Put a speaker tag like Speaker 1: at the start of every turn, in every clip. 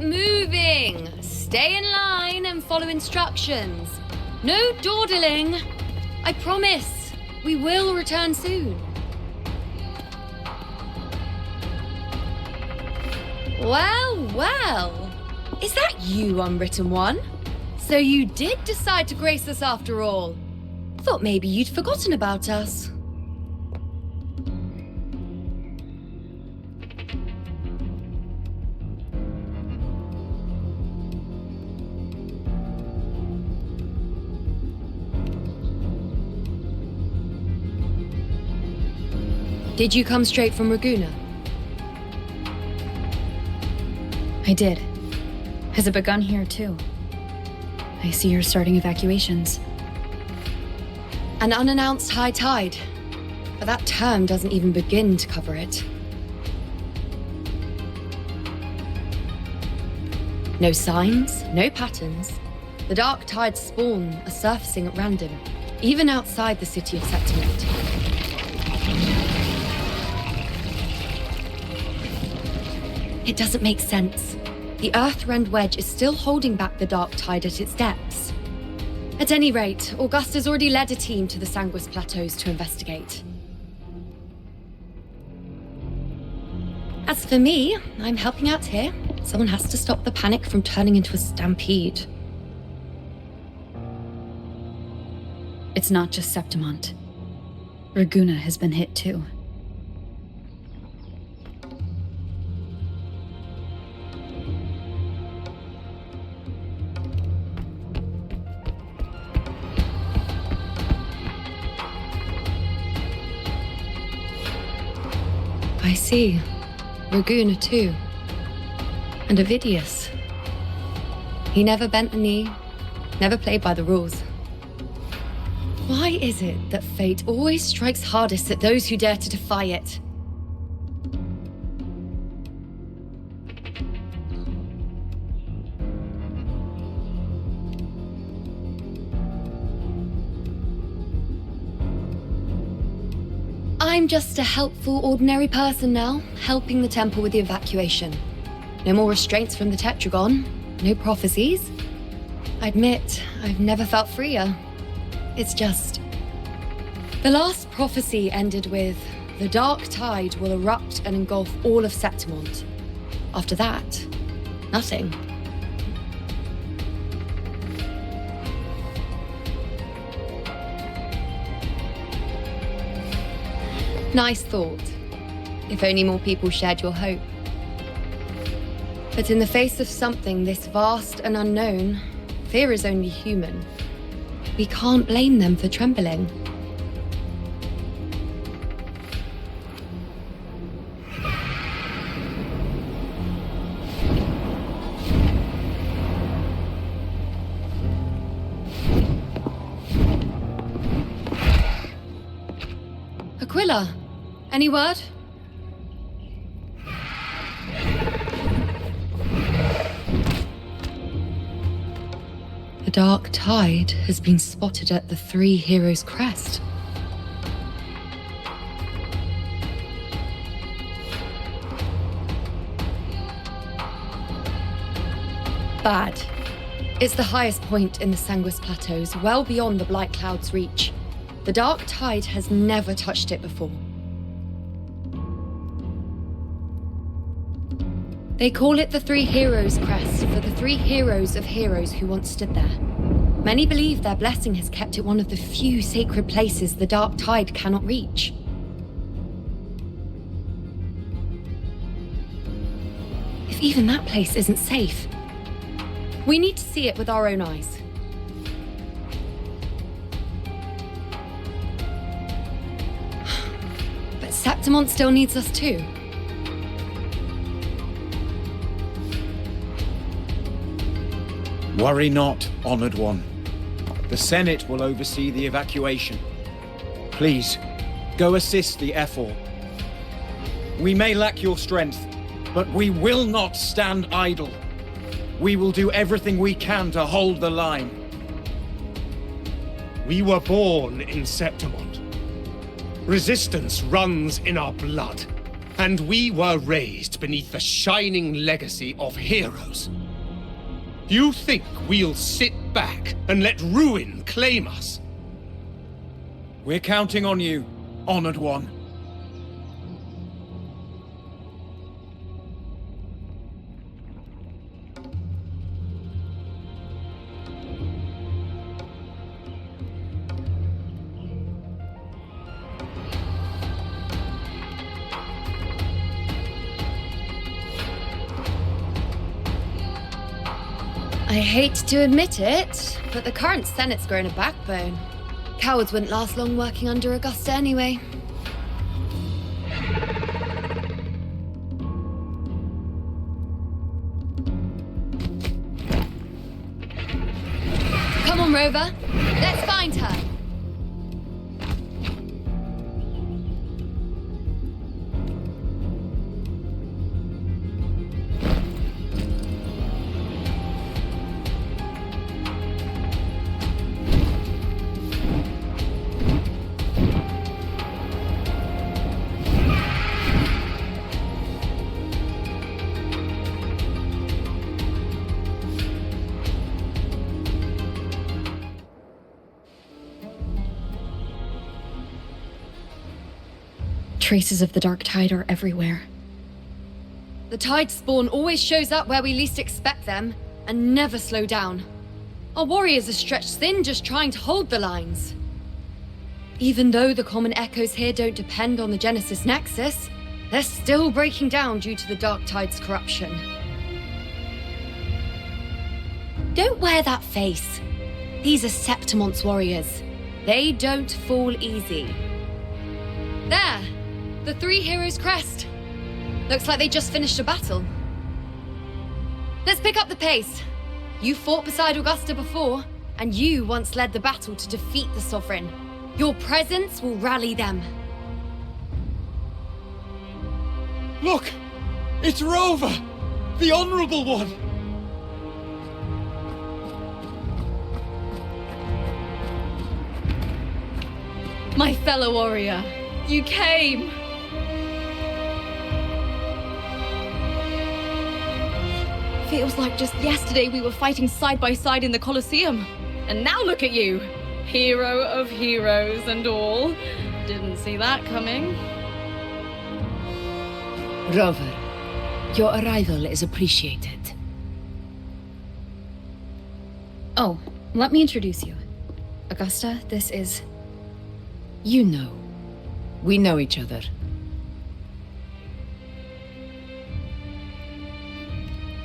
Speaker 1: moving! Stay in line and follow instructions. No dawdling. I promise, we will return soon. Well, well. Is that you, Unwritten One? So you did decide to grace us after all. Thought maybe you'd forgotten about us. Did you come straight from Raguna?
Speaker 2: I did. Has it begun here, too? I see you're starting evacuations.
Speaker 1: An unannounced high tide. But that term doesn't even begin to cover it. No signs, no patterns. The dark tide's spawn are surfacing at random, even outside the city of Septimate. It doesn't make sense. The Earthrend Wedge is still holding back the dark tide at its depths. At any rate, Augusta's already led a team to the Sanguis Plateaus to investigate. As for me, I'm helping out here. Someone has to stop the panic from turning into a stampede.
Speaker 2: It's not just Septimont. Raguna has been hit too.
Speaker 1: I see. Raguna too. And Ovidius. He never bent a knee, never played by the rules. Why is it that fate always strikes hardest at those who dare to defy it? I'm just a helpful, ordinary person now, helping the temple with the evacuation. No more restraints from the Tetragon, no prophecies. I admit, I've never felt freer. It's just... The last prophecy ended with, the dark tide will erupt and engulf all of Septimont. After that, nothing. Nice thought. If only more people shared your hope. But in the face of something this vast and unknown, fear is only human. We can't blame them for trembling. Aquila, any word? The dark tide has been spotted at the Three Heroes' crest. Bad. It's the highest point in the Sanguis Plateaus, well beyond the Blight Cloud's reach. The dark tide has never touched it before. They call it the Three Heroes' crest for the three heroes of heroes who once stood there. Many believe their blessing has kept it one of the few sacred places the dark tide cannot reach. If even that place isn't safe, we need to see it with our own eyes. But Septimont still needs us too.
Speaker 3: Worry not, Honored One. The Senate will oversee the evacuation. Please, go assist the Ephor. We may lack your strength, but we will not stand idle. We will do everything we can to hold the line.
Speaker 4: We were born in Septimont. Resistance runs in our blood. And we were raised beneath the shining legacy of heroes. You think we'll sit back and let ruin claim us?
Speaker 3: We're counting on you, Honored One.
Speaker 1: I hate to admit it, but the current Senate's grown a backbone. Cowards wouldn't last long working under Augusta anyway. Come on, Rover. Let's find her.
Speaker 2: Traces of the Dark Tide are everywhere.
Speaker 1: The Tide spawn always shows up where we least expect them, and never slow down. Our warriors are stretched thin just trying to hold the lines. Even though the common echoes here don't depend on the Genesis Nexus, they're still breaking down due to the Dark Tide's corruption. Don't wear that face. These are Septimon's warriors. They don't fall easy. There! The three heroes' crest. Looks like they just finished a battle. Let's pick up the pace. You fought beside Augusta before, and you once led the battle to defeat the Sovereign. Your presence will rally them.
Speaker 3: Look! It's Rover! The Honorable One!
Speaker 2: My fellow warrior, you came! Feels like just yesterday we were fighting side by side in the Colosseum. And now look at you! Hero of heroes and all. Didn't see that coming.
Speaker 5: Rover, your arrival is appreciated.
Speaker 2: Oh, let me introduce you. Augusta, this is...
Speaker 5: You know. We know each other.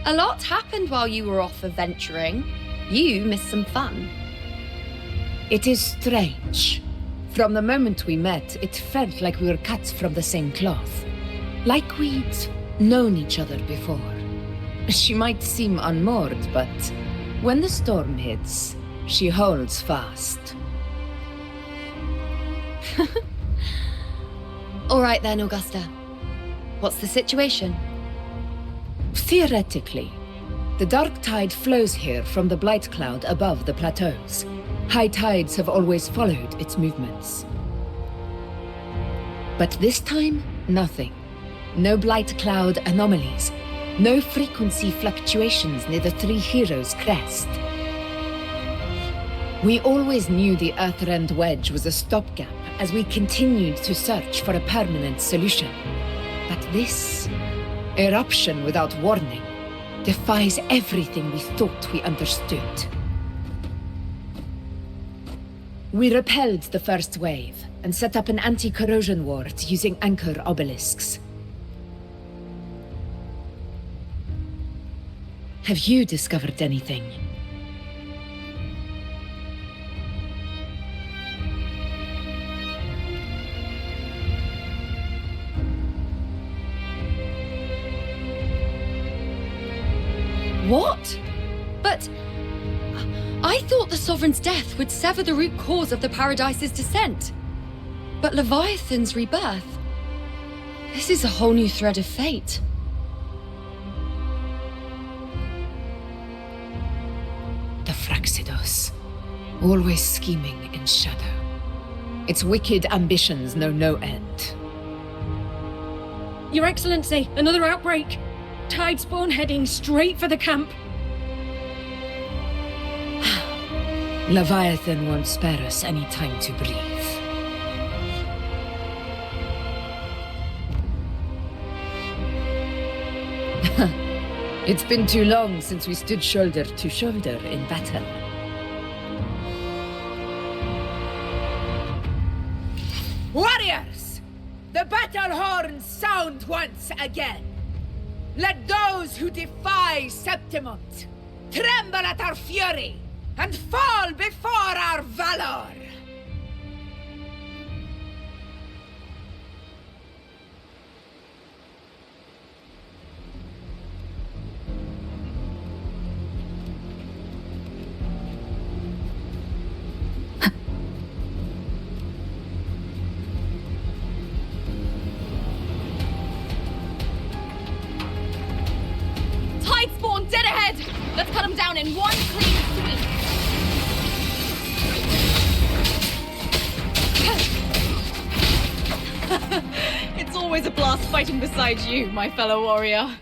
Speaker 1: A lot happened while you were off adventuring. You missed some fun.
Speaker 5: It is strange. From the moment we met, it felt like we were cut from the same cloth. Like we'd known each other before. She might seem unmoored, but when the storm hits, she holds fast.
Speaker 1: All right then, Augusta. What's the situation?
Speaker 5: Theoretically, the Dark Tide flows here from the Blight Cloud above the plateaus. High tides have always followed its movements. But this time, nothing. No Blight Cloud anomalies. No frequency fluctuations near the Three Heroes' crest. We always knew the Earthrend Wedge was a stopgap as we continued to search for a permanent solution. But this eruption without warning defies everything we thought we understood. We repelled the first wave and set up an anti-corrosion ward using anchor obelisks. Have you discovered anything?
Speaker 1: What? But... I thought the Sovereign's death would sever the root cause of the Paradise's descent. But Leviathan's rebirth... This is a whole new thread of fate.
Speaker 5: The Fraxidos. Always scheming in shadow. Its wicked ambitions know no end.
Speaker 6: Your Excellency, another outbreak. Tidespawn heading straight for the camp.
Speaker 5: Leviathan won't spare us any time to breathe. It's been too long since we stood shoulder to shoulder in battle. Warriors! The battle horns sound once again! Let those who defy Septimont tremble at our fury and fall before our valor!
Speaker 2: Tidespawn dead ahead! Let's cut them down in one clean sweep. It's always a blast fighting beside you, my fellow warrior.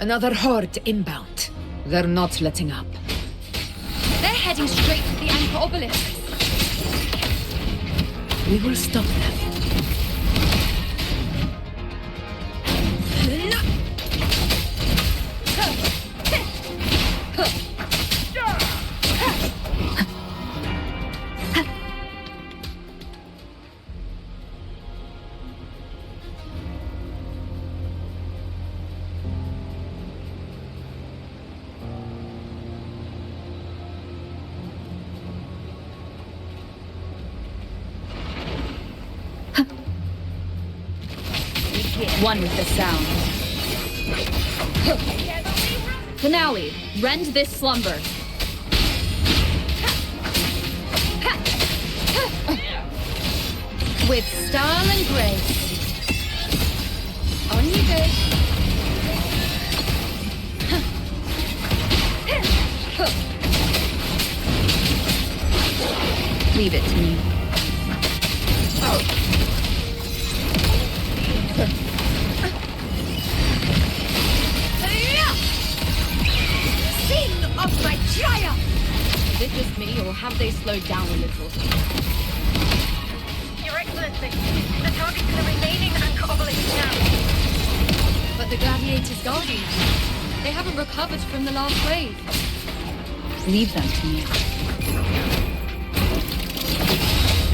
Speaker 5: Another horde inbound. They're not letting up.
Speaker 1: They're heading straight for the anchor obelisks.
Speaker 5: We will stop them.
Speaker 2: One with the sound. Finale, rend this slumber. With style and grace. On you go. Leave it to me.
Speaker 5: Of my triumph!
Speaker 2: Is it just me, or have they slowed down a little?
Speaker 7: Your Excellency, the target is the remaining anchor obelisk now.
Speaker 1: But the gladiators guarding them. They haven't recovered from the last wave.
Speaker 2: Leave them to me.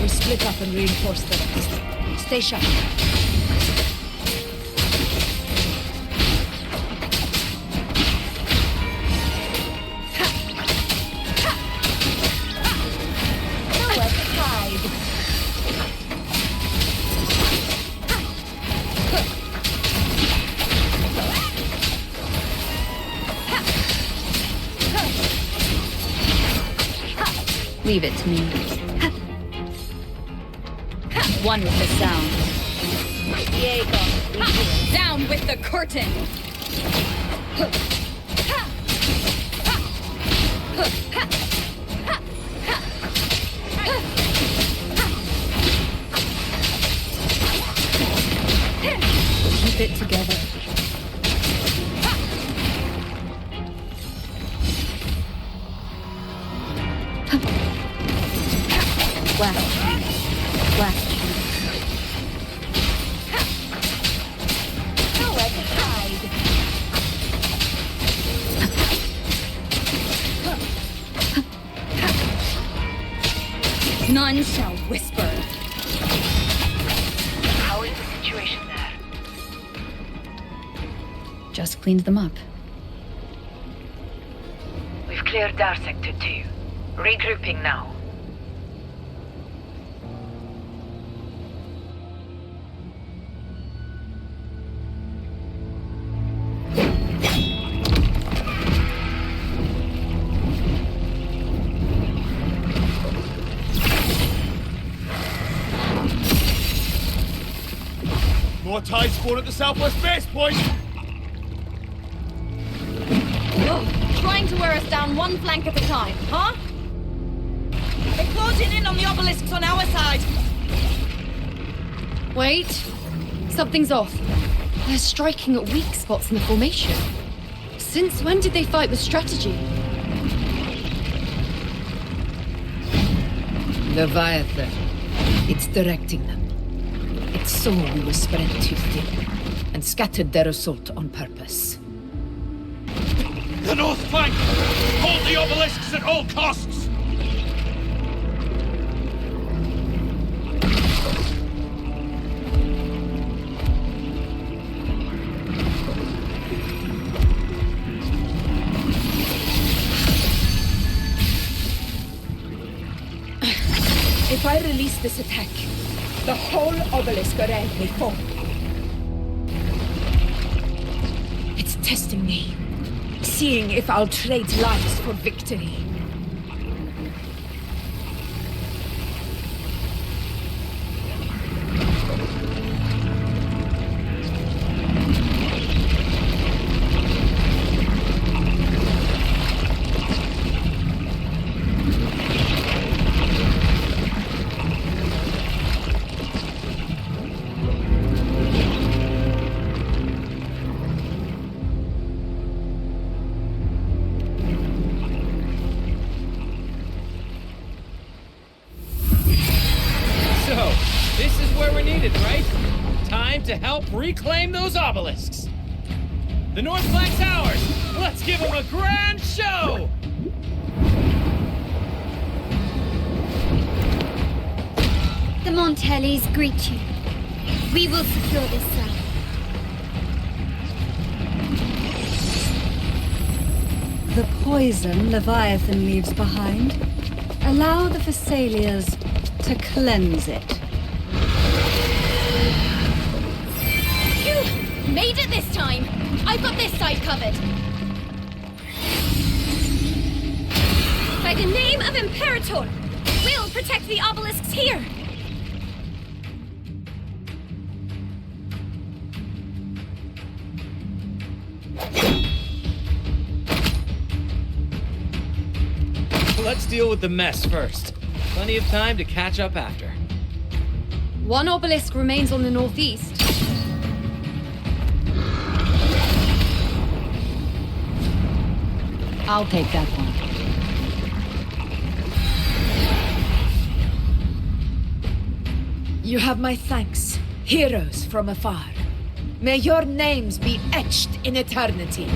Speaker 5: We split up and reinforce the rest. Stay sharp.
Speaker 2: Leave it to me. One with the sound. Diego, down with the curtain!
Speaker 5: Keep it together.
Speaker 2: Last.
Speaker 7: Nowhere to hide.
Speaker 2: None shall whisper.
Speaker 7: How is the situation there?
Speaker 2: Just cleaned them up.
Speaker 7: We've cleared our sector 2. Regrouping now.
Speaker 3: More Tidespawn at the southwest base point!
Speaker 2: Trying to wear us down one flank at a time, huh?
Speaker 6: They're closing in on the obelisks on our side.
Speaker 1: Wait. Something's off. They're striking at weak spots in the formation. Since when did they fight with strategy?
Speaker 5: Leviathan. It's directing them. It saw we were spread too thin, and scattered their assault on purpose.
Speaker 4: The north flank! Hold the obelisks at all costs!
Speaker 5: If I release this attack, the whole obelisk around may fall. It's testing me, seeing if I'll trade lives for victory.
Speaker 8: So, this is where we're needed, right? Time to help reclaim those obelisks. The north flank's ours. Let's give them a grand show!
Speaker 9: The Montellis greet you. We will secure this cell.
Speaker 10: The poison Leviathan leaves behind, allow the Thessalians to cleanse it.
Speaker 2: Phew! Made it this time! I've got this side covered.
Speaker 9: By the name of Imperator, we'll protect the obelisks here.
Speaker 8: Let's deal with the mess first. Plenty of time to catch up after.
Speaker 1: One obelisk remains on the northeast.
Speaker 5: I'll take that one. You have my thanks, heroes from afar. May your names be etched in eternity.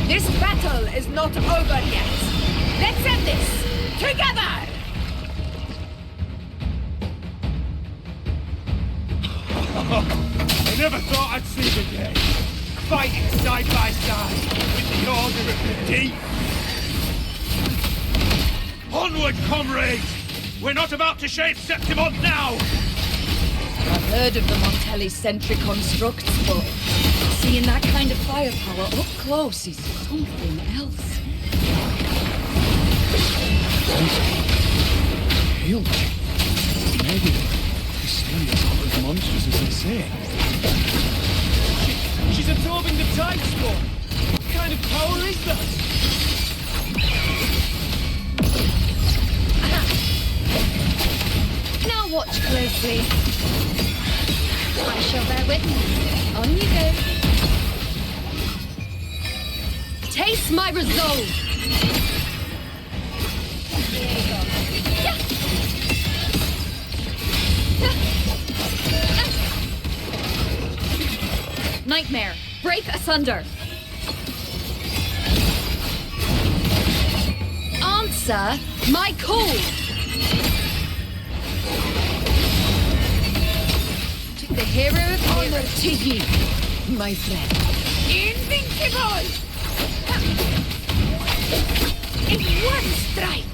Speaker 5: This battle is not over yet. Let's end this together!
Speaker 4: I never thought I'd see the day. Fighting side by side with the Order of the Deep. Onward, comrades! We're not about to shave Septimont now!
Speaker 2: I've heard of the Montelli-centric constructs, but seeing that kind of firepower up close is something else.
Speaker 3: Healed. Maybe Thessalians aren't as monstrous as they say.
Speaker 8: She's absorbing the tide storm. What kind of power is that?
Speaker 1: Now watch closely. I shall bear witness. On you go. Taste my resolve. Nightmare, break asunder. Answer my call. To the hero of
Speaker 5: Honor to you, my friend. Invincible! In one strike!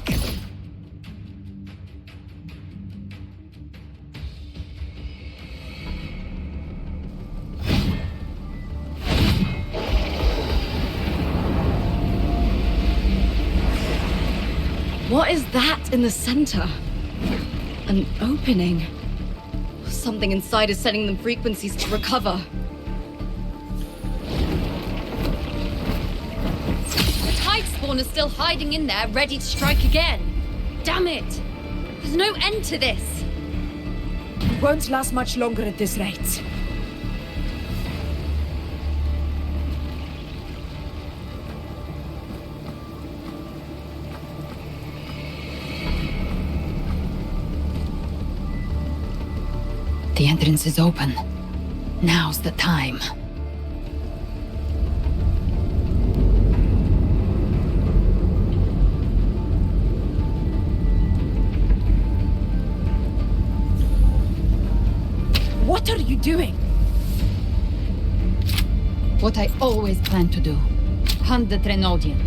Speaker 2: What is that in the center? An opening. Something inside is sending them frequencies to recover.
Speaker 1: The tide spawn is still hiding in there, ready to strike again. Damn it! There's no end to this.
Speaker 5: It won't last much longer at this rate.
Speaker 6: The entrance is open. Now's the time.
Speaker 5: What are you doing?
Speaker 6: What I always planned to do. Hunt the Trenodian.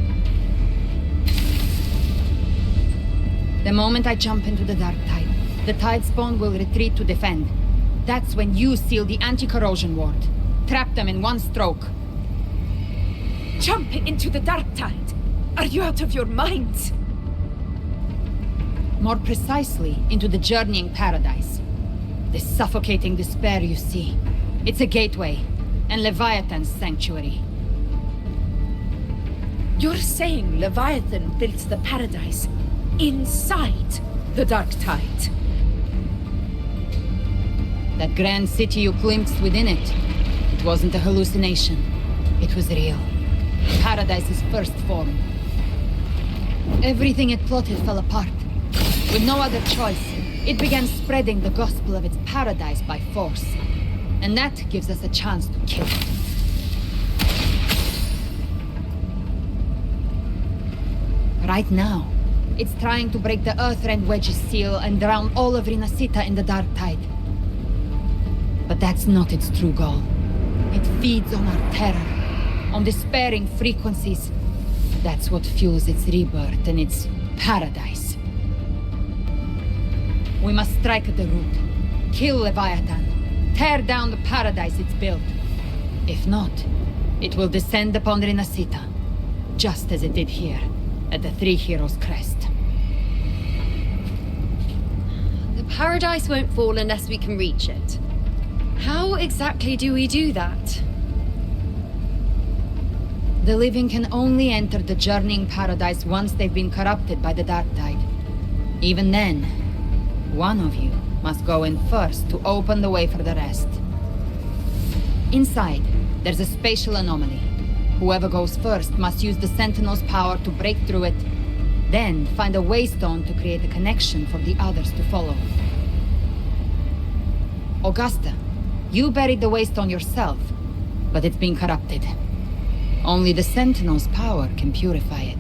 Speaker 6: The moment I jump into the Dark Tide, the Tide Spawn will retreat to defend. That's when you seal the anti-corrosion ward. Trap them in one stroke.
Speaker 5: Jump into the Dark Tide! Are you out of your mind?
Speaker 6: More precisely, into the Journeying Paradise. The suffocating despair you see. It's a gateway, and Leviathan's sanctuary.
Speaker 5: You're saying Leviathan built the paradise inside the Dark Tide?
Speaker 6: That grand city you glimpsed within it, it wasn't a hallucination. It was real. Paradise's first form. Everything it plotted fell apart. With no other choice, it began spreading the gospel of its paradise by force. And that gives us a chance to kill it. Right now, it's trying to break the Earthrend Wedge's seal and drown all of Renecita in the Dark Tide. But that's not its true goal. It feeds on our terror, on despairing frequencies. That's what fuels its rebirth and its paradise. We must strike at the root, kill Leviathan, tear down the paradise it's built. If not, it will descend upon Renecita, just as it did here, at the Three Heroes' Crest.
Speaker 1: The paradise won't fall unless we can reach it. How exactly do we do that?
Speaker 6: The living can only enter the Journeying Paradise once they've been corrupted by the Dark Tide. Even then, one of you must go in first to open the way for the rest. Inside, there's a spatial anomaly. Whoever goes first must use the Sentinel's power to break through it, then find a waystone to create a connection for the others to follow. Augusta, you buried the waystone yourself, but it's been corrupted. Only the Sentinel's power can purify it.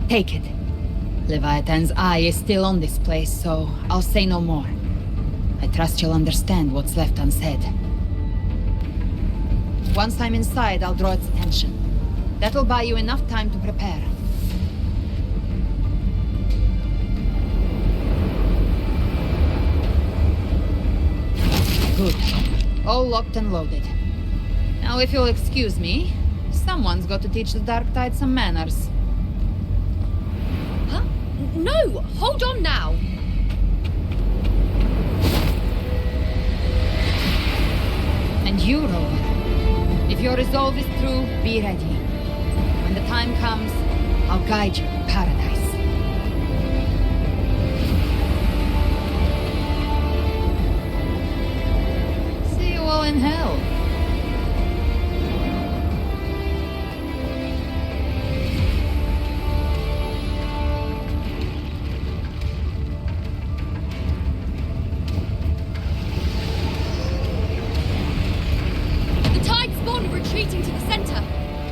Speaker 6: Take it. Leviathan's eye is still on this place, so I'll say no more. I trust you'll understand what's left unsaid. Once I'm inside, I'll draw its attention. That'll buy you enough time to prepare. Good. All locked and loaded. Now, if you'll excuse me, someone's got to teach the Dark Tide some manners.
Speaker 1: Huh? No! Hold on now!
Speaker 6: And you, Rover, if your resolve is true, be ready. When the time comes, I'll guide you to paradise. See you all in hell.
Speaker 1: Retreating to the center.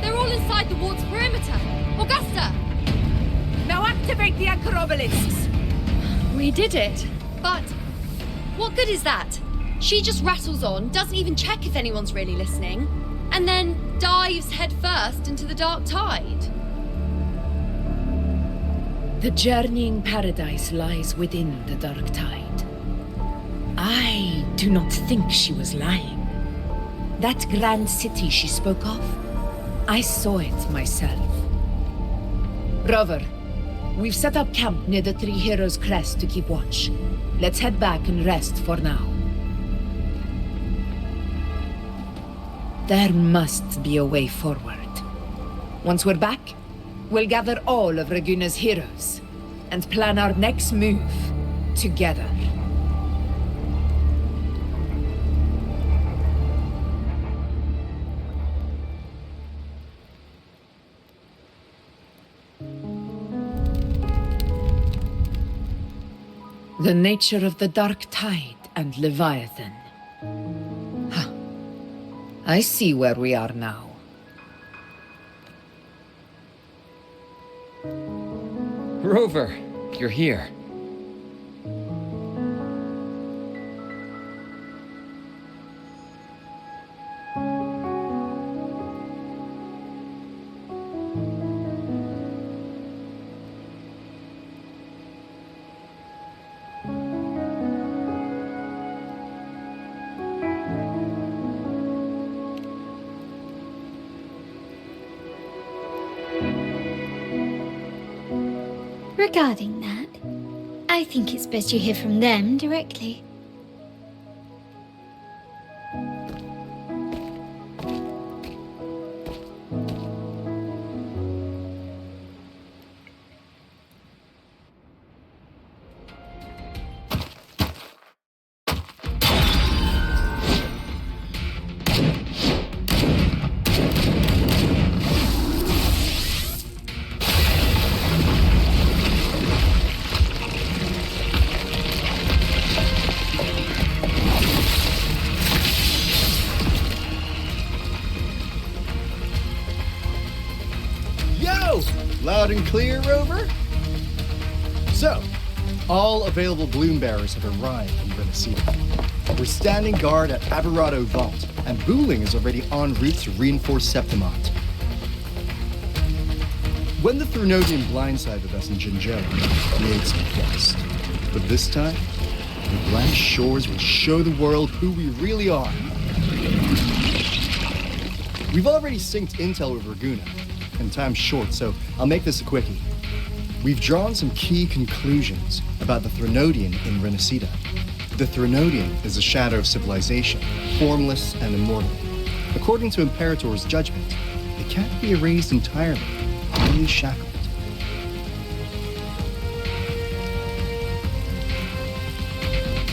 Speaker 1: They're all inside the ward's perimeter. Augusta!
Speaker 5: Now activate the anchor obelisks!
Speaker 1: We did it. But what good is that? She just rattles on, doesn't even check if anyone's really listening, and then dives headfirst into the Dark Tide.
Speaker 5: The Journeying Paradise lies within the Dark Tide. I do not think she was lying. That grand city she spoke of, I saw it myself. Rover, we've set up camp near the Three Heroes' Crest to keep watch. Let's head back and rest for now. There must be a way forward. Once we're back, we'll gather all of Raguna's heroes and plan our next move together. The nature of the Dark Tide and Leviathan. Huh. I see where we are now.
Speaker 11: Rover, you're here.
Speaker 9: Regarding that, I think it's best you hear from them directly.
Speaker 12: Loud and clear, Rover? So, all available bloom bearers have arrived in Renecita. We're standing guard at Aberrado Vault, and Booling is already en route to reinforce Septimont. When the Threnodian blindsided us in Jinzhou, we ate some dust. But this time, the Blank Shores will show the world who we really are. We've already synced intel with Raguna, and time's short, so I'll make this a quickie. We've drawn some key conclusions about the Threnodian in Renecita. The Threnodian is a shadow of civilization, formless and immortal. According to Imperator's judgment, it can't be erased entirely, only shackled.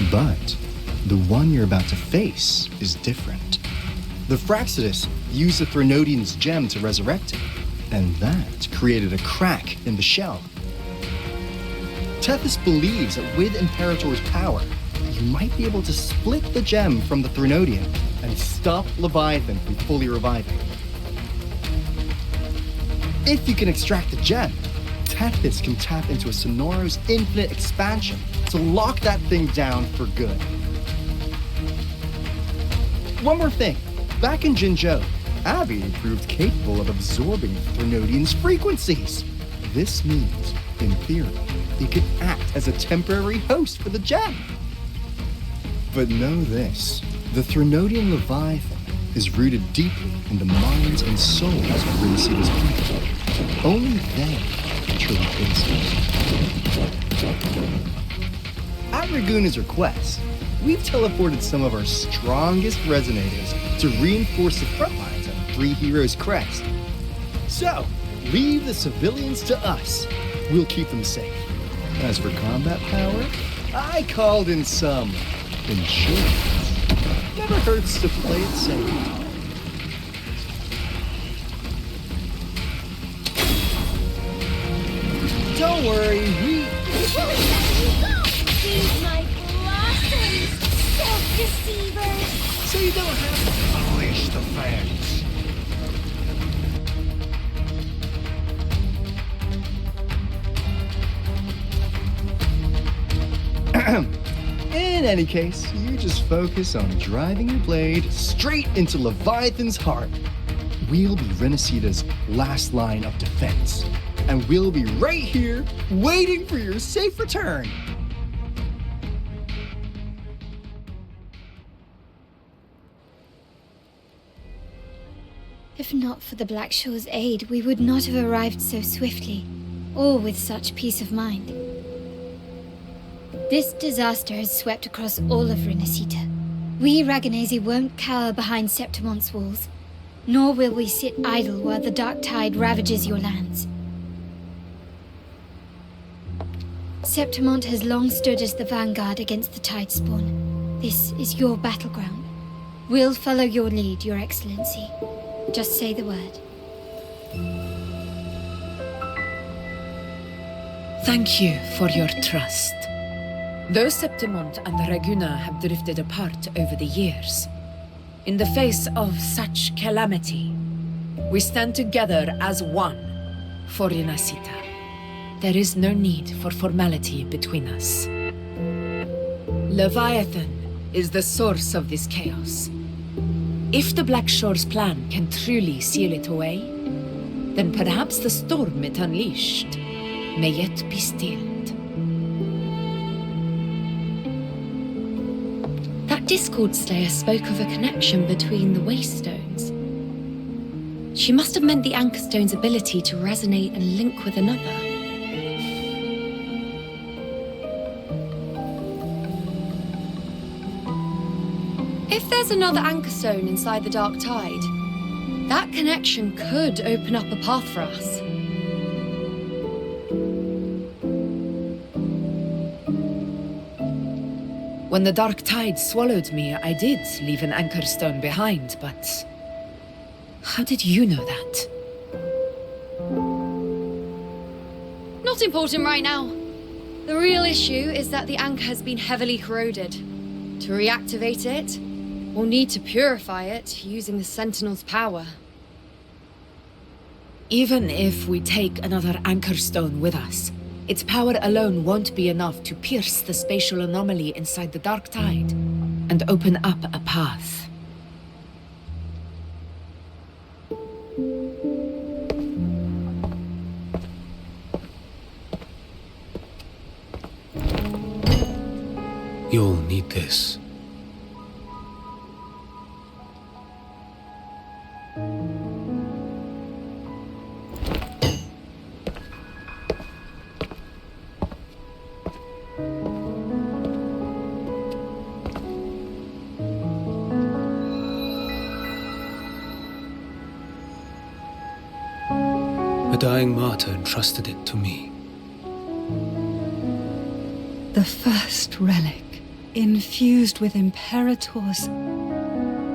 Speaker 12: But the one you're about to face is different. The Fraxidus used the Threnodian's gem to resurrect it, and that created a crack in the shell. Tethys believes that with Imperator's power, you might be able to split the gem from the Threnodian and stop Leviathan from fully reviving. If you can extract the gem, Tethys can tap into a Sonoros infinite expansion to lock that thing down for good. One more thing. Back in Jinzhou, Abby proved capable of absorbing the Threnodian's frequencies. This means, in theory, it could act as a temporary host for the gem. But know this, the Threnodian Leviathan is rooted deeply in the minds and souls of Renecita's people. Only they can truly face it. At Raguna's request, we've teleported some of our strongest resonators to reinforce the front lines at Three Heroes Crest. So, leave the civilians to us. We'll keep them safe. As for combat power, I called in some insurance. Never hurts to play it safe. Don't worry, we...
Speaker 9: These my blossoms, self-deceivers!
Speaker 12: So you don't have to
Speaker 4: Unleash the fangs.
Speaker 12: In any case, you just focus on driving your blade straight into Leviathan's heart. We'll be Renecita's last line of defense, and we'll be right here waiting for your safe return.
Speaker 9: If not for the Black Shore's aid, we would not have arrived so swiftly, or with such peace of mind. This disaster has swept across all of Renecita. We Raganese won't cower behind Septimont's walls. Nor will we sit idle while the dark tide ravages your lands. Septimont has long stood as the vanguard against the Tidespawn. This is your battleground. We'll follow your lead, Your Excellency. Just say the word.
Speaker 5: Thank you for your trust. Though Septimont and Raguna have drifted apart over the years, in the face of such calamity, we stand together as one for Renecita. There is no need for formality between us. Leviathan is the source of this chaos. If the Black Shore's plan can truly seal it away, then perhaps the storm it unleashed may yet be stilled.
Speaker 1: That Discord Slayer spoke of a connection between the Waystones. She must have meant the Anchorstone's ability to resonate and link with another. If there's another Anchorstone inside the Dark Tide, that connection could open up a path for us.
Speaker 5: When the Dark Tide swallowed me, I did leave an Anchorstone behind, but... how did you know that?
Speaker 1: Not important right now. The real issue is that the anchor has been heavily corroded. To reactivate it, we'll need to purify it using the Sentinel's power.
Speaker 5: Even if we take another Anchorstone with us, its power alone won't be enough to pierce the spatial anomaly inside the Dark Tide and open up a path.
Speaker 4: You'll need this. A dying martyr entrusted it to me.
Speaker 10: The first relic, infused with Imperator's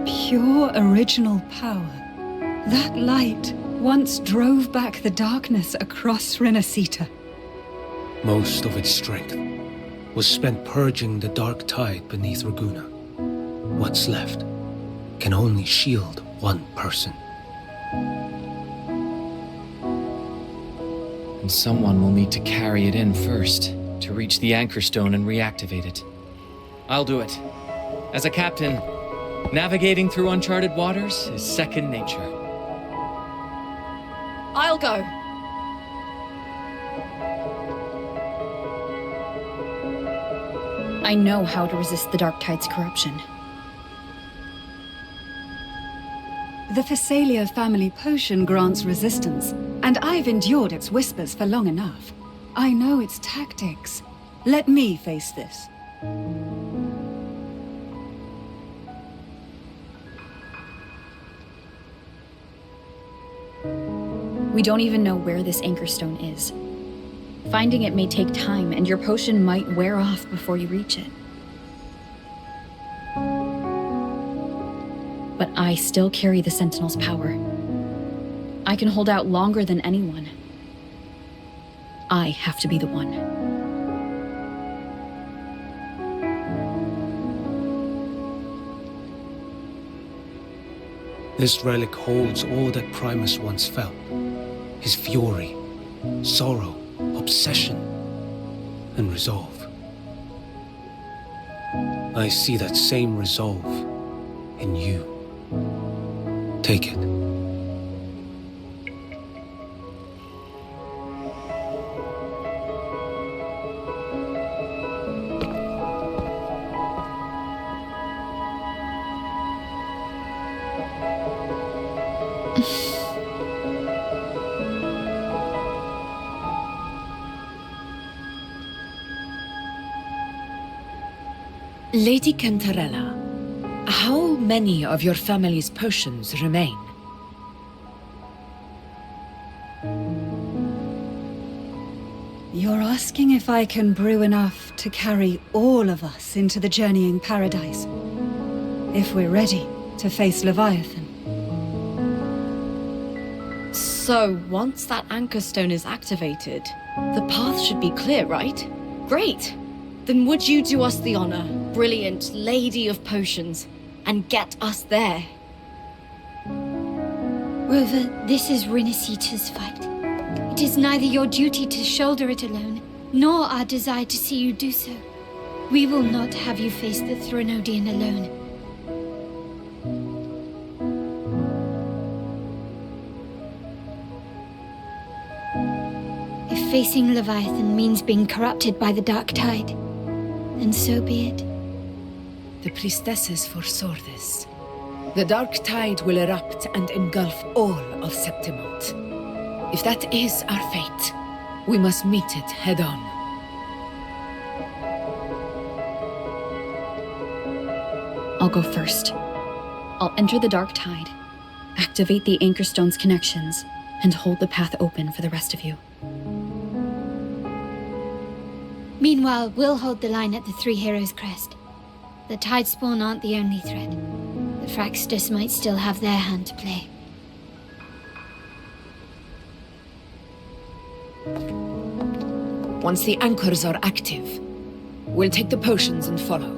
Speaker 10: pure original power. That light once drove back the darkness across Renecita.
Speaker 4: Most of its strength was spent purging the dark tide beneath Raguna. What's left can only shield one person.
Speaker 11: And someone will need to carry it in first, to reach the Anchorstone and reactivate it. I'll do it. As a captain, navigating through uncharted waters is second nature.
Speaker 1: I'll go. I know how to resist the Dark Tide's corruption.
Speaker 10: The Phasalia family potion grants resistance, and I've endured its whispers for long enough. I know its tactics. Let me face this.
Speaker 1: We don't even know where this Anchorstone is. Finding it may take time, and your potion might wear off before you reach it. But I still carry the Sentinel's power. I can hold out longer than anyone. I have to be the one.
Speaker 4: This relic holds all that Primus once felt. His fury, sorrow, obsession, and resolve. I see that same resolve in you. Take it.
Speaker 5: Lady Cantarella, how many of your family's potions remain?
Speaker 10: You're asking if I can brew enough to carry all of us into the journeying paradise. If we're ready to face Leviathan.
Speaker 2: So, once that anchor stone is activated, the path should be clear, right? Great! Then would you do us the honor, brilliant lady of potions, and get us there?
Speaker 9: Rover, this is Renecita's fight. It is neither your duty to shoulder it alone, nor our desire to see you do so. We will not have you face the Threnodian alone. If facing Leviathan means being corrupted by the Dark Tide, then so be it.
Speaker 5: The priestesses foresaw this. The Dark Tide will erupt and engulf all of Septimont. If that is our fate, we must meet it head on.
Speaker 13: I'll go first. I'll enter the Dark Tide, activate the Anchor Stone's connections, and hold the path open for the rest of you.
Speaker 9: Meanwhile, we'll hold the line at the Three Heroes Crest. The Tidespawn aren't the only threat. The Fraxtus might still have their hand to play.
Speaker 5: Once the anchors are active, we'll take the potions and follow.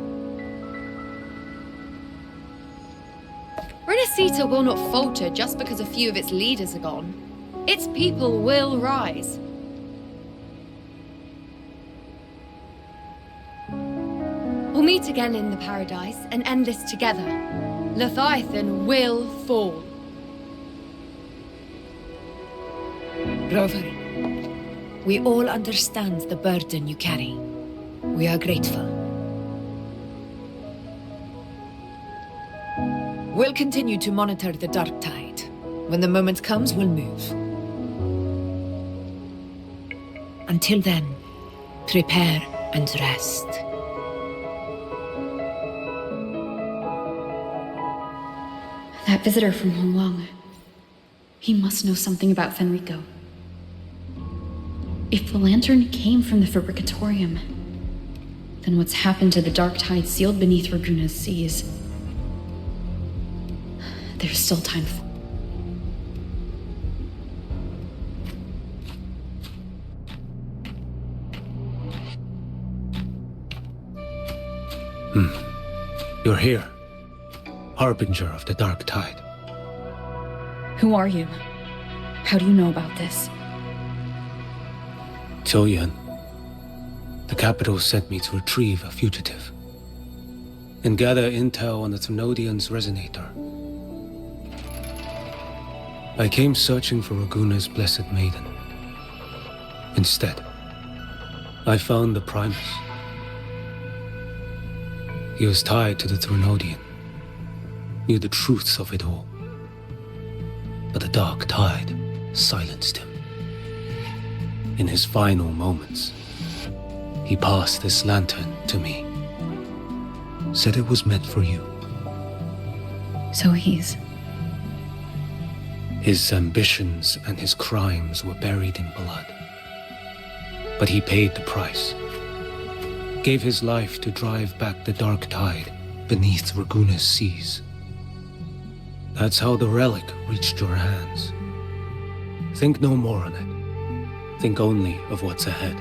Speaker 1: Renecita will not falter just because a few of its leaders are gone. Its people will rise. We'll meet again in the paradise and end this together. Leviathan will fall.
Speaker 5: Rover, we all understand the burden you carry. We are grateful. We'll continue to monitor the Dark Tide. When the moment comes, we'll move. Until then, prepare and rest.
Speaker 13: That visitor from Huang, he must know something about Fenrico. If the lantern came from the Fabricatorium, then what's happened to the Dark Tide sealed beneath Raguna's seas? There's still time for...
Speaker 4: You're here. Harbinger of the Dark Tide.
Speaker 13: Who are you? How do you know about this?
Speaker 4: Choyan. The capital sent me to retrieve a fugitive and gather intel on the Thenodian's resonator. I came searching for Raguna's Blessed Maiden. Instead, I found the Primus. He was tied to the Threnodian, knew the truths of it all. But the Dark Tide silenced him. In his final moments, he passed this lantern to me. Said it was meant for you.
Speaker 13: So he's...
Speaker 4: His ambitions and his crimes were buried in blood. But he paid the price. Gave his life to drive back the Dark Tide beneath Raguna's seas. That's how the relic reached your hands. Think no more on it. Think only of what's ahead.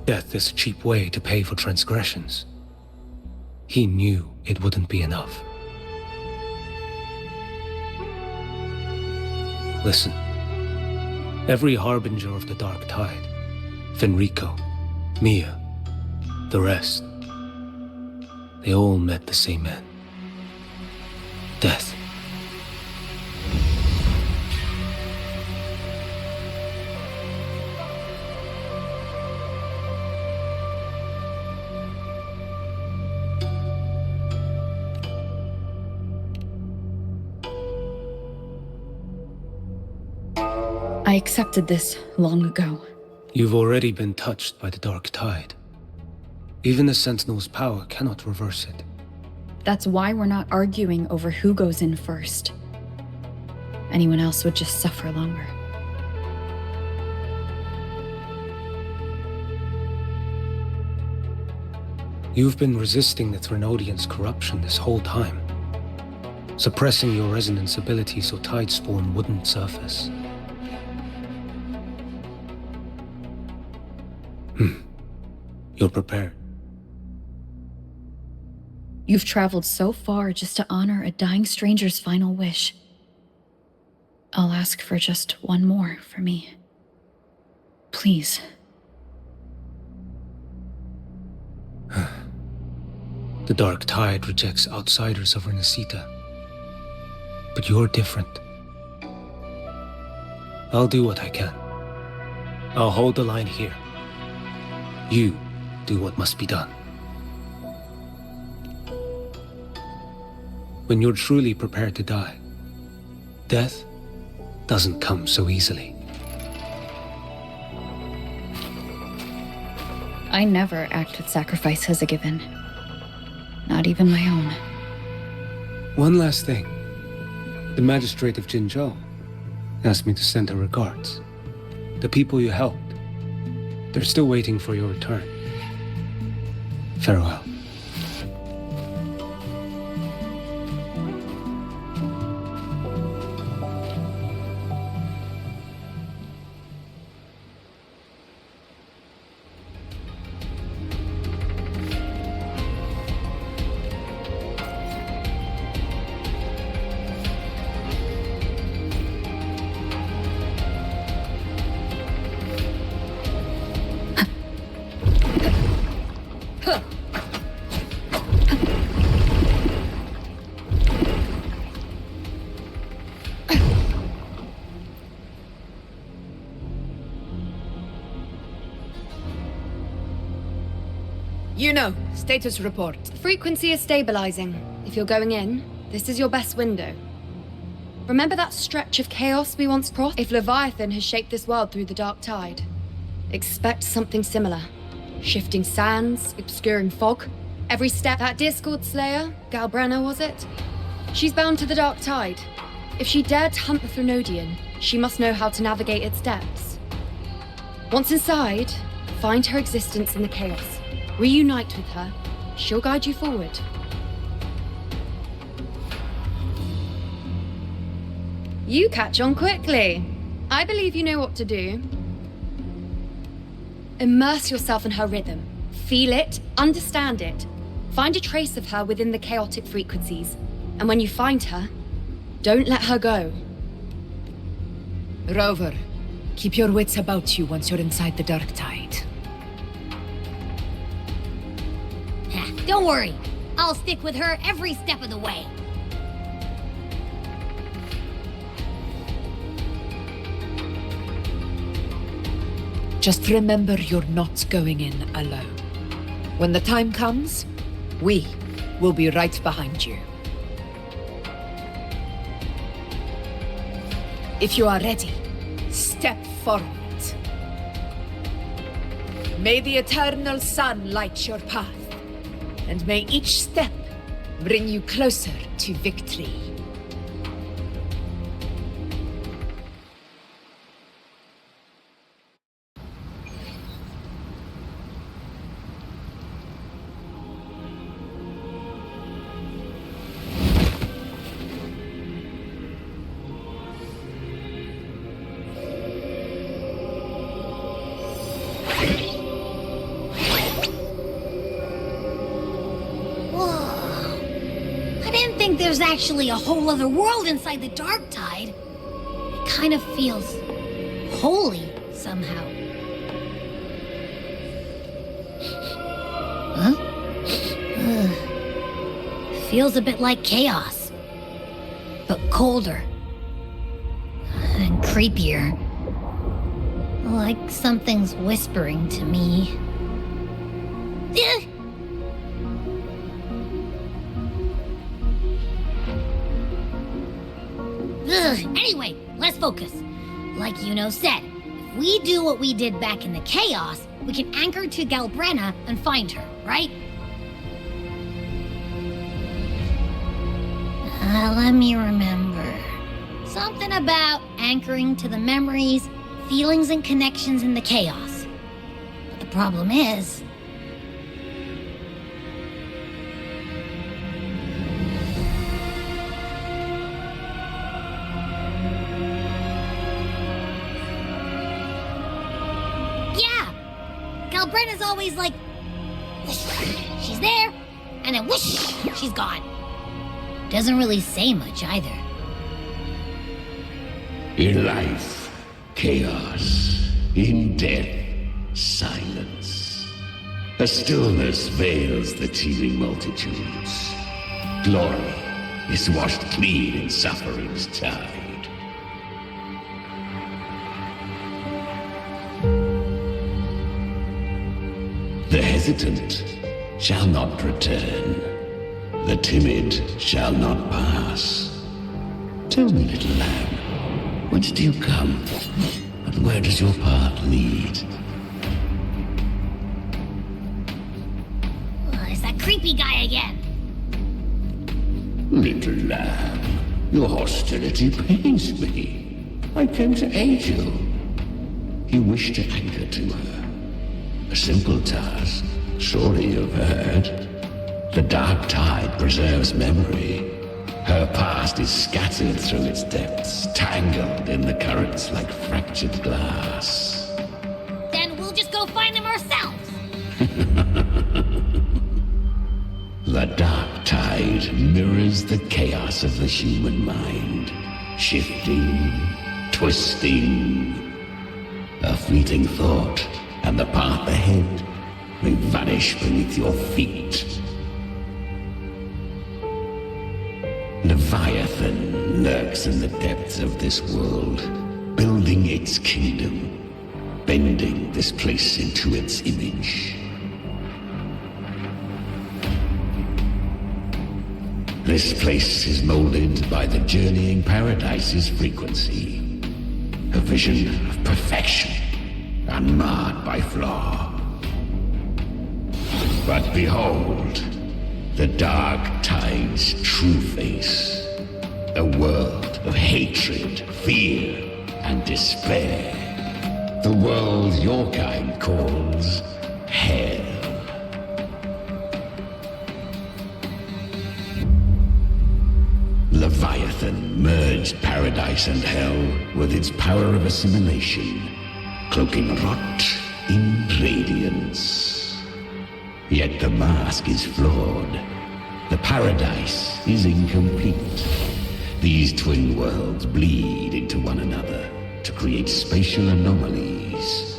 Speaker 4: Death is a cheap way to pay for transgressions. He knew it wouldn't be enough. Listen. Every harbinger of the Dark Tide, Fenrico, Mia, the rest, they all met the same end. Death.
Speaker 13: I accepted this long ago.
Speaker 4: You've already been touched by the Dark Tide. Even the Sentinel's power cannot reverse it.
Speaker 13: That's why we're not arguing over who goes in first. Anyone else would just suffer longer.
Speaker 4: You've been resisting the Threnodians' corruption this whole time, suppressing your resonance ability so Tidespawn wouldn't surface. You're prepared.
Speaker 13: You've traveled so far just to honor a dying stranger's final wish. I'll ask for just one more for me. Please.
Speaker 4: The Dark Tide rejects outsiders of Renecita. But you're different. I'll do what I can. I'll hold the line here. You do what must be done. When you're truly prepared to die, death doesn't come so easily.
Speaker 13: I never act with sacrifice as a given. Not even my own.
Speaker 4: One last thing. The Magistrate of Jinzhou asked me to send her regards. The people you helped, they're still waiting for your return. Farewell.
Speaker 5: You know, status report.
Speaker 1: Frequency is stabilizing. If you're going in, this is your best window. Remember that stretch of chaos we once crossed? If Leviathan has shaped this world through the Dark Tide, expect something similar. Shifting sands, obscuring fog. Every step. That Discord Slayer, Galbrenna was it? She's bound to the Dark Tide. If she dared to hunt the Threnodian, she must know how to navigate its depths. Once inside, find her existence in the chaos. Reunite with her. She'll guide you forward. You catch on quickly. I believe you know what to do. Immerse yourself in her rhythm. Feel it, understand it. Find a trace of her within the chaotic frequencies. And when you find her, don't let her go.
Speaker 5: Rover, keep your wits about you once you're inside the Dark Tide.
Speaker 14: Don't worry. I'll stick with her every step of the way.
Speaker 5: Just remember you're not going in alone. When the time comes, we will be right behind you. If you are ready, step forward. May the eternal sun light your path, and may each step bring you closer to victory.
Speaker 14: There's actually a whole other world inside the Dark Tide. It kind of feels holy somehow. Huh? Feels a bit like chaos, but colder and creepier. Like something's whispering to me. Anyway, let's focus. Like Yuno said, if we do what we did back in the chaos, we can anchor to Galbrenna and find her, right? Let me remember. Something about anchoring to the memories, feelings, and connections in the chaos. But the problem is... yeah! Galbrena's always like... whoosh, she's there, and then whoosh, she's gone. Doesn't really say much either.
Speaker 15: In life, chaos. In death, silence. A stillness veils the teeming multitudes. Glory is washed clean in suffering's tide. The hesitant shall not return. The timid shall not pass. Tell me, little lamb, whence do you come? And where does your path lead?
Speaker 14: It's that creepy guy again.
Speaker 15: Little lamb, your hostility pains me. I came to aid you. You wish to anchor to her. A simple task, surely you've heard. The dark tide preserves memory. Her past is scattered through its depths, tangled in the currents like fractured glass.
Speaker 14: Then we'll just go find him ourselves.
Speaker 15: The dark tide mirrors the chaos of the human mind, shifting, twisting. A fleeting thought, and the path ahead may vanish beneath your feet. Leviathan lurks in the depths of this world, building its kingdom, bending this place into its image. This place is molded by the journeying paradise's frequency, a vision of perfection, unmarred by flaw. But behold, the dark tide's true face. A world of hatred, fear, and despair. The world your kind calls hell. Leviathan merged paradise and hell with its power of assimilation, cloaking rot in radiance. Yet the mask is flawed. The paradise is incomplete. These twin worlds bleed into one another to create spatial anomalies.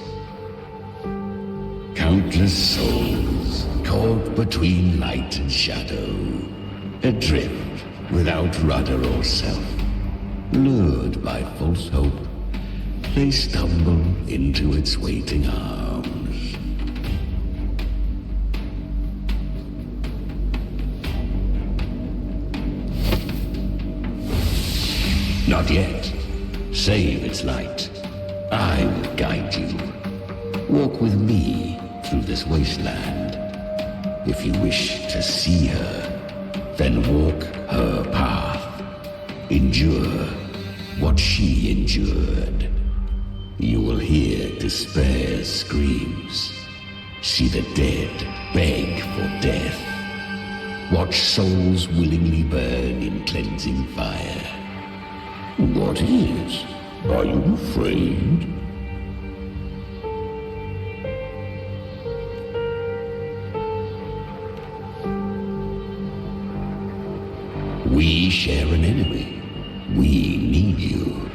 Speaker 15: Countless souls caught between light and shadow, adrift without rudder or self. Lured by false hope, they stumble into its waiting arms. Not yet. Save its light. I will guide you. Walk with me through this wasteland. If you wish to see her, then walk her path. Endure what she endured. You will hear despair's screams. See the dead beg for death. Watch souls willingly burn in cleansing fire. What is? Are you afraid? We share an enemy. We need you.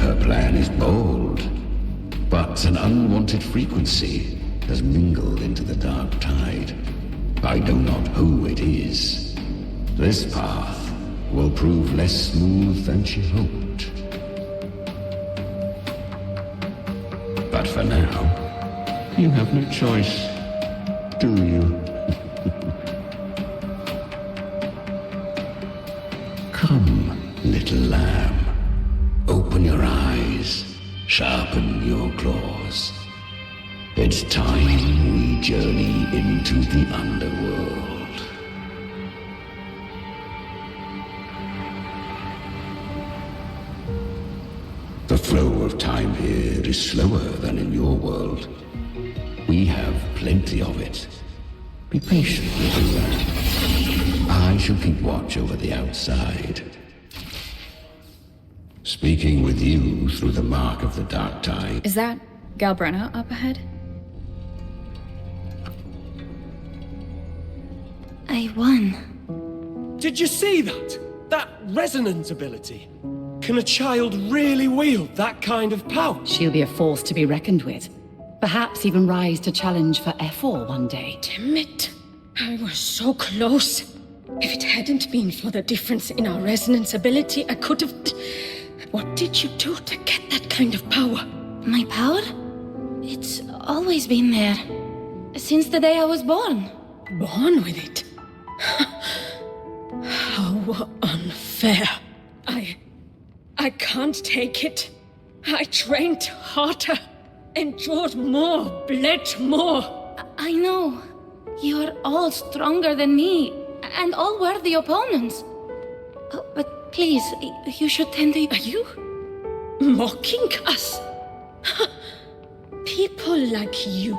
Speaker 15: Her plan is bold, but an unwanted frequency has mingled into the dark tide. I know not who it is. This path will prove less smooth than she hoped. But for now, you have no choice, do you? Come, little lamb. Open your eyes, sharpen in your claws. It's time we journey into the underworld. The flow of time here is slower than in your world. We have plenty of it. Be patient, little one. I shall keep watch over the outside. Speaking with you through the mark of the dark tide.
Speaker 13: Is that Galbrenna up ahead?
Speaker 1: I won.
Speaker 16: Did you see that? That resonance ability? Can a child really wield that kind of power?
Speaker 5: She'll be a force to be reckoned with. Perhaps even rise to challenge for F4 one day.
Speaker 17: Damn it. I was so close. If it hadn't been for the difference in our resonance ability, I could have... What did you do to get that kind of power?
Speaker 1: My power? It's always been there. Since the day I was born.
Speaker 17: Born with it? How unfair. I can't take it. I trained harder, endured more, bled more.
Speaker 1: I know. You're all stronger than me, and all worthy opponents. But please, you should tend to...
Speaker 17: Are you mocking us? People like you,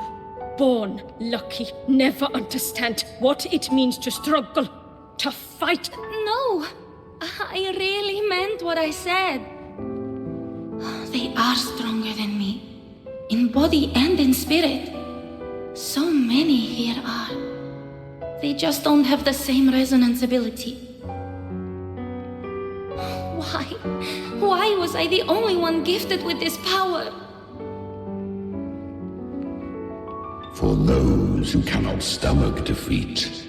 Speaker 17: born lucky, never understand what it means to struggle, to fight.
Speaker 1: No, I really meant what I said. They are stronger than me, in body and in spirit. So many here are. They just don't have the same resonance ability. Why? Why was I the only one gifted with this power?
Speaker 15: For those who cannot stomach defeat,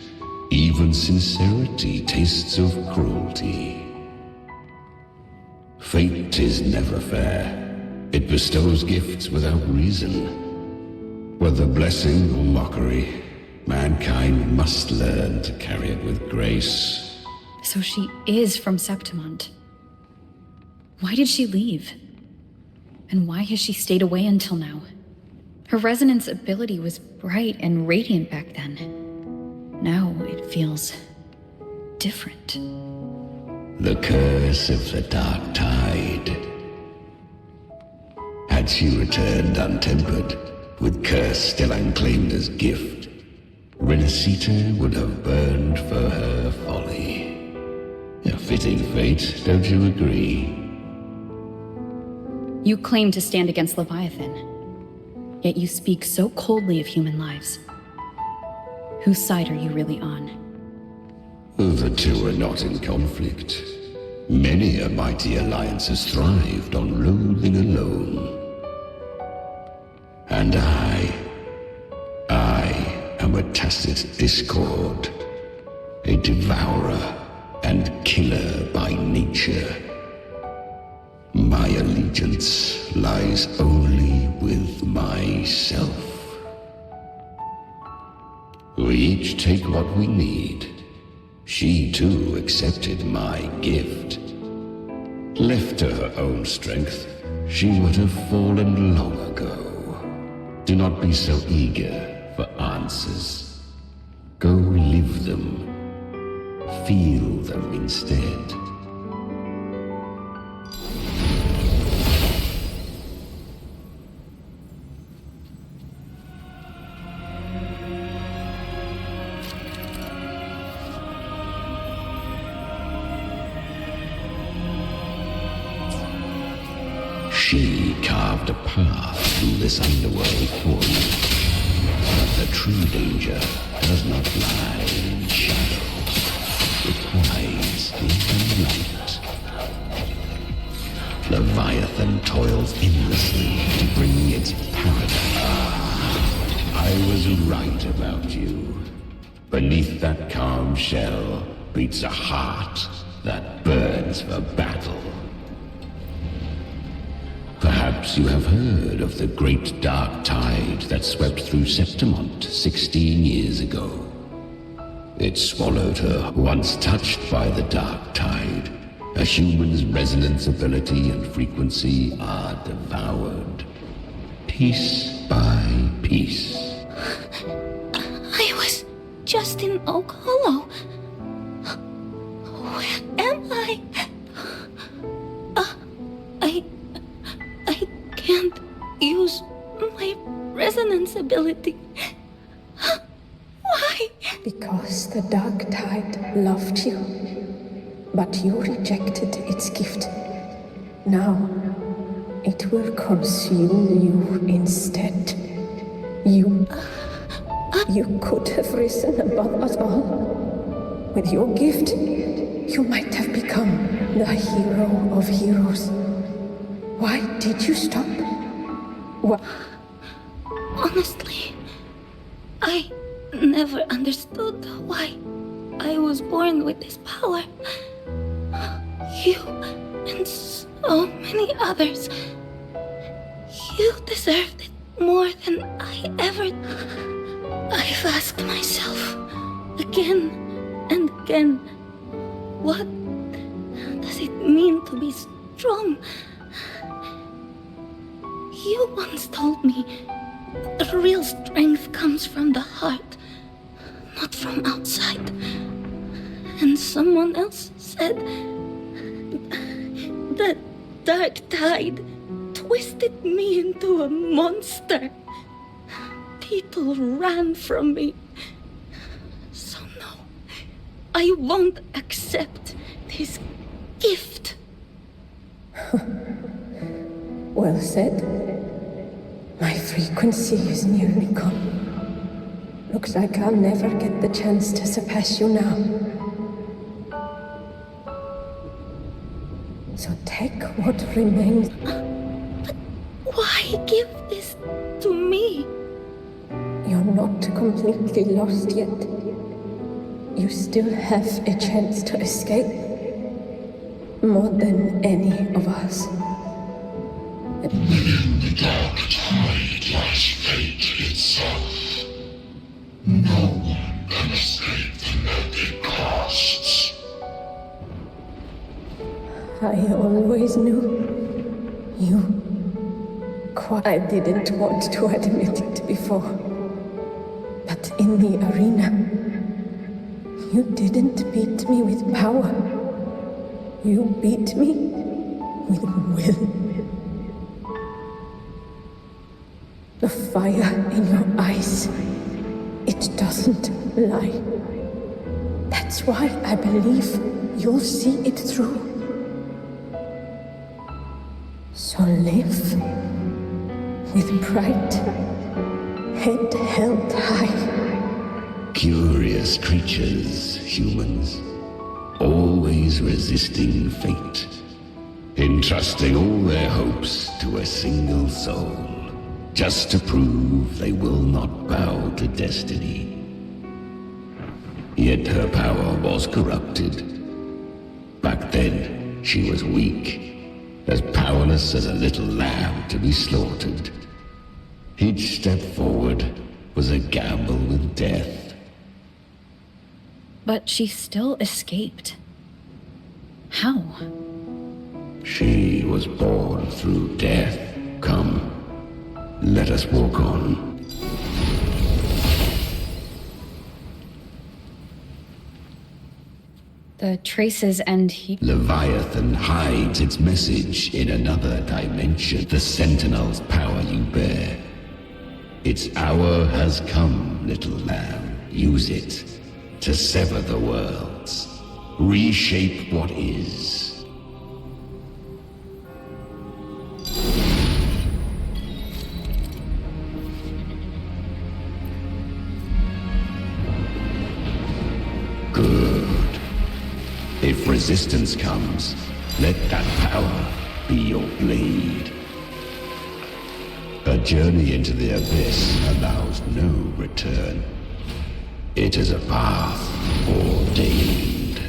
Speaker 15: even sincerity tastes of cruelty. Fate is never fair. It bestows gifts without reason. Whether blessing or mockery, mankind must learn to carry it with grace.
Speaker 13: So she is from Septimont. Why did she leave? And why has she stayed away until now? Her resonance ability was bright and radiant back then. Now it feels different.
Speaker 15: The curse of the dark tide. Had she returned untempered, with curse still unclaimed as gift, Renecita would have burned for her folly. A fitting fate, don't you agree?
Speaker 13: You claim to stand against Leviathan, yet you speak so coldly of human lives. Whose side are you really on?
Speaker 15: The two are not in conflict. Many a mighty alliance has thrived on loathing alone. And I am a tacit discord, a devourer and killer by nature. My allegiance lies only with myself. We each take what we need. She too accepted my gift. Left to her own strength, she would have fallen long ago. Do not be so eager for answers. Go live them. Feel them instead. She carved a path through this underworld for you. But the true danger does not lie in shadow. It hides in the light. Leviathan toils endlessly to bring its paradise. I was right about you. Beneath that calm shell beats a heart that burns for battle. Perhaps you have heard of the great dark tide that swept through Septimont 16 years ago. It swallowed her. Once touched by the dark tide, a human's resonance ability and frequency are devoured. piece by piece.
Speaker 9: I was just in Oak Hollow. Where am I? I can't use my resonance ability. Why?
Speaker 17: Because the Dark Tide loved you, but you rejected its gift. Now, it will consume you instead. You could have risen above us all. With your gift, you might have become the hero of heroes. Why did you stop? What?
Speaker 9: Honestly, I never understood why I was born with this power. You and so many others. You deserved it more than I ever... I've asked myself again and again, what does it mean to be strong? You once told me real strength comes from the heart, not from outside. And someone else said that Dark Tide twisted me into a monster. People ran from me. So no, I won't accept this gift.
Speaker 17: Well said. My frequency is nearly gone. Looks like I'll never get the chance to surpass you now. So take what remains.
Speaker 9: But why give this to me?
Speaker 17: You're not completely lost yet. You still have a chance to escape. More than any of us.
Speaker 15: Within the Dark Tide lies fate itself. No one can escape the loaded costs.
Speaker 17: I always knew you. I didn't want to admit it before. But in the arena, you didn't beat me with power. You beat me with will. The fire in your eyes, it doesn't lie. That's why I believe you'll see it through. So live with pride, head held high.
Speaker 15: Curious creatures, humans, always resisting fate, entrusting all their hopes to a single soul, just to prove they will not bow to destiny. Yet her power was corrupted. Back then, she was weak, as powerless as a little lamb to be slaughtered. Each step forward was a gamble with death.
Speaker 13: But she still escaped. How?
Speaker 15: She was born through death. Come, let us walk on.
Speaker 13: The traces end here.
Speaker 15: Leviathan hides its message in another dimension. The Sentinel's power you bear. Its hour has come, little lamb. Use it to sever the worlds. Reshape what is. Good. If resistance comes, let that power be your blade. A journey into the abyss allows no return. It is a path ordained.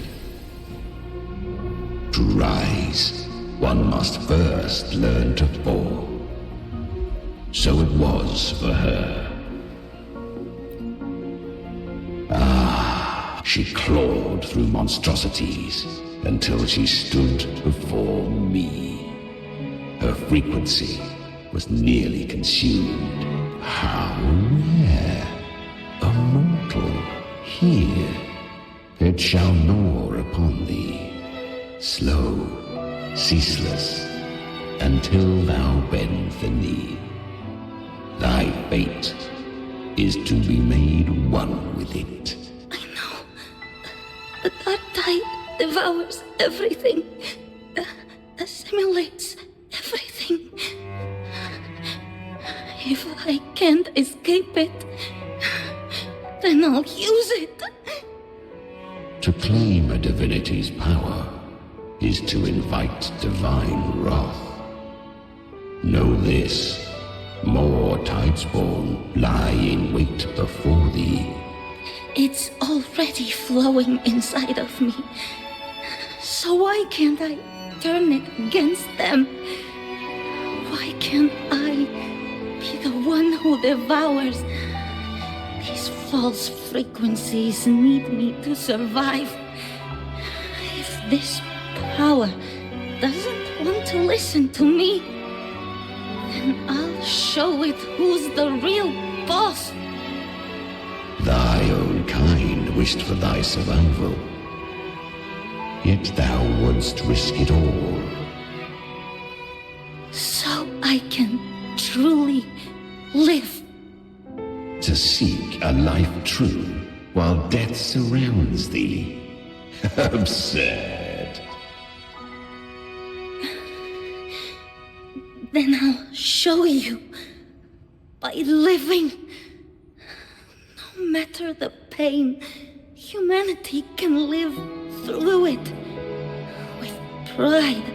Speaker 15: To rise, one must first learn to fall. So it was for her. She clawed through monstrosities until she stood before me. Her frequency was nearly consumed. How rare! A mortal here. It shall gnaw upon thee, slow, ceaseless, until thou bend the knee. Thy fate is to be made one with it.
Speaker 9: The dark tide devours everything, assimilates everything. If I can't escape it, then I'll use it.
Speaker 15: To claim a divinity's power is to invite divine wrath. Know this, more Tidespawn lie in wait before thee.
Speaker 9: It's already flowing inside of me. So why can't I turn it against them? Why can't I be the one who devours? These false frequencies need me to survive. If this power doesn't want to listen to me, then I'll show it who's the real boss.
Speaker 15: Thy own kind wished for thy survival, yet thou wouldst risk it all.
Speaker 9: So I can truly live.
Speaker 15: To seek a life true while death surrounds thee. Absurd.
Speaker 9: Then I'll show you by living. No matter the pain, humanity can live through it with pride,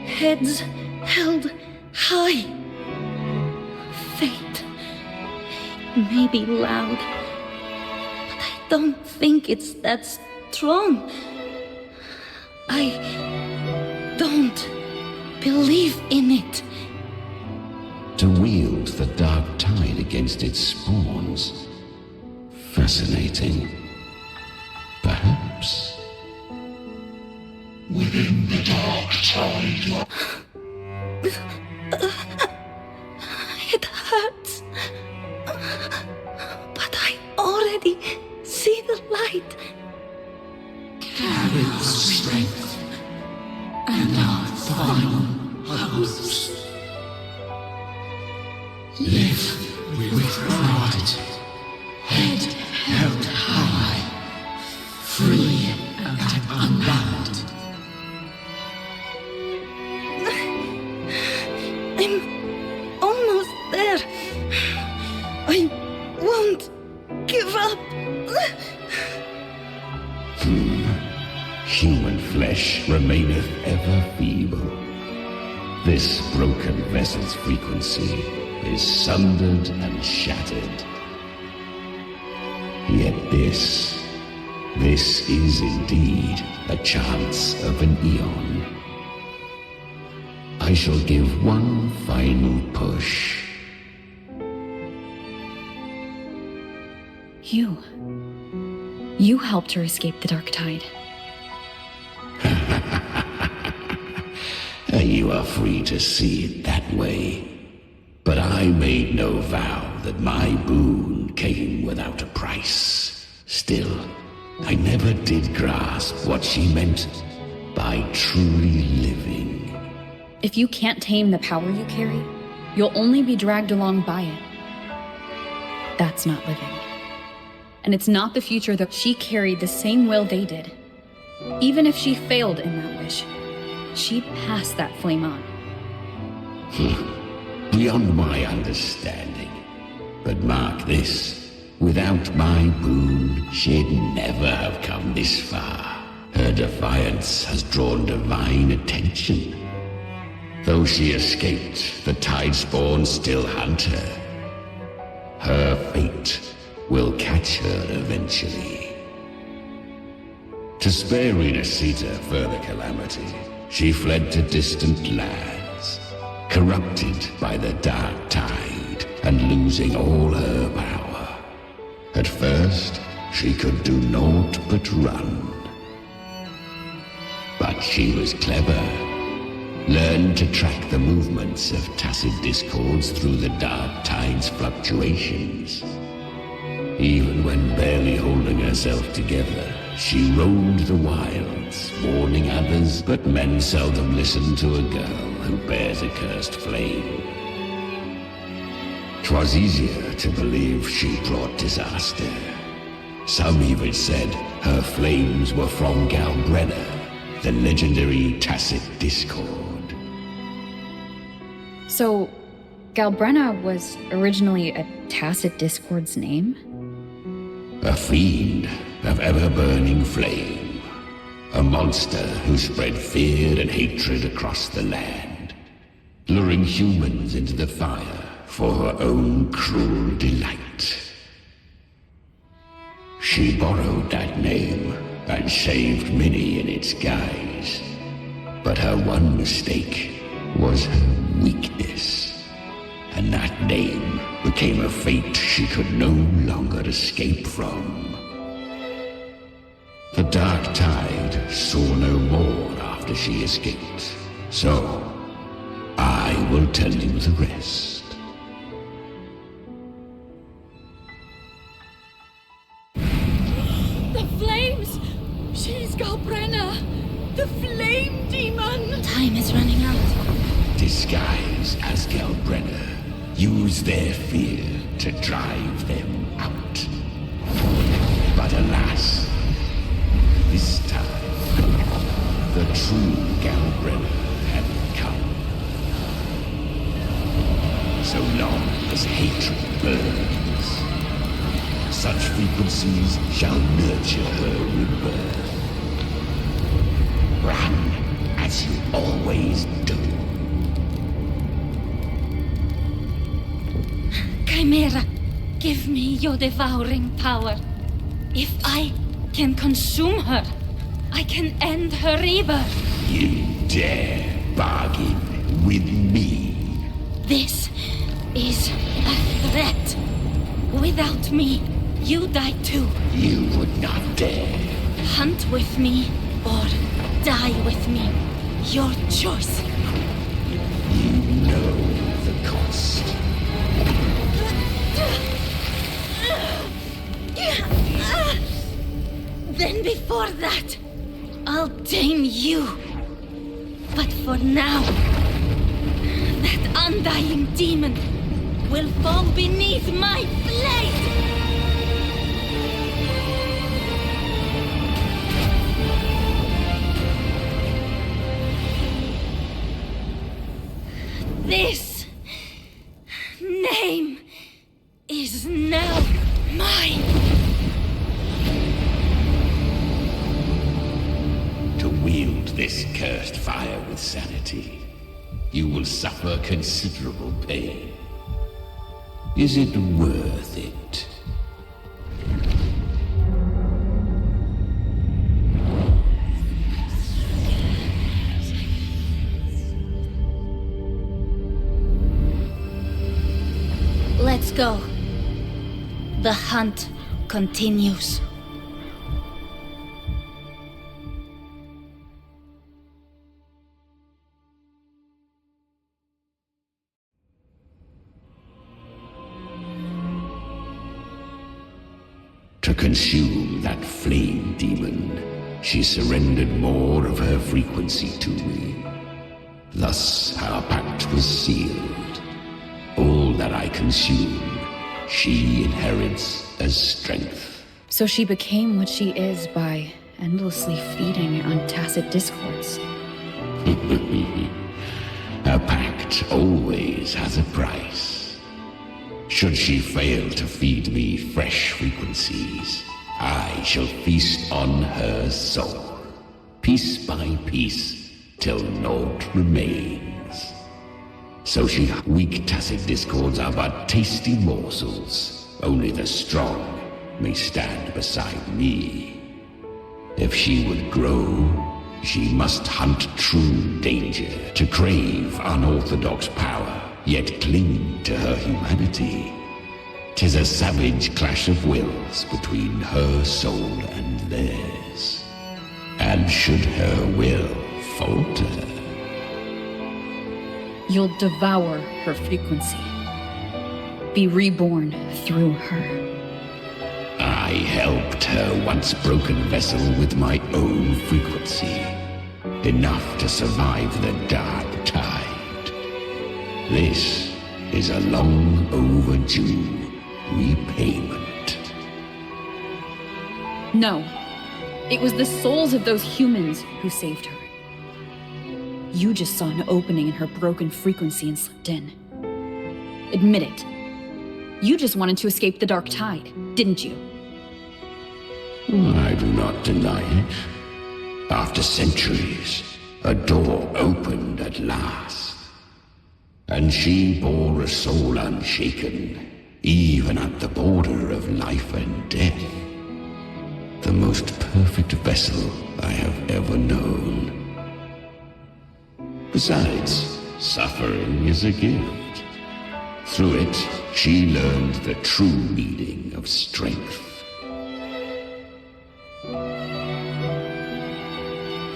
Speaker 9: heads held high. Fate may be loud, but I don't think it's that strong. I don't believe in it.
Speaker 15: To wield the dark tide against its spawns. Fascinating. Perhaps.
Speaker 18: Within the dark tide.
Speaker 9: It hurts. But I already see the light.
Speaker 18: Carry the strength and our final hopes. Live with pride, head held high, free and unbound.
Speaker 9: I'm almost there. I won't give up.
Speaker 15: Human flesh remaineth ever feeble. This broken vessel's frequency is sundered and shattered. Yet this is indeed a chance of an eon. I shall give one final push.
Speaker 13: You helped her escape the dark tide.
Speaker 15: You are free to see it that way. But I made no vow that my boon came without a price. Still, I never did grasp what she meant by truly living.
Speaker 13: If you can't tame the power you carry, you'll only be dragged along by it. That's not living. And it's not the future that she carried the same will they did. Even if she failed in that wish, she'd pass that flame on.
Speaker 15: Beyond my understanding. But mark this, without my boon, she'd never have come this far. Her defiance has drawn divine attention. Though she escaped, the Tidespawn still hunt her. Her fate will catch her eventually. To spare Renecita further calamity, she fled to distant lands, corrupted by the dark tide and losing all her power. At first, she could do naught but run. But she was clever. Learn to track the movements of tacit discords through the dark tide's fluctuations. Even when barely holding herself together, she roamed the wilds, warning others, but men seldom listen to a girl who bears a cursed flame. 'Twas easier to believe she brought disaster. Some even said her flames were from Galbrenna, the legendary tacit discord.
Speaker 13: So, Galbrenna was originally a tacit discord's name?
Speaker 15: A fiend of ever-burning flame. A monster who spread fear and hatred across the land, luring humans into the fire for her own cruel delight. She borrowed that name and saved many in its guise. But her one mistake was her weakness. And that name became a fate she could no longer escape from. The Dark Tide saw no more after she escaped. So, I will tell you the rest.
Speaker 2: The flames! She's Galbrenna! The flame demon!
Speaker 14: Time is running out.
Speaker 15: Disguised as Galbrenna, use their fear to drive them out. But alas, this time, the true Galbrenna had come. So long as hatred burns, such frequencies shall nurture her rebirth. Run as you always do.
Speaker 9: Chimera, give me your devouring power. If I can consume her, I can end her rebirth.
Speaker 15: You dare bargain with me?
Speaker 9: This is a threat. Without me, you die too.
Speaker 15: You would not dare.
Speaker 9: Hunt with me or die with me. Your choice.
Speaker 15: You know the cost.
Speaker 9: Then before that, I'll tame you. But for now, that undying demon will fall beneath my blade! This name is now mine.
Speaker 15: To wield this cursed fire with sanity, you will suffer considerable pain. Is it worth it?
Speaker 9: Let's go. The hunt continues.
Speaker 15: To consume that flame demon, she surrendered more of her frequency to me. Thus our pact was sealed. All that I consume, she inherits as strength.
Speaker 13: So she became what she is by endlessly feeding on tacit discords.
Speaker 15: A pact always has a price. Should she fail to feed me fresh frequencies, I shall feast on her soul, piece by piece, till naught remains. So weak tacit discords are but tasty morsels. Only the strong may stand beside me. If she would grow, she must hunt true danger, to crave unorthodox power, yet cling to her humanity. 'Tis a savage clash of wills between her soul and theirs. And should her will falter,
Speaker 13: You'll devour her frequency. Be reborn through her.
Speaker 15: I helped her once broken vessel with my own frequency. Enough to survive the dark tide. This is a long overdue repayment.
Speaker 13: No. It was the souls of those humans who saved her. You just saw an opening in her broken frequency and slipped in. Admit it. You just wanted to escape the dark tide, didn't you?
Speaker 15: I do not deny it. After centuries, a door opened at last. And she bore a soul unshaken, even at the border of life and death. The most perfect vessel I have ever known. Besides, suffering is a gift. Through it, she learned the true meaning of strength.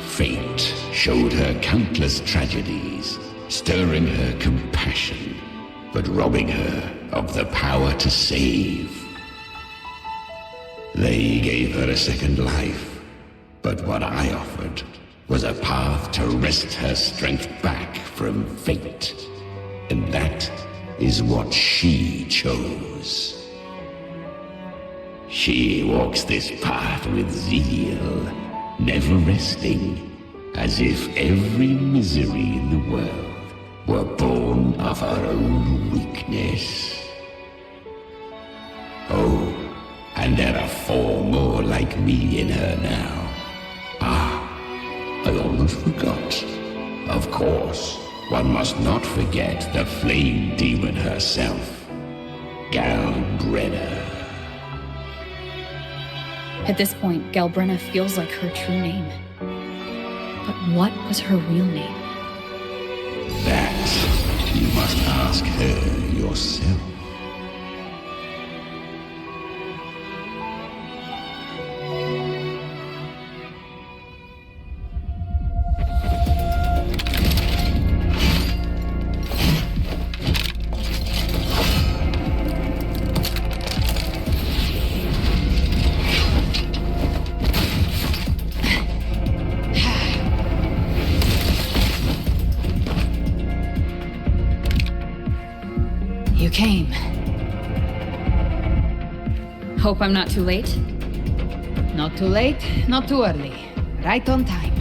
Speaker 15: Fate showed her countless tragedies, stirring her compassion, but robbing her of the power to save. They gave her a second life, but what I offered was a path to wrest her strength back from fate. And that is what she chose. She walks this path with zeal, never resting, as if every misery in the world were born of her own weakness. Oh, and there are 4 more like me in her now. I almost forgot. Of course, one must not forget the flame demon herself, Galbrenna.
Speaker 13: At this point, Galbrenna feels like her true name. But what was her real name?
Speaker 15: That you must ask her yourself.
Speaker 6: You came.
Speaker 13: Hope I'm not too late?
Speaker 6: Not too late, not too early. Right on time.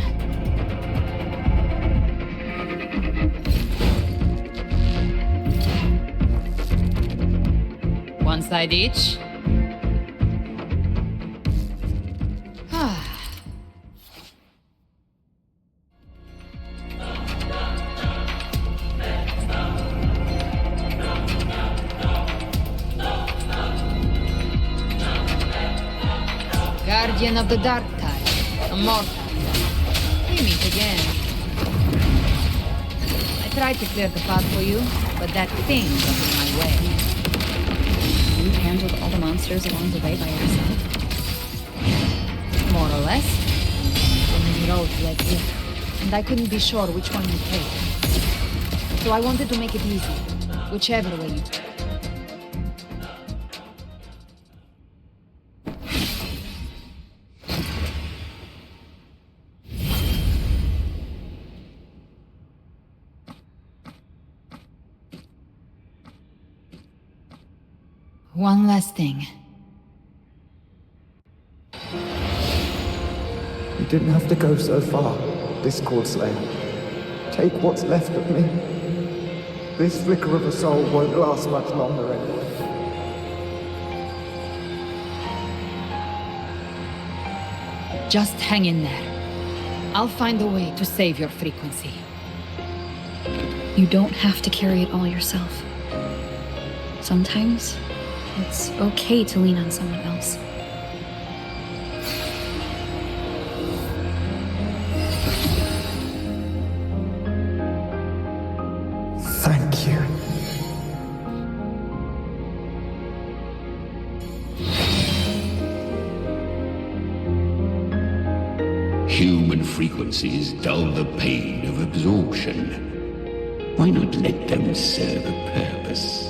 Speaker 6: One side each. Guardian of the Dark Tide, Immortal. We meet again. I tried to clear the path for you, but that thing got in my way.
Speaker 13: You handled all the monsters along the way by yourself?
Speaker 6: More or less. So many roads led here, and I couldn't be sure which one you'd take. So I wanted to make it easy, whichever way you took. One last thing.
Speaker 19: You didn't have to go so far, Discord Slayer. Take what's left of me. This flicker of a soul won't last much longer anyway.
Speaker 6: Just hang in there. I'll find a way to save your frequency.
Speaker 13: You don't have to carry it all yourself. Sometimes, it's okay to lean on someone else.
Speaker 19: Thank you.
Speaker 15: Human frequencies dull the pain of absorption. Why not let them serve a purpose?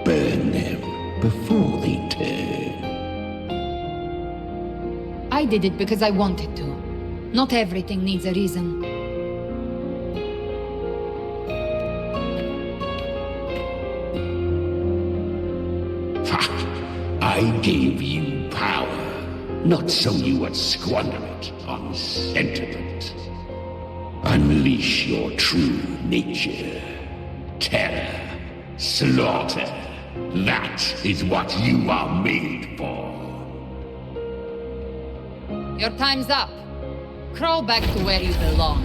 Speaker 15: Burn them before they turn.
Speaker 6: I did it because I wanted to. Not everything needs a reason.
Speaker 15: I gave you power, not so you would squander it on sentiment. Unleash your true nature. Terror, slaughter. That is what you are made for.
Speaker 6: Your time's up. Crawl back to where you belong.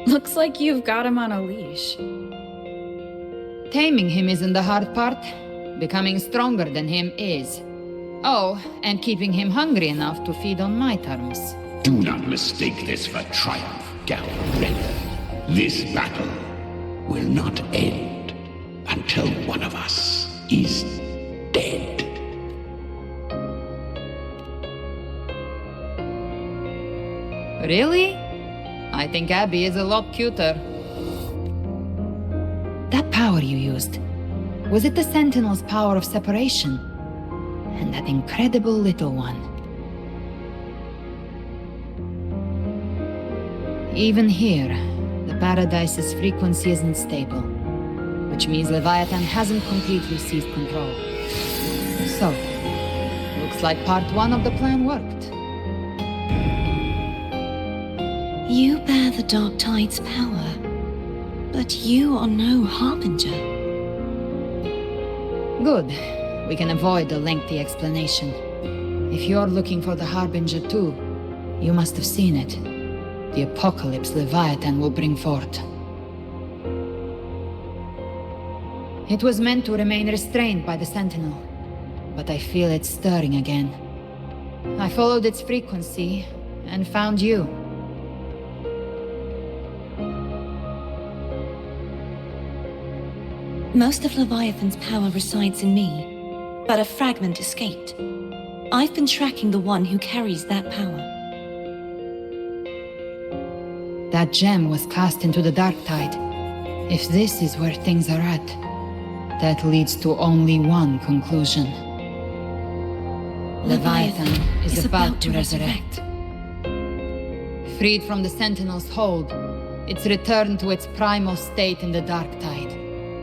Speaker 13: Looks like you've got him on a leash.
Speaker 6: Taming him isn't the hard part. Becoming stronger than him is. Oh, and keeping him hungry enough to feed on my terms.
Speaker 15: Do not mistake this for triumph, Galbraith. This battle will not end until one of us is dead.
Speaker 6: Really? I think Abby is a lot cuter. That power you used, was it the Sentinel's power of separation? And that incredible little one. Even here, the Paradise's frequency isn't stable, which means Leviathan hasn't completely seized control. So, looks like part 1 of the plan worked.
Speaker 2: You bear the Dark Tide's power, but you are no Harbinger.
Speaker 6: Good. We can avoid a lengthy explanation. If you're looking for the Harbinger too, you must have seen it. The apocalypse Leviathan will bring forth. It was meant to remain restrained by the Sentinel, but I feel it stirring again. I followed its frequency and found you.
Speaker 2: Most of Leviathan's power resides in me, but a fragment escaped. I've been tracking the one who carries that power.
Speaker 6: That gem was cast into the Dark Tide. If this is where things are at, that leads to only one conclusion. Leviathan is about to resurrect. Freed from the Sentinel's hold, it's returned to its primal state in the Dark Tide,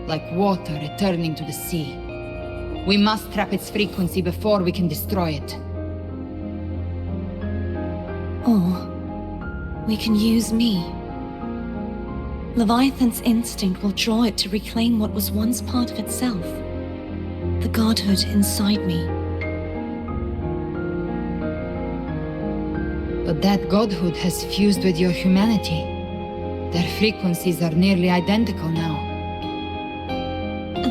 Speaker 6: like water returning to the sea. We must trap its frequency before we can destroy it.
Speaker 2: Or we can use me. Leviathan's instinct will draw it to reclaim what was once part of itself. The godhood inside me.
Speaker 6: But that godhood has fused with your humanity. Their frequencies are nearly identical now.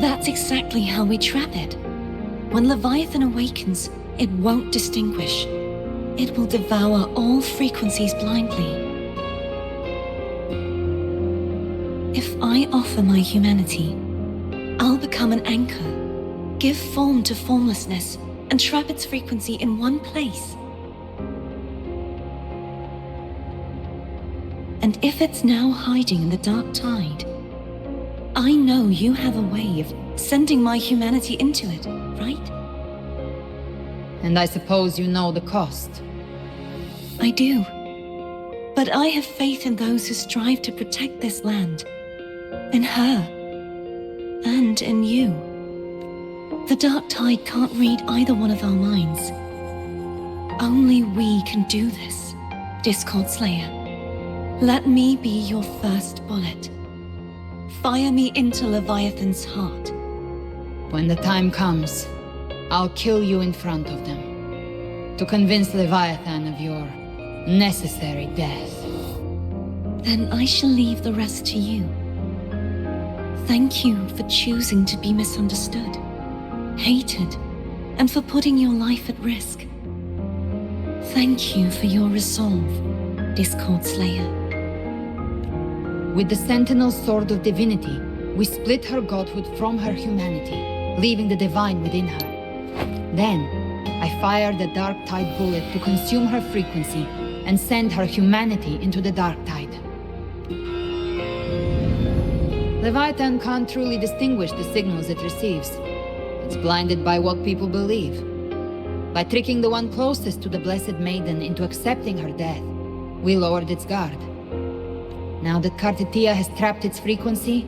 Speaker 2: That's exactly how we trap it. When Leviathan awakens, it won't distinguish. It will devour all frequencies blindly. If I offer my humanity, I'll become an anchor, give form to formlessness, and trap its frequency in one place. And if it's now hiding in the Dark Tide, I know you have a way of sending my humanity into it, right?
Speaker 6: And I suppose you know the cost.
Speaker 2: I do. But I have faith in those who strive to protect this land. In her. And in you. The Dark Tide can't read either one of our minds. Only we can do this, Discord Slayer. Let me be your first bullet. Fire me into Leviathan's heart.
Speaker 6: When the time comes, I'll kill you in front of them. To convince Leviathan of your necessary death.
Speaker 2: Then I shall leave the rest to you. Thank you for choosing to be misunderstood, hated, and for putting your life at risk. Thank you for your resolve, Discord Slayer.
Speaker 6: With the Sentinel's Sword of Divinity, we split her godhood from her humanity, leaving the divine within her. Then, I fired the Dark Tide bullet to consume her frequency and send her humanity into the Dark Tide. Leviathan can't truly distinguish the signals it receives. It's blinded by what people believe. By tricking the one closest to the Blessed Maiden into accepting her death, we lowered its guard. Now that Kartitia has trapped its frequency,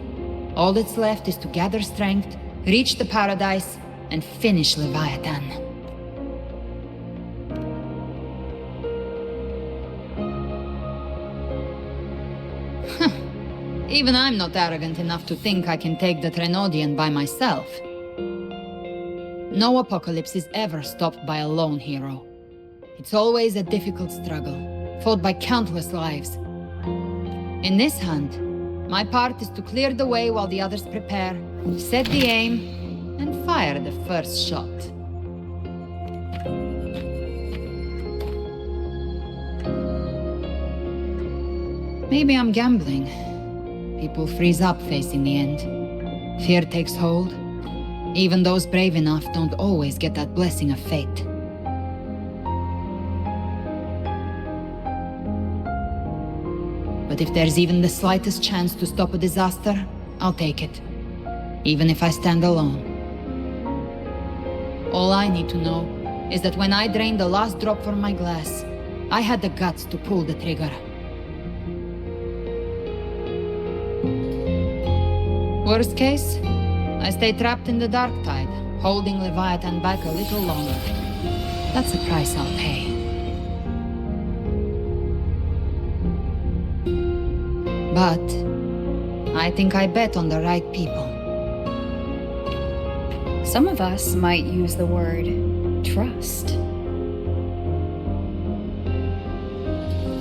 Speaker 6: all that's left is to gather strength, reach the paradise, and finish Leviathan. Even I'm not arrogant enough to think I can take the Trenodian by myself. No apocalypse is ever stopped by a lone hero. It's always a difficult struggle, fought by countless lives. In this hunt, my part is to clear the way while the others prepare, set the aim, and fire the first shot. Maybe I'm gambling. People freeze up facing the end. Fear takes hold. Even those brave enough don't always get that blessing of fate. But if there's even the slightest chance to stop a disaster, I'll take it. Even if I stand alone. All I need to know is that when I drained the last drop from my glass, I had the guts to pull the trigger. Worst case, I stay trapped in the dark tide, holding Leviathan back a little longer. That's the price I'll pay. But I think I bet on the right people.
Speaker 13: Some of us might use the word trust.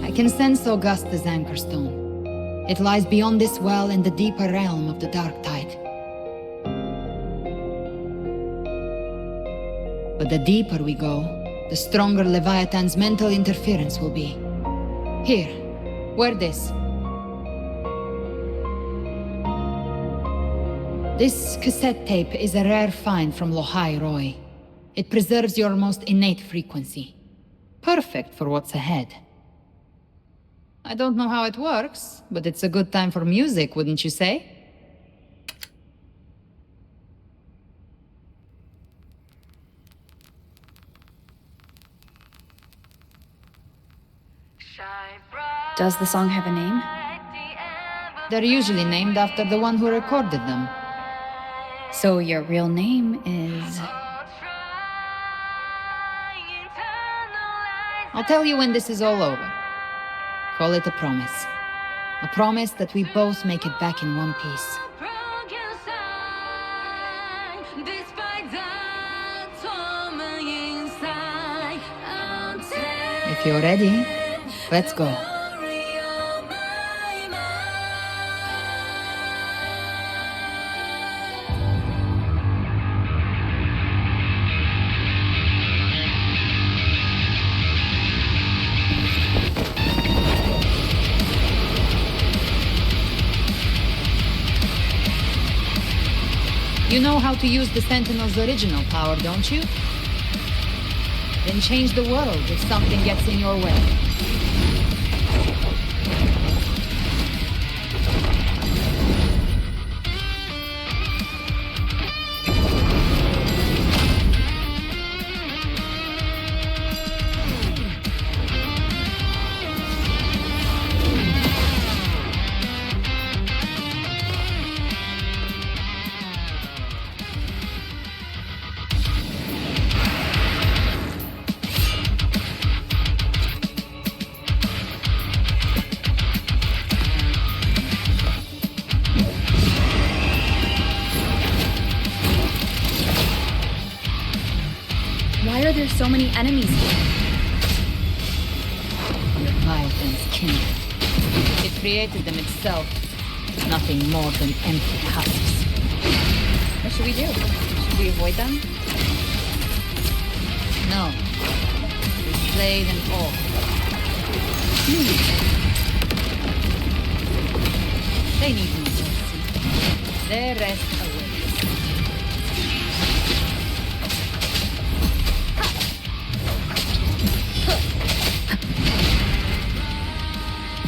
Speaker 6: I can sense Augusta's Anchorstone. It lies beyond this well in the deeper realm of the dark tide. But the deeper we go, the stronger Leviathan's mental interference will be. Here, wear this. This cassette tape is a rare find from Lohai Roy. It preserves your most innate frequency. Perfect for what's ahead. I don't know how it works, but it's a good time for music, wouldn't you say?
Speaker 13: Does the song have a name?
Speaker 6: They're usually named after the one who recorded them.
Speaker 13: So your real name is...
Speaker 6: I'll tell you when this is all over. Call it a promise. A promise that we both make it back in one piece. If you're ready, let's go. You know how to use the Sentinel's original power, don't you? Then change the world if something gets in your way.
Speaker 13: Why are there so many enemies here?
Speaker 6: Leviathan's kindred. It created them itself. Nothing more than empty husks.
Speaker 13: What should we do? Should we avoid them?
Speaker 6: No. We slay them all. They need no mercy. Their rest awaits.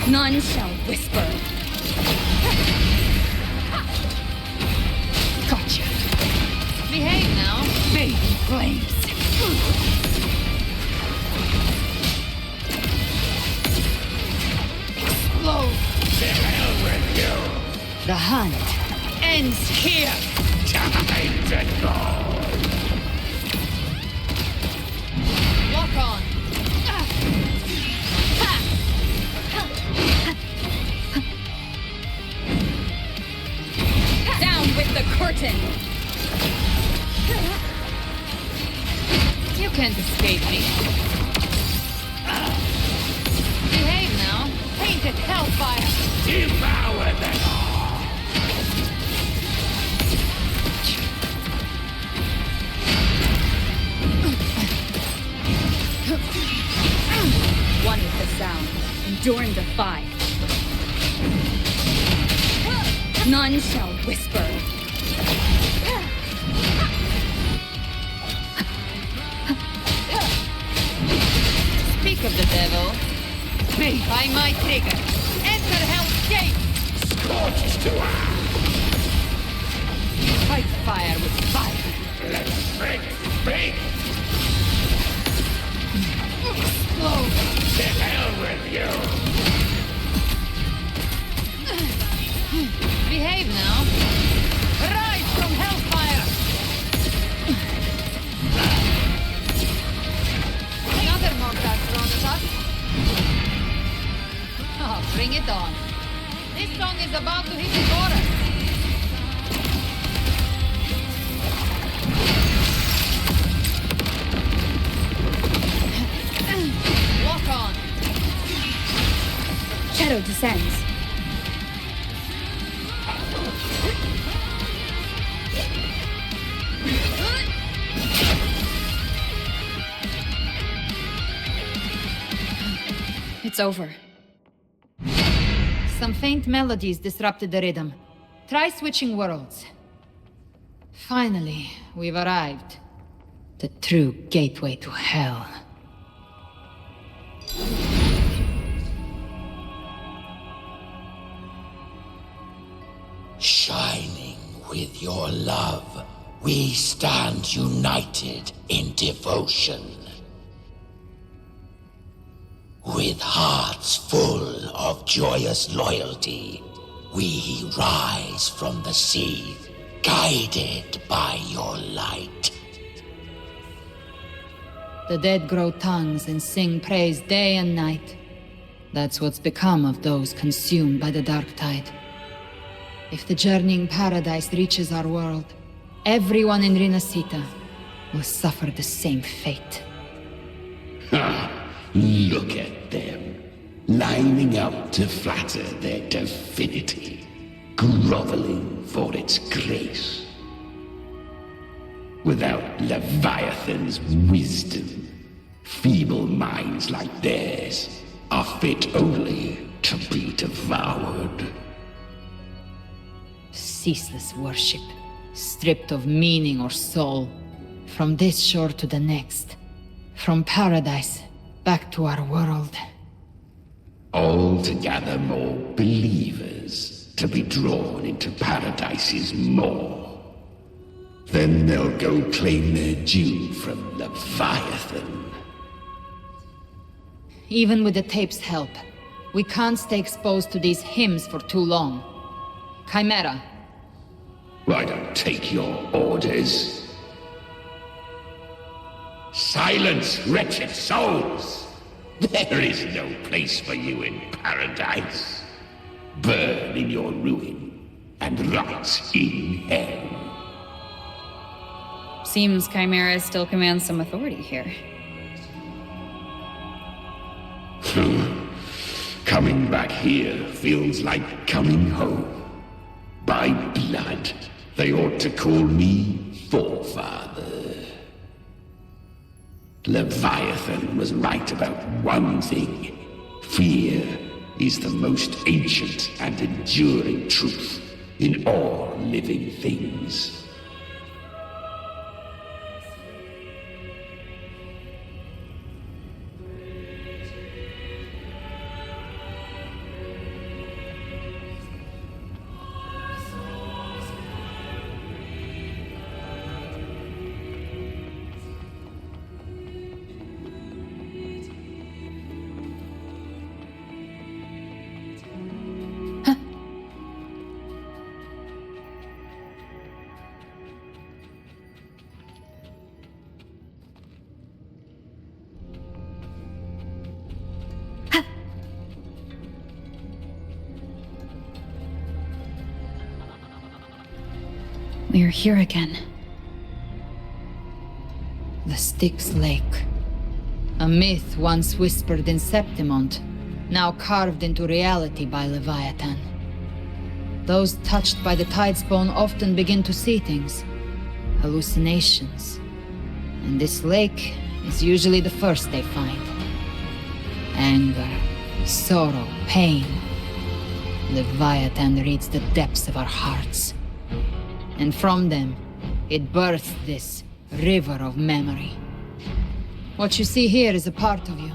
Speaker 9: None shall whisper.
Speaker 6: Baby flames. Explode.
Speaker 18: To hell with you!
Speaker 6: The hunt ends here.
Speaker 18: Time to go!
Speaker 6: Lock on.
Speaker 2: Down with the curtain!
Speaker 6: You can't escape me. Behave now. Painted hellfire.
Speaker 18: Devour them all!
Speaker 2: One with the sound, enduring the fight. None shall whisper.
Speaker 6: Speak of the devil. Me, by my trigger. Enter Hell's Gate.
Speaker 18: Scorched to
Speaker 6: Fight fire with fire.
Speaker 18: Let's break big!
Speaker 6: Explode.
Speaker 18: To hell with you!
Speaker 6: Behave now. Rise from hellfire. Another mortar thrown at us. Oh, bring it on. This song is about to hit the chorus. Lock on.
Speaker 2: Shadow descends. It's over.
Speaker 6: Some faint melodies disrupted the rhythm. Try switching worlds. Finally, we've arrived. The true gateway to hell.
Speaker 15: Shining with your love, we stand united in devotion. With hearts full of joyous loyalty, we rise from the sea, guided by your light.
Speaker 6: The dead grow tongues and sing praise day and night. That's what's become of those consumed by the dark tide. If the journeying paradise reaches our world, everyone in Renecita will suffer the same fate.
Speaker 15: Ha! Look at them, lining up to flatter their divinity, groveling for its grace. Without Leviathan's wisdom, feeble minds like theirs are fit only to be devoured.
Speaker 6: Ceaseless worship, stripped of meaning or soul, from this shore to the next, from paradise back to our world.
Speaker 15: All to gather more believers to be drawn into Paradise's maw. Then they'll go claim their due from Leviathan.
Speaker 6: Even with the tape's help, we can't stay exposed to these hymns for too long. Chimera.
Speaker 15: I don't take your orders. Silence, wretched souls! There is no place for you in paradise. Burn in your ruin, and rot in hell.
Speaker 13: Seems Chimera still commands some authority here.
Speaker 15: Coming back here feels like coming home. By blood, they ought to call me Forefather. Leviathan was right about one thing. Fear is the most ancient and enduring truth in all living things.
Speaker 13: we are here again.
Speaker 6: The Styx Lake. A myth once whispered in Septimont, now carved into reality by Leviathan. Those touched by the Tidespawn often begin to see things. Hallucinations. And this lake is usually the first they find. Anger, sorrow, pain. Leviathan reads the depths of our hearts. And from them, it births this river of memory. What you see here is a part of you.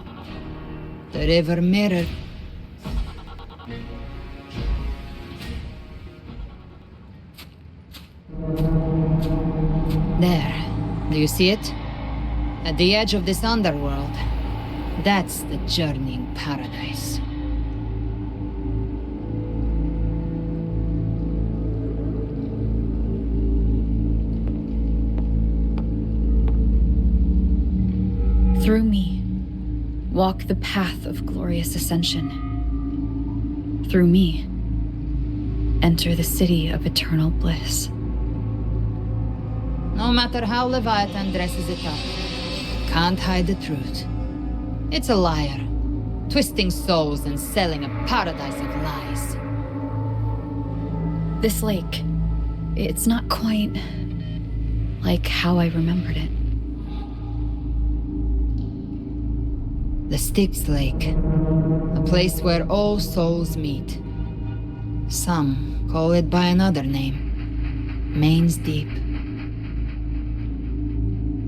Speaker 6: The river mirror. There. Do you see it? At the edge of this underworld. That's the journeying paradise.
Speaker 13: Through me, walk the path of glorious ascension. Through me, enter the city of eternal bliss.
Speaker 6: No matter how Leviathan dresses it up, can't hide the truth. It's a liar, twisting souls and selling a paradise of lies.
Speaker 13: This lake, it's not quite like how I remembered it.
Speaker 6: The Styx Lake, a place where all souls meet. Some call it by another name, Main's Deep.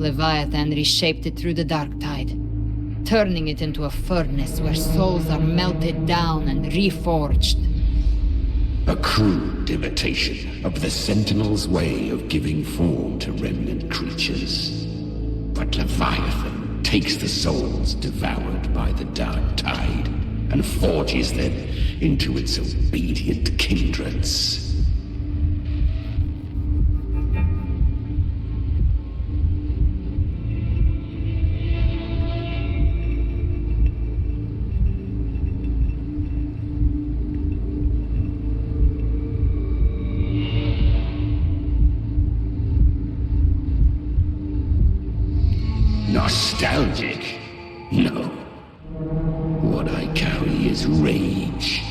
Speaker 6: Leviathan reshaped it through the dark tide, turning it into a furnace where souls are melted down and reforged.
Speaker 15: A crude imitation of the Sentinel's way of giving form to remnant creatures. But Leviathan takes the souls devoured by the dark tide and forges them into its obedient kindreds. Nostalgic? No. What I carry is rage.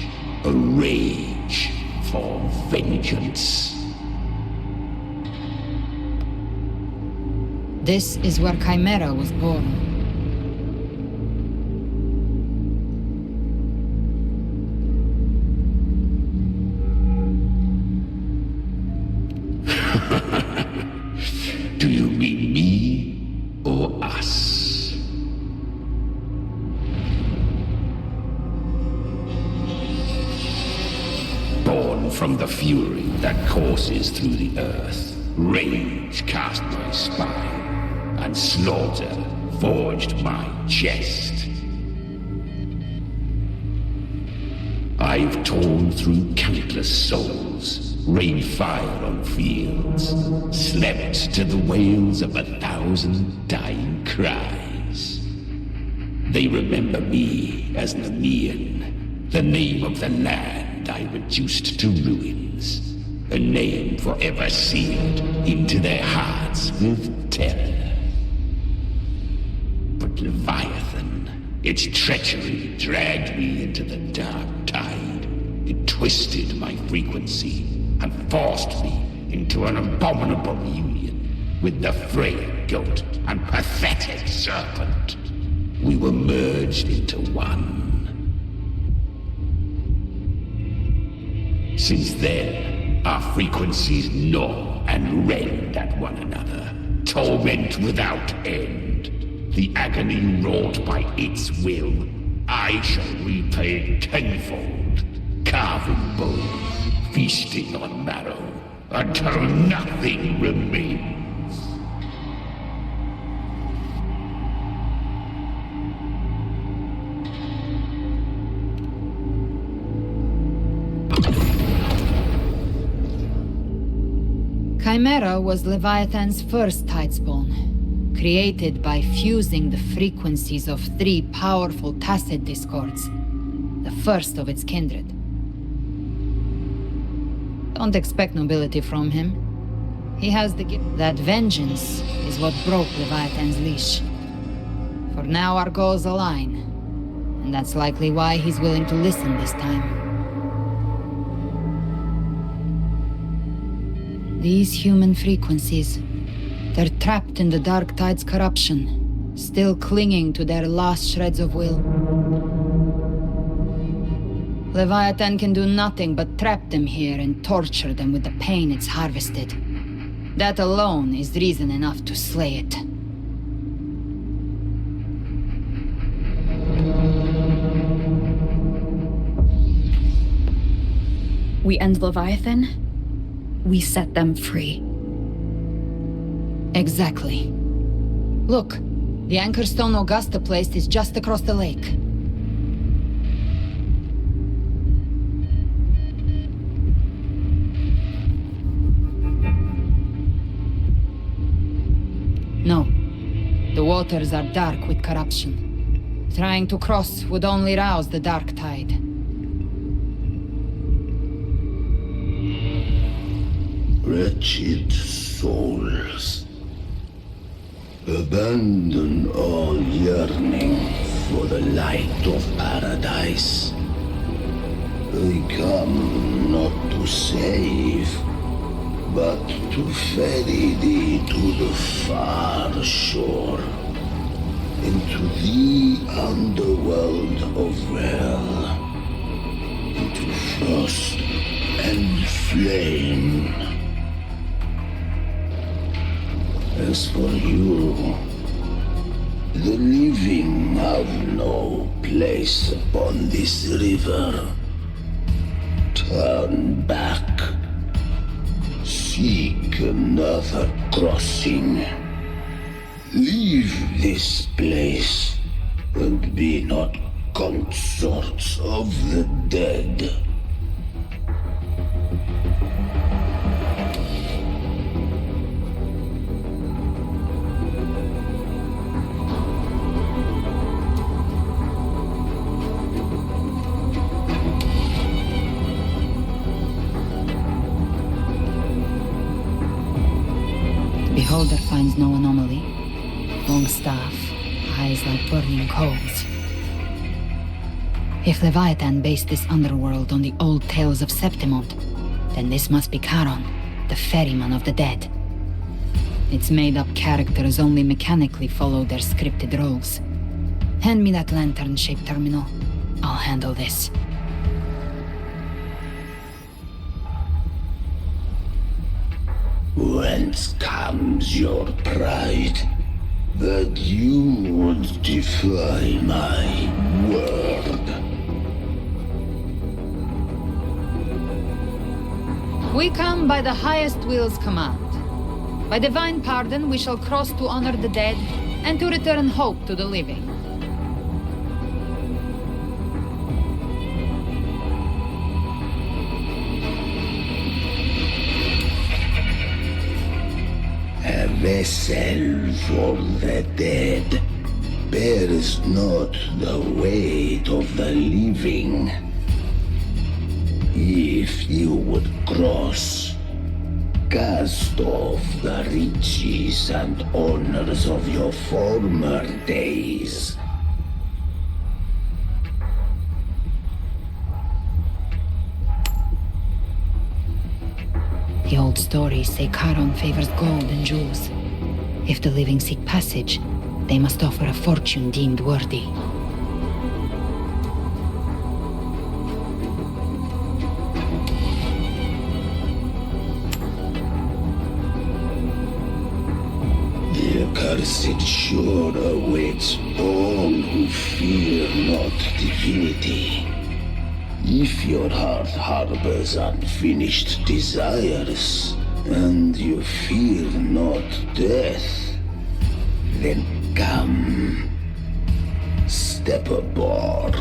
Speaker 15: A rage for vengeance.
Speaker 6: This is where Chimera was born.
Speaker 15: Do you mean me or us? Born from the fury that courses through the earth, rage cast my spine, and slaughter forged my chest. I've torn through countless souls, rained fire on fields, slept to the wails of 1,000 dying cries. They remember me as Nemean, the name of the land I reduced to ruins, a name forever sealed into their hearts with terror. But Leviathan, its treachery dragged me into the dark tide. It twisted my frequency and forced me into an abominable union with the frail goat and pathetic serpent. We were merged into one. Since then, our frequencies gnaw and rend at one another, torment without end. The agony wrought by its will, I shall repay tenfold, carving bone, feasting on marrow, until nothing remains.
Speaker 6: Chimera was Leviathan's first Tidespawn, created by fusing the frequencies of 3 powerful tacit discords, the first of its kindred. Don't expect nobility from him. He has the gift. That vengeance is what broke Leviathan's leash. For now our goals align, and that's likely why he's willing to listen this time. These human frequencies, they're trapped in the Dark Tide's corruption, still clinging to their last shreds of will. Leviathan can do nothing but trap them here and torture them with the pain it's harvested. That alone is reason enough to slay it.
Speaker 13: We end Leviathan, we set them free.
Speaker 6: Exactly. Look, the Anchorstone Augusta placed is just across the lake. No. The waters are dark with corruption. Trying to cross would only rouse the Dark Tide.
Speaker 15: Wretched souls, abandon all yearning for the light of paradise. I come not to save, but to ferry thee to the far shore, into the underworld of hell, into frost and flame. As for you, the living have no place upon this river. Turn back. Seek another crossing. Leave this place, and be not consorts of the dead.
Speaker 6: Beholder finds no anomaly. Long staff, eyes like burning coals. If Leviathan based this underworld on the old tales of Septimont, then this must be Charon, the ferryman of the dead. Its made-up characters only mechanically follow their scripted roles. Hand me that lantern-shaped terminal. I'll handle this.
Speaker 15: Whence comes your pride that you would defy my word?
Speaker 6: We come by the highest will's command. By divine pardon we shall cross to honor the dead and to return hope to the living.
Speaker 15: A vessel for the dead bears not the weight of the living. If you would cross, cast off the riches and honors of your former days.
Speaker 6: The old stories say Charon favors gold and jewels. If the living seek passage, they must offer a fortune deemed worthy.
Speaker 15: The accursed shore awaits all who fear not divinity. If your heart harbors unfinished desires, and you fear not death, then come, step aboard.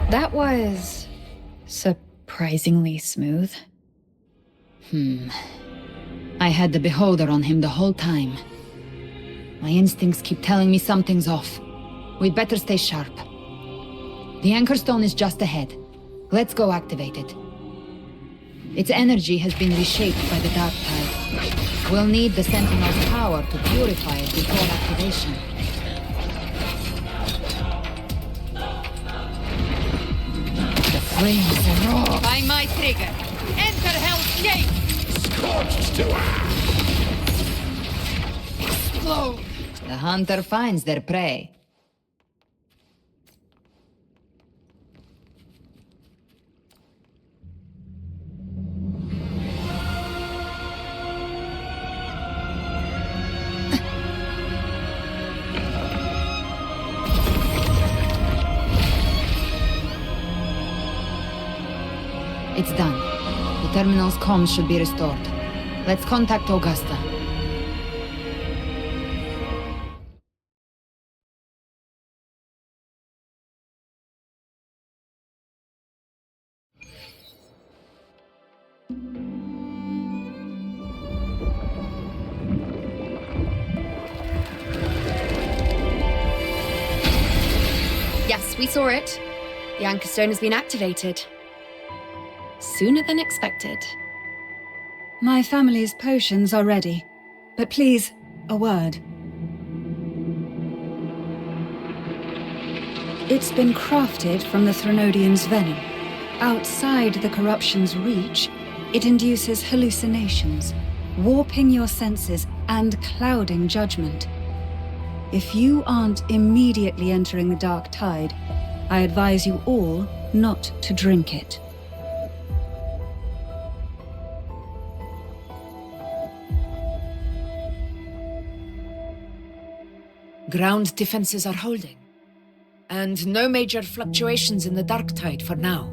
Speaker 13: That was surprisingly smooth.
Speaker 6: I had the beholder on him the whole time. My instincts keep telling me something's off. We'd better stay sharp. The Anchor Stone is just ahead. Let's go activate it. Its energy has been reshaped by the Dark Tide. We'll need the Sentinel's power to purify it before activation. The flames roar by my trigger. Enter Hell's Gate!
Speaker 18: Scorched to
Speaker 6: Explode! The hunter finds their prey. It's done. The terminal's comms should be restored. Let's contact Augusta.
Speaker 1: Yes, we saw it. The Anchor Stone has been activated. Sooner than expected.
Speaker 10: My family's potions are ready. But please, a word. It's been crafted from the Threnodian's venom. Outside the corruption's reach, it induces hallucinations, warping your senses and clouding judgment. If you aren't immediately entering the Dark Tide, I advise you all not to drink it.
Speaker 5: Ground defenses are holding. And no major fluctuations in the Dark Tide for now.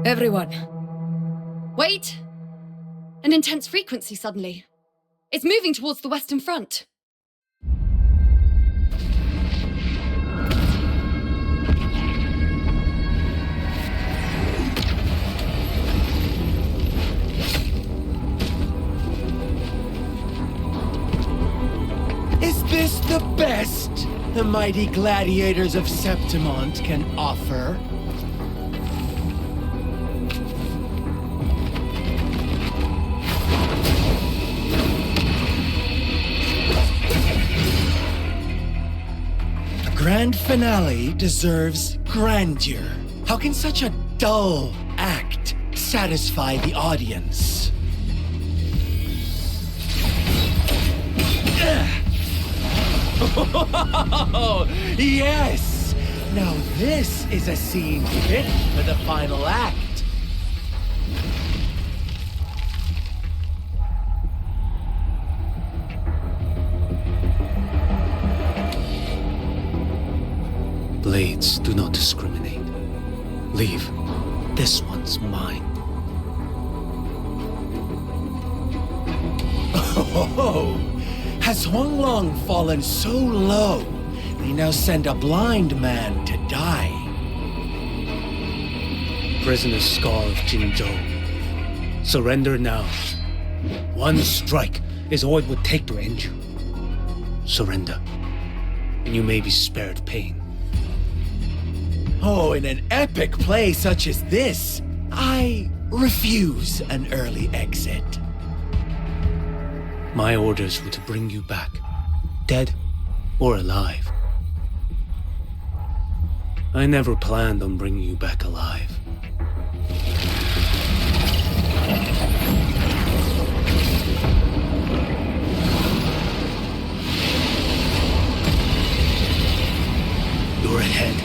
Speaker 5: Everyone.
Speaker 1: Wait! An intense frequency suddenly. It's moving towards the Western Front.
Speaker 16: Is this the best the mighty gladiators of Septimont can offer? Grand finale deserves grandeur. How can such a dull act satisfy the audience? Oh, yes! Now this is a scene fit for the final act.
Speaker 4: Blades do not discriminate. Leave. This one's mine.
Speaker 16: Oh, has Huanglong fallen so low, they now send a blind man to die?
Speaker 4: Prisoner Scar of Jinzhou. Surrender now. One strike is all it would take to end you. Surrender, and you may be spared pain.
Speaker 16: Oh, in an epic play such as this, I refuse an early exit.
Speaker 4: My orders were to bring you back, dead or alive. I never planned on bringing you back alive. Your head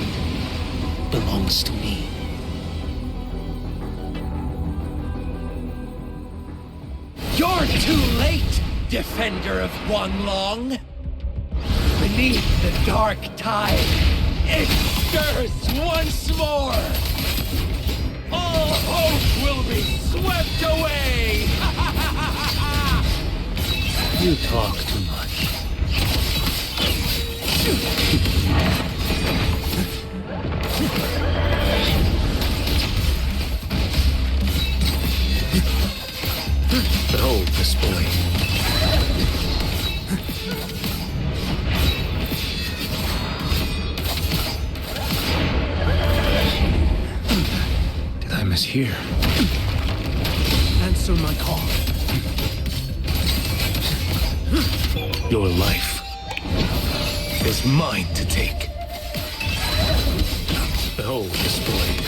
Speaker 4: belongs to me.
Speaker 16: You're too late, defender of Wanlong. Beneath the dark tide, it stirs once more. All hope will be swept away.
Speaker 4: You talk too much. Behold this boy. Did I mishear?
Speaker 16: Answer my call.
Speaker 4: Your life is mine to take. Behold this blade.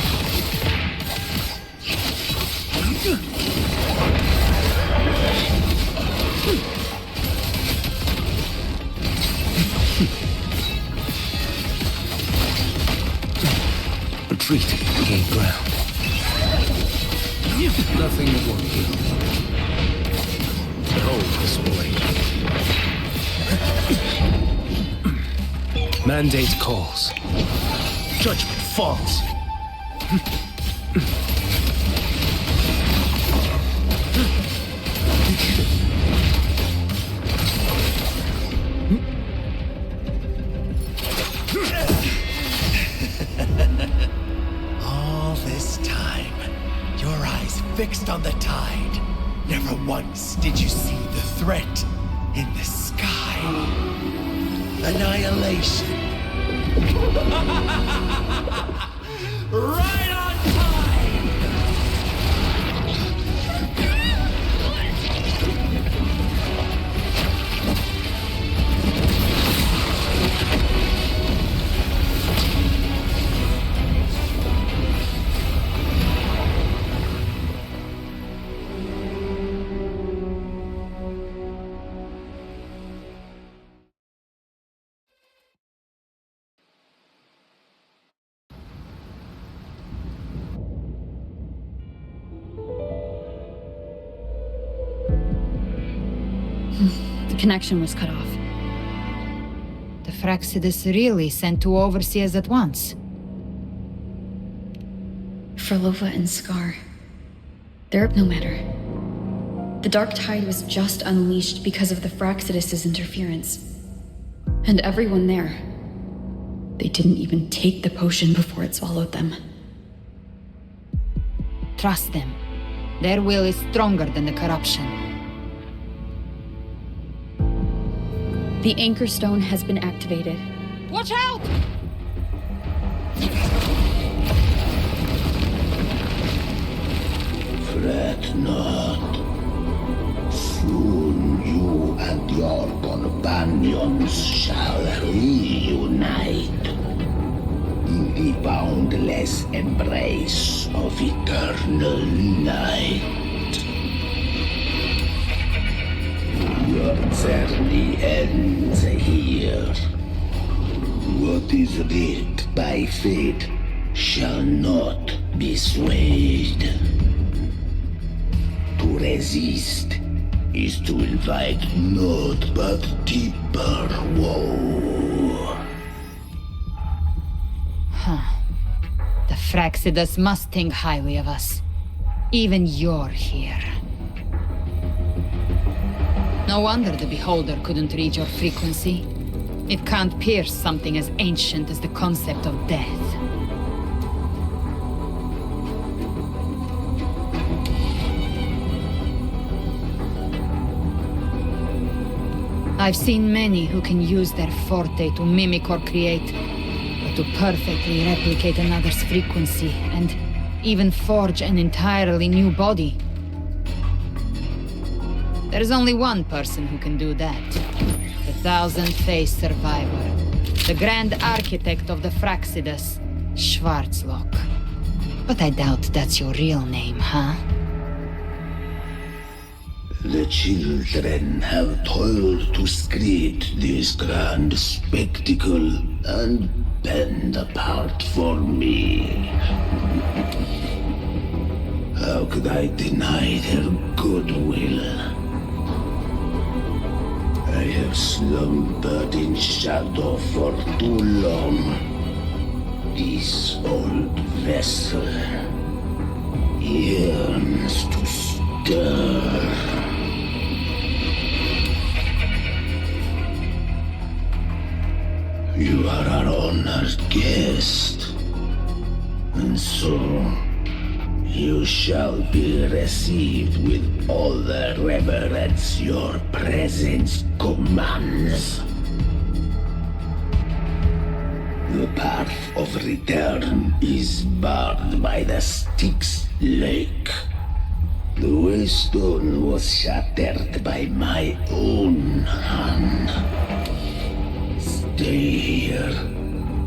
Speaker 4: Retreat, gain ground. Nothing that won't heal. Behold this blade. Mandate calls. Judgment falls.
Speaker 16: All this time, your eyes fixed on the tide. Never once did you see the threat in the sky. Annihilation. Right on time!
Speaker 6: The connection was cut off. The Fraxidus really sent two overseers at once.
Speaker 13: Frolova and Scar. They're up no matter. The Dark Tide was just unleashed because of the Fraxidus' interference. And everyone there. They didn't even take the potion before it swallowed them.
Speaker 6: Trust them. Their will is stronger than the corruption.
Speaker 13: The Anchor Stone has been activated.
Speaker 6: Watch out!
Speaker 15: Fret not. Soon you and your companions shall reunite in the boundless embrace of eternal night. Your journey ends here. What is writ by fate shall not be swayed. To resist is to invite naught but deeper woe.
Speaker 6: Huh. The Fraxidus must think highly of us. Even you're here. No wonder the Beholder couldn't read your frequency. It can't pierce something as ancient as the concept of death. I've seen many who can use their forte to mimic or create, but to perfectly replicate another's frequency and even forge an entirely new body. There's only one person who can do that. The thousand-faced survivor. The grand architect of the Fraxidus, Schwarzlock. But I doubt that's your real name, huh?
Speaker 15: The children have toiled to script this grand spectacle and bend apart for me. How could I deny their goodwill? I have slumbered in shadow for too long. This old vessel yearns to stir. You are our honored guest, and so you shall be received with all the reverence your presence commands. The path of return is barred by the Styx Lake. The waystone was shattered by my own hand. Stay here,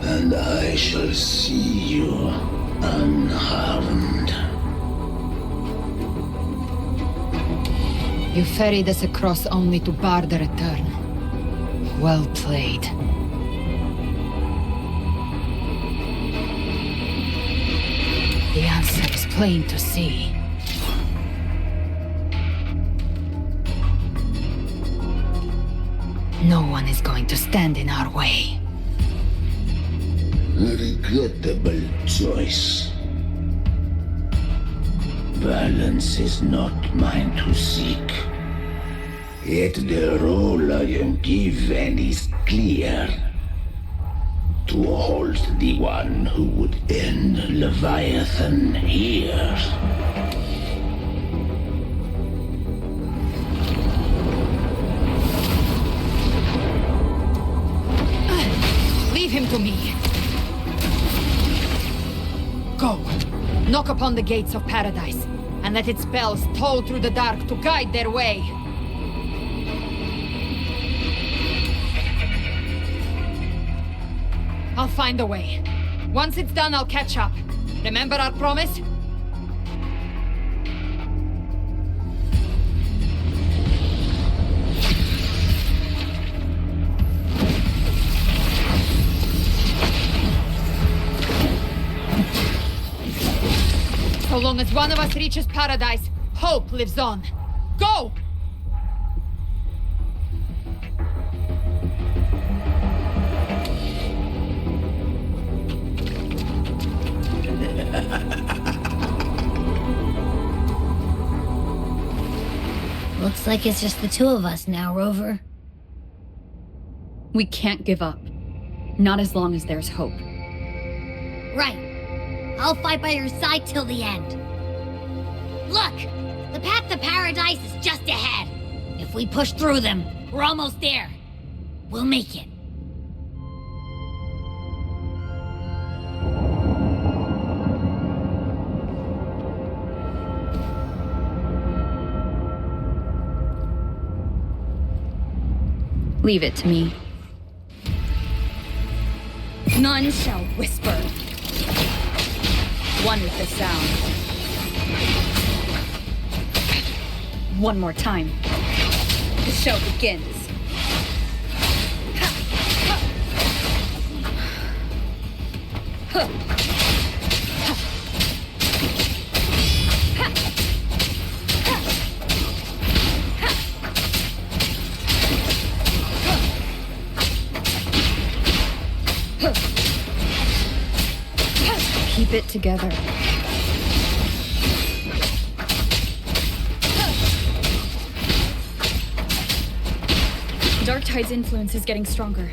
Speaker 15: and I shall see you unharmed.
Speaker 6: You ferried us across only to bar the return. Well played. The answer is plain to see. No one is going to stand in our way.
Speaker 15: A regrettable choice. Balance is not mine to seek. Yet the role I am given is clear. To hold the one who would end Leviathan here.
Speaker 6: Leave him to me. Go. Knock upon the gates of paradise, and let its bells toll through the dark to guide their way. I'll find a way. Once it's done, I'll catch up. Remember our promise? So long as one of us reaches paradise, hope lives on. Go!
Speaker 14: Looks like it's just the two of us now, Rover.
Speaker 13: We can't give up. Not as long as there's hope.
Speaker 14: Right. I'll fight by your side till the end. Look! The path to paradise is just ahead. If we push through them, we're almost there. We'll make it.
Speaker 13: Leave it to me. None shall whisper. One with the sound. One more time. The show begins. Keep it together. Dark Tide's influence is getting stronger.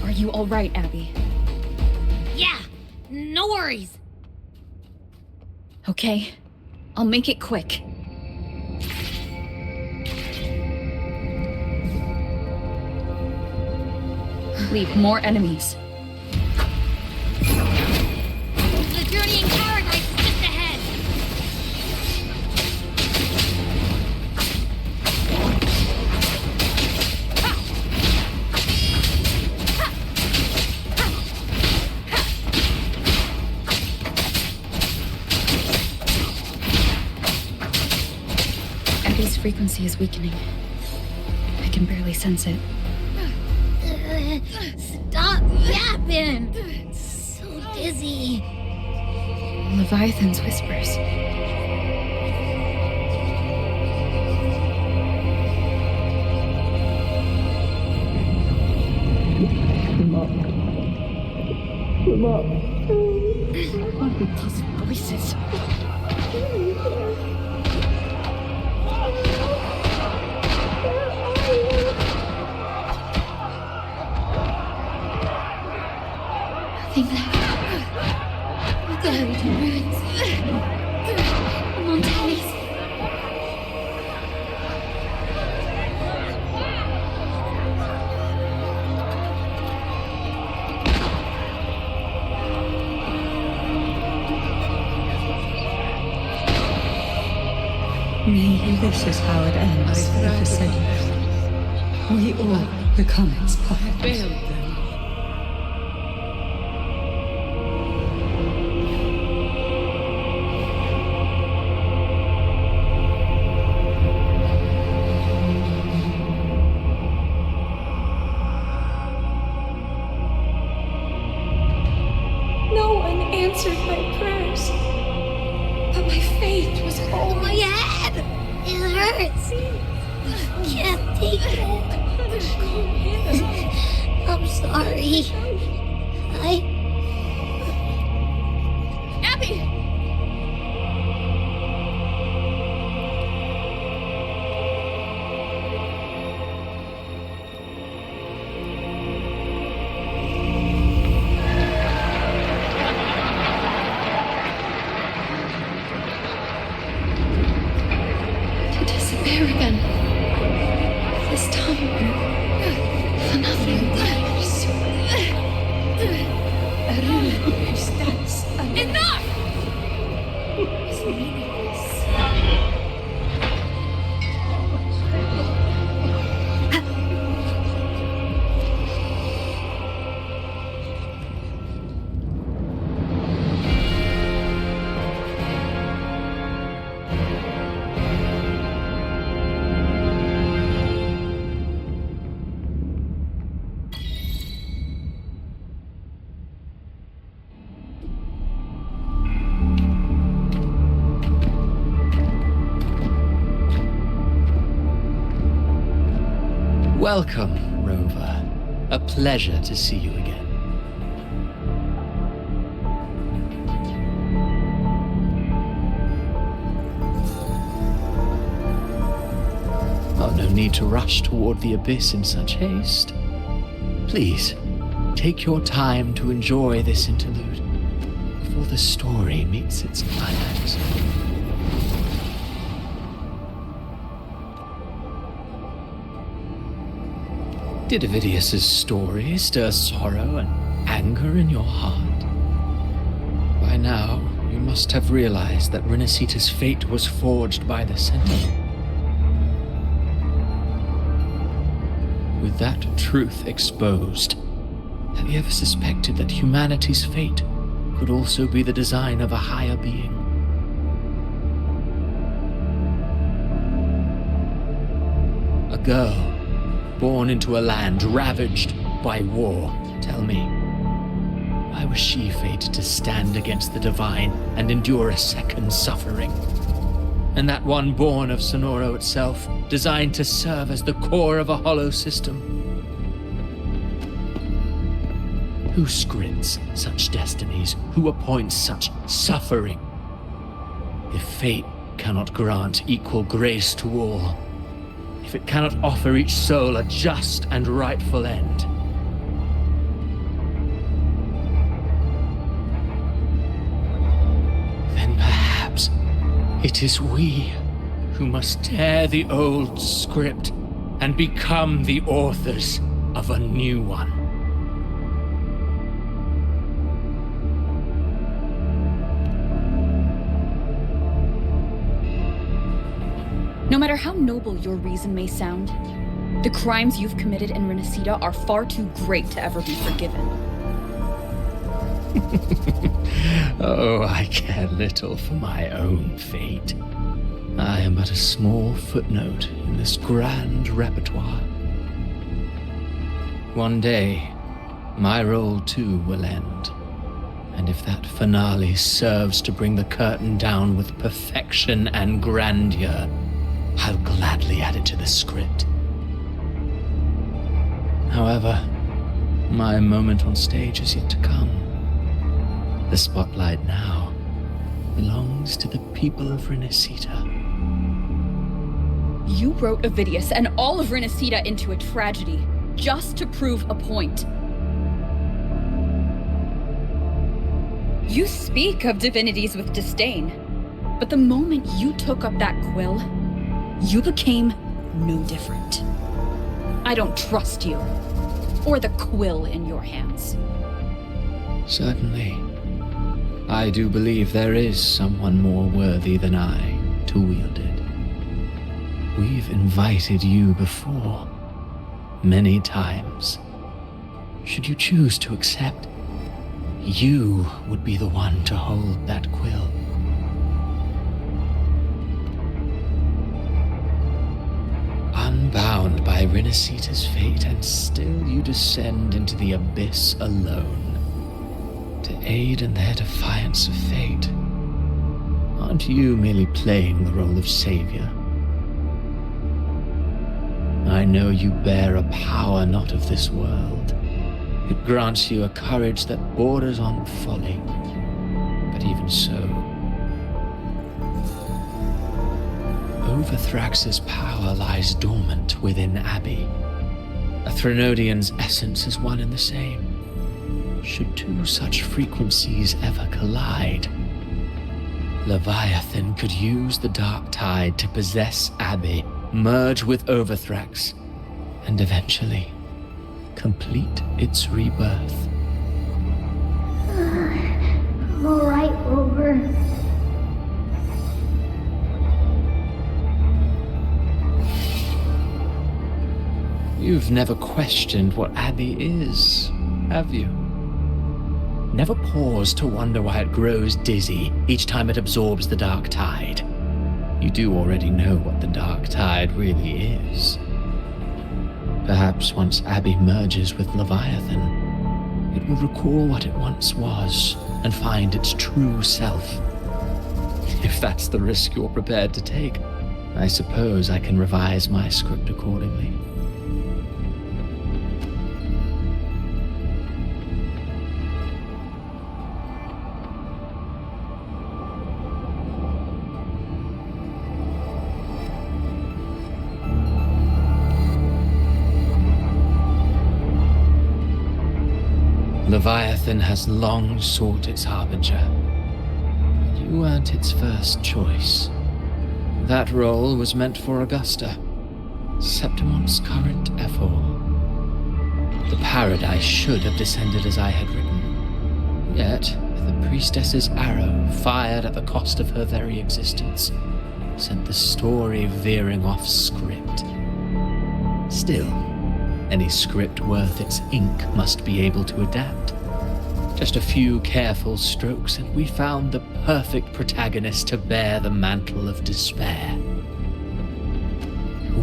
Speaker 13: Are you all right, Abby?
Speaker 14: Yeah, no worries.
Speaker 13: Okay, I'll make it quick. Leave more enemies.
Speaker 14: The journey in paradise is just ahead.
Speaker 13: Abby's frequency is weakening. I can barely sense it.
Speaker 14: Stop yapping! It's so dizzy.
Speaker 13: Leviathan's whispers.
Speaker 2: Come up. What are these voices?
Speaker 9: Nothing left. Buried in ruins. Montellis.
Speaker 10: Maybe this is how it ends for the city. We all become its puppets.
Speaker 9: No one answered my prayers. But my faith was all
Speaker 14: My head! It hurts! I can't take it. I'm sorry.
Speaker 2: Abby!
Speaker 1: To disappear again. This time. For nothing.
Speaker 2: Enough!
Speaker 11: Welcome, Rover. A pleasure to see you again. Oh, no need to rush toward the abyss in such haste. Please, take your time to enjoy this interlude before the story meets its climax. Did Ovidius's story stir sorrow and anger in your heart? By now, you must have realized that Renecita's fate was forged by the Sentinel. With that truth exposed, have you ever suspected that humanity's fate could also be the design of a higher being? A girl born into a land ravaged by war. Tell me, why was she fated to stand against the divine and endure a second suffering? And that one born of Sonoro itself, designed to serve as the core of a hollow system? Who scripts such destinies? Who appoints such suffering? If fate cannot grant equal grace to all, if it cannot offer each soul a just and rightful end, then perhaps it is we who must tear the old script and become the authors of a new one.
Speaker 13: No matter how noble your reason may sound, the crimes you've committed in Renecita are far too great to ever be forgiven.
Speaker 11: Oh, I care little for my own fate. I am but a small footnote in this grand repertoire. One day, my role too will end. And if that finale serves to bring the curtain down with perfection and grandeur, I'll gladly add it to the script. However, my moment on stage is yet to come. The spotlight now belongs to the people of Renecita.
Speaker 20: You wrote Ovidius and all of Renecita into a tragedy, just to prove a point. You speak of divinities with disdain, but the moment you took up that quill, you became no different. I don't trust you, or the quill in your hands.
Speaker 11: Certainly. I do believe there is someone more worthy than I to wield it. We've invited you before, many times. Should you choose to accept, you would be the one to hold that quill. Unbound by Renecita's fate, and still you descend into the abyss alone, to aid in their defiance of fate. Aren't you merely playing the role of savior? I know you bear a power not of this world. It grants you a courage that borders on folly. But even so, Overthrax's power lies dormant within Abbey. A Threnodian's essence is one and the same. Should two such frequencies ever collide, Leviathan could use the dark tide to possess Abbey, merge with Overthrax, and eventually complete its rebirth.
Speaker 14: I'm alright, Rover.
Speaker 11: You've never questioned what Abbey is, have you? Never paused to wonder why it grows dizzy each time it absorbs the dark tide. You do already know what the dark tide really is. Perhaps once Abbey merges with Leviathan, it will recall what it once was and find its true self. If that's the risk you're prepared to take, I suppose I can revise my script accordingly. Leviathan has long sought its harbinger. You weren't its first choice. That role was meant for Augusta, Septimon's current ephor. The paradise should have descended as I had written. Yet, the priestess's arrow, fired at the cost of her very existence, sent the story veering off script. Still, any script worth its ink must be able to adapt. Just a few careful strokes, and we found the perfect protagonist to bear the mantle of despair.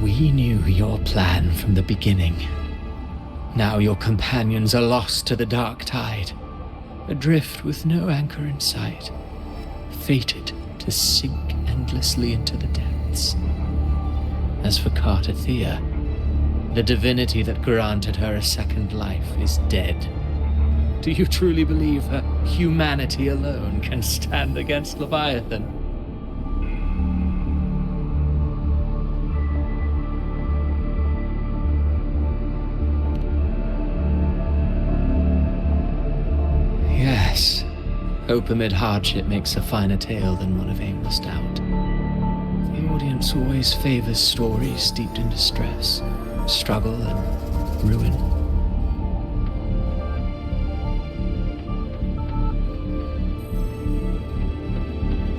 Speaker 11: We knew your plan from the beginning. Now your companions are lost to the dark tide, adrift with no anchor in sight, fated to sink endlessly into the depths. As for Cartathea, the divinity that granted her a second life is dead. Do you truly believe her humanity alone can stand against Leviathan? Yes, hope amid hardship makes a finer tale than one of aimless doubt. The audience always favors stories steeped in distress, struggle, and ruin.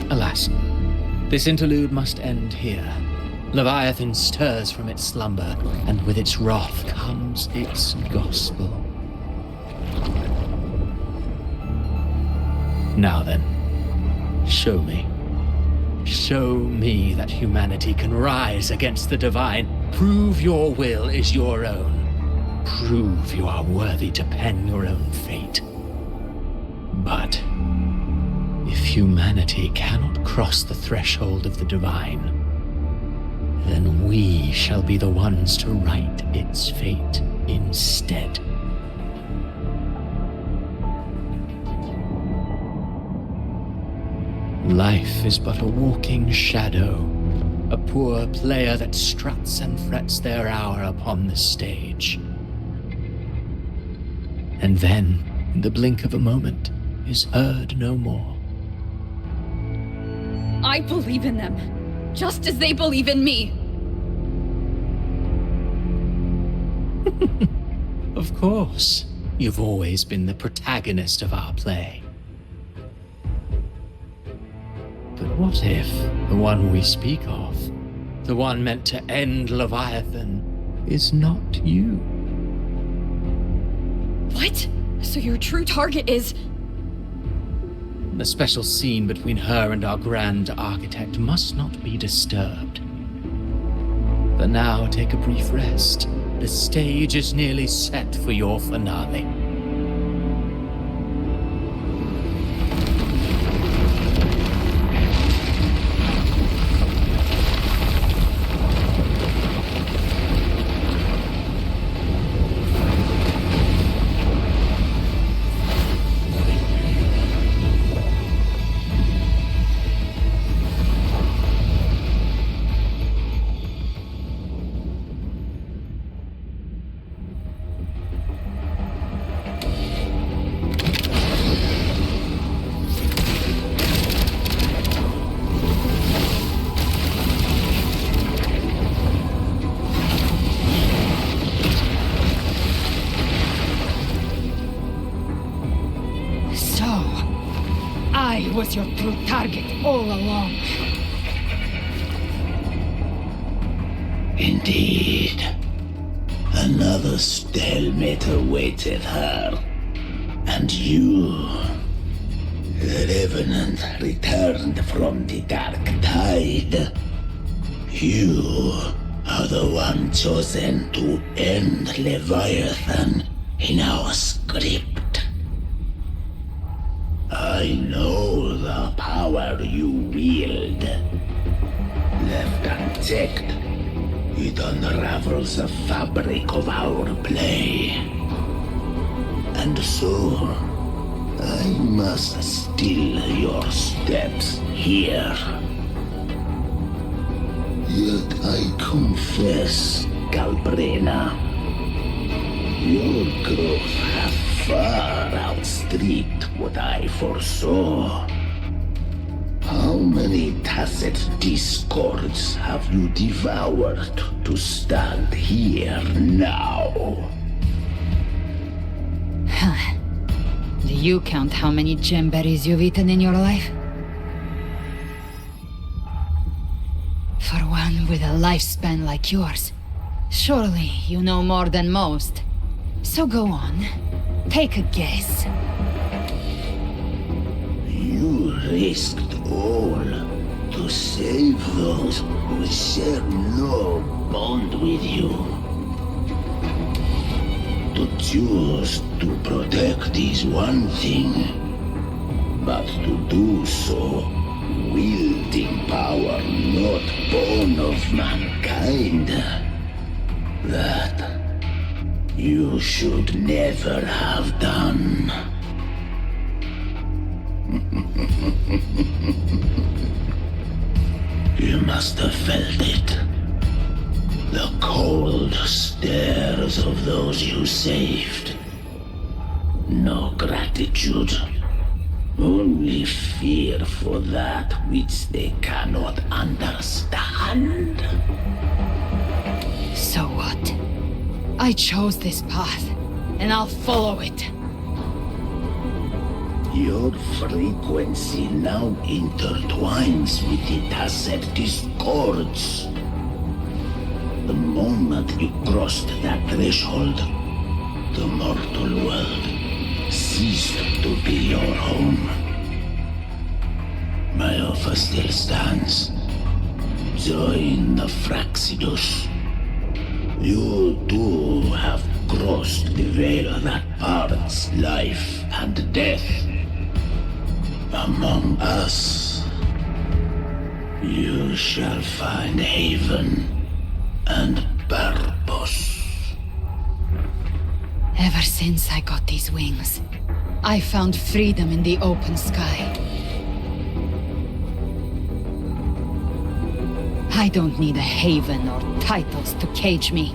Speaker 11: Alas, this interlude must end here. Leviathan stirs from its slumber, and with its wrath comes its gospel. Now then, show me. Show me that humanity can rise against the divine. Prove your will is your own. Prove you are worthy to pen your own fate. But if humanity cannot cross the threshold of the divine, then we shall be the ones to write its fate instead. Life is but a walking shadow, a poor player that struts and frets their hour upon the stage. And then, in the blink of a moment, is heard no more.
Speaker 20: I believe in them, just as they believe in me.
Speaker 11: Of course, you've always been the protagonist of our play. But what if the one we speak of, the one meant to end Leviathan, is not you?
Speaker 20: What? So your true target is...
Speaker 11: The special scene between her and our grand architect must not be disturbed. But now take a brief rest. The stage is nearly set for your finale.
Speaker 6: Was your true target all along.
Speaker 15: Indeed. Another stalemate awaited her. And you, the Revenant returned from the Dark Tide. You are the one chosen to end Leviathan in our script. I know the power you wield. Left unchecked, it unravels the fabric of our play. And so, I must still your steps here. Yet I confess, Galbrena, your growth has far outstripped what I foresaw. How many tacit discords have you devoured to stand here now?
Speaker 6: Huh. Do you count how many gemberries you've eaten in your life? For one with a lifespan like yours, surely you know more than most. So go on. Take a guess.
Speaker 15: You risked all to save those who share no bond with you. To choose to protect is one thing, but to do so wielding power not born of mankind, that you should never have done. You must have felt it. The cold stares of those you saved. No gratitude. Only fear for that which they cannot understand.
Speaker 6: So what? I chose this path, and I'll follow it.
Speaker 15: Your frequency now intertwines with the tacit discords. The moment you crossed that threshold, the mortal world ceased to be your home. My offer still stands. Join the Fraxidus. You too have crossed the veil that parts life and death. Among us, you shall find haven and purpose.
Speaker 6: Ever since I got these wings, I found freedom in the open sky. I don't need a haven or titles to cage me.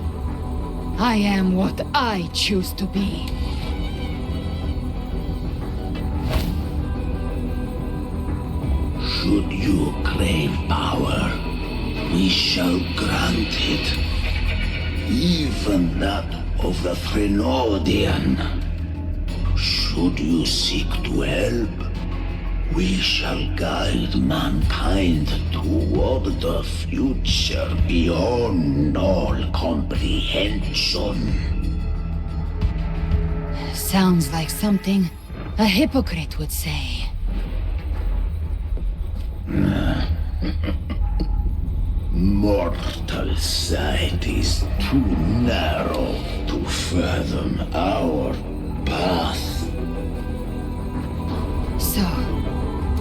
Speaker 6: I am what I choose to be.
Speaker 15: Should you crave power, we shall grant it. Even that of the Threnodian. Should you seek to help, we shall guide mankind toward the future beyond all comprehension.
Speaker 6: Sounds like something a hypocrite would say.
Speaker 15: Mortal sight is too narrow to fathom our path.
Speaker 6: So,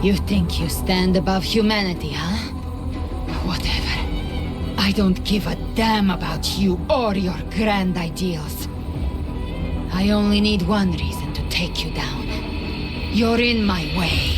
Speaker 6: you think you stand above humanity, huh? Whatever. I don't give a damn about you or your grand ideals. I only need one reason to take you down. You're in my way.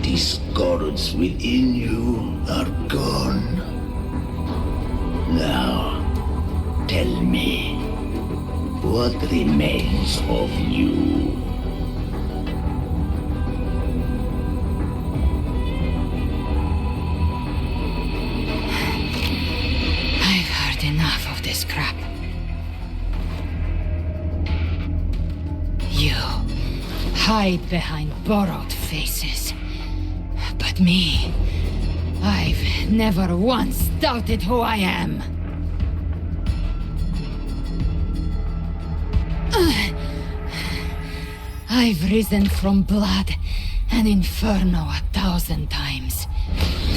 Speaker 15: Discords within you are gone. Now, tell me, what remains of you?
Speaker 6: I've heard enough of this crap. You hide behind borrowed faces. But me, I've never once doubted who I am. I've risen from blood and inferno 1,000 times.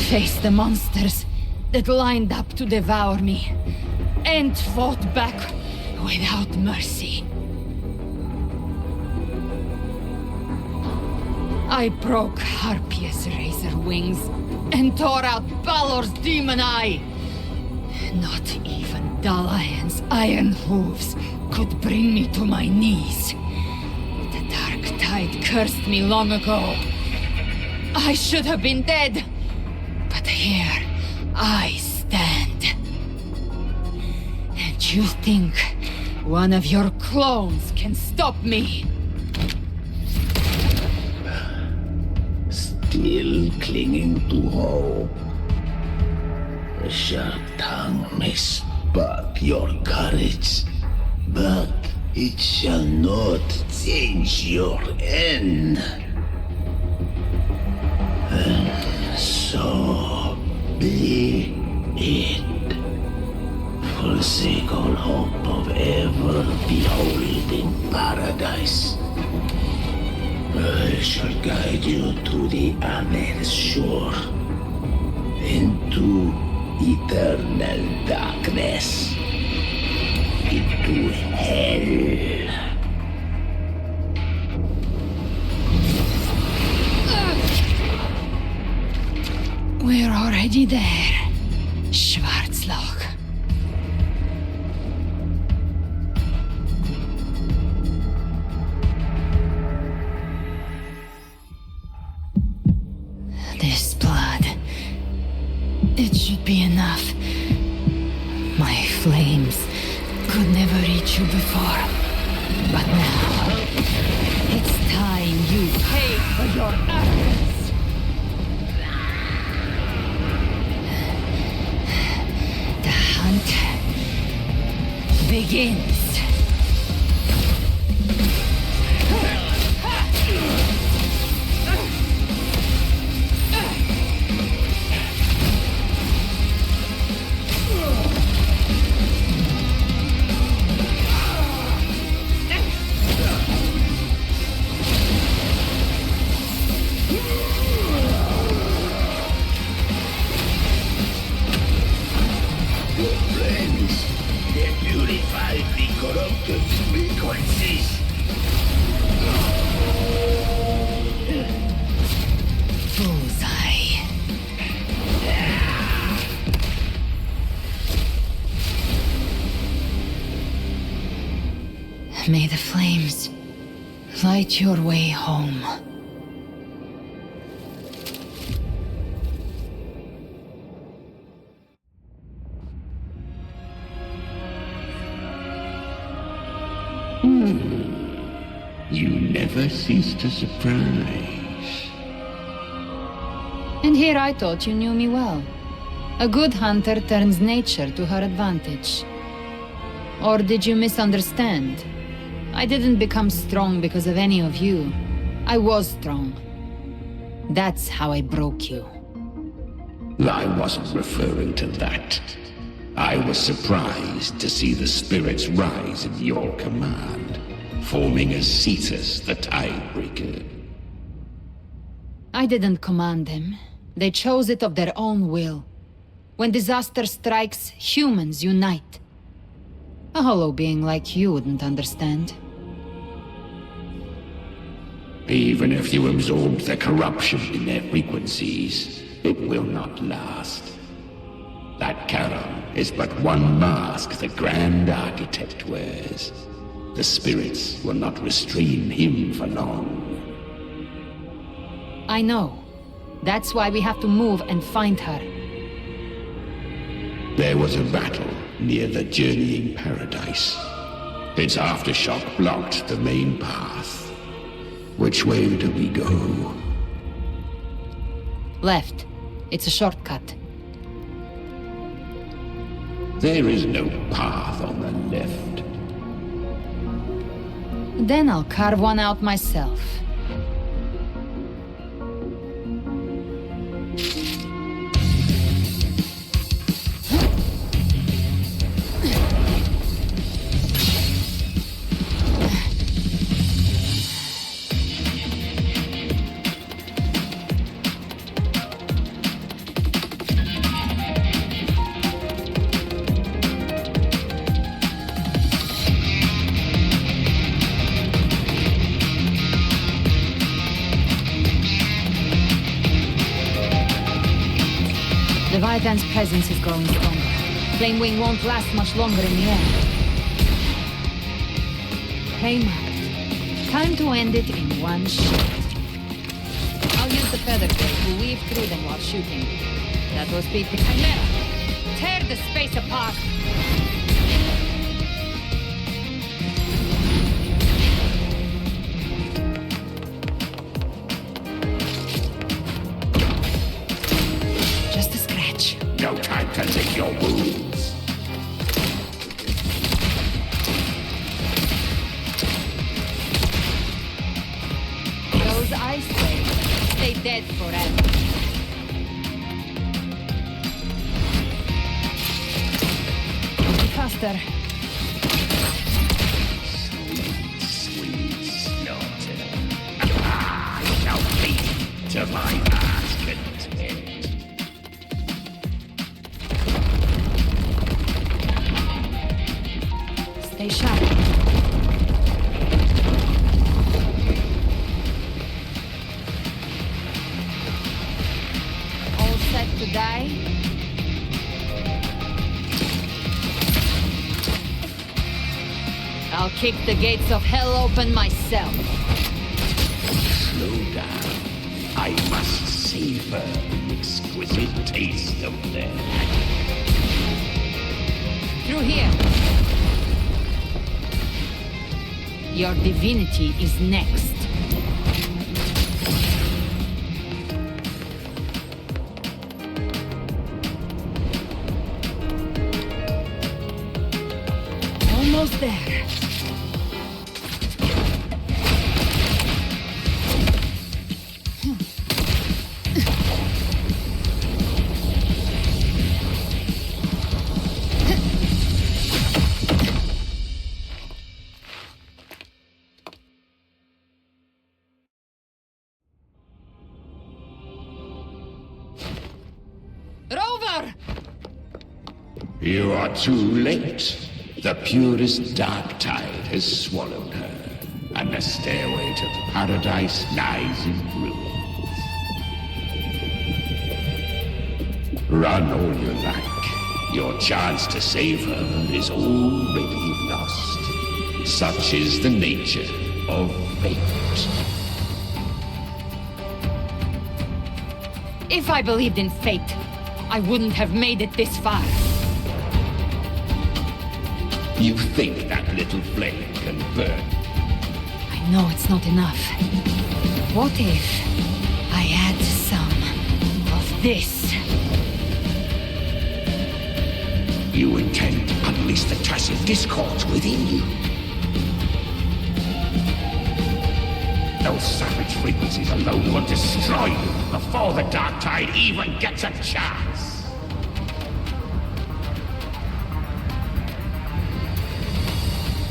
Speaker 6: Faced the monsters that lined up to devour me, and fought back without mercy. I broke Harpia's razor wings and tore out Balor's demon eye. Not even Dalayan's iron hooves could bring me to my knees. The dark tide cursed me long ago. I should have been dead, but here I stand. And you think one of your clones can stop me?
Speaker 15: Still clinging to hope. A sharp tongue may spark your courage, but it shall not change your end. And so be it. Forsake all hope of ever beholding paradise. I shall guide you to the other shore, into eternal darkness, into hell.
Speaker 6: We're already there, Schwarzloch. This blood, it should be enough. My flames could never reach you before, but now it's time you pay for your arrogance.
Speaker 5: The hunt begins. Bullseye. May the flames light your way home.
Speaker 15: You never cease to surprise.
Speaker 6: And here I thought you knew me well. A good hunter turns nature to her advantage. Or did you misunderstand? I didn't become strong because of any of you. I was strong. That's how I broke you.
Speaker 15: I wasn't referring to that. I was surprised to see the spirits rise at your command, forming as Cetus the Tidebreaker.
Speaker 6: I didn't command them. They chose it of their own will. When disaster strikes, humans unite. A hollow being like you wouldn't understand.
Speaker 15: Even if you absorb the corruption in their frequencies, it will not last. That Charon is but one mask the Grand Architect wears. The spirits will not restrain him for long.
Speaker 6: I know. That's why we have to move and find her.
Speaker 15: There was a battle near the Journeying Paradise. Its aftershock blocked the main path. Which way do we go?
Speaker 6: Left. It's a shortcut.
Speaker 15: There is no path on the left.
Speaker 6: Then I'll carve one out myself. Leviathan's presence is growing stronger. Flamewing won't last much longer in the air. Hey, Mark. Time to end it in one shot. I'll use the feather blade to weave through them while shooting. That will speed the Chimera. Tear the space apart!
Speaker 15: No time to lick your wounds.
Speaker 6: Those ice waves stay dead forever. Be faster.
Speaker 15: Sweet slaughter. I shall feed to my heart's content.
Speaker 6: Stay sharp. All set to die? I'll kick the gates of hell open myself.
Speaker 15: Slow down. I must savor the exquisite taste of them.
Speaker 6: Through here. Your divinity is next.
Speaker 5: almost there. Rover!
Speaker 15: You are too late. The purest dark tide has swallowed her, and the stairway to paradise lies in ruins. Run all you like. Your chance to save her is already lost. Such is the nature of fate.
Speaker 6: If I believed in fate, I wouldn't have made it this far.
Speaker 15: You think that little flame can burn?
Speaker 6: I know it's not enough. What if I add some of this?
Speaker 15: You intend to unleash the tacit discord within you. Those savage frequencies alone will destroy you before the dark tide even gets a chance.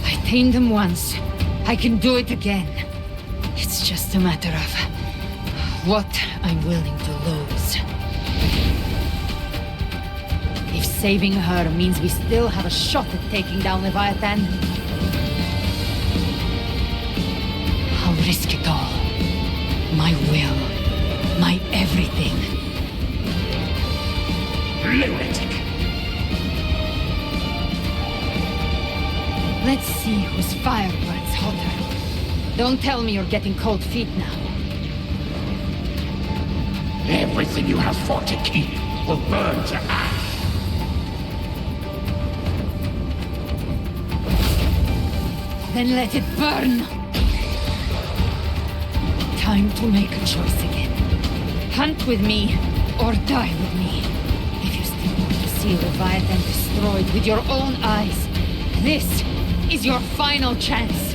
Speaker 6: I tamed them once. I can do it again. It's just a matter of what I'm willing to lose. If saving her means we still have a shot at taking down Leviathan, I'll risk it all. My will. My everything.
Speaker 15: Lunatic!
Speaker 6: Let's see whose fire burns hotter. Don't tell me you're getting cold feet now.
Speaker 15: Everything you have fought to keep will burn to ash.
Speaker 6: Then let it burn! Time to make a choice again. Hunt with me, or die with me. If you still want to see Leviathan destroyed with your own eyes, this is your final chance.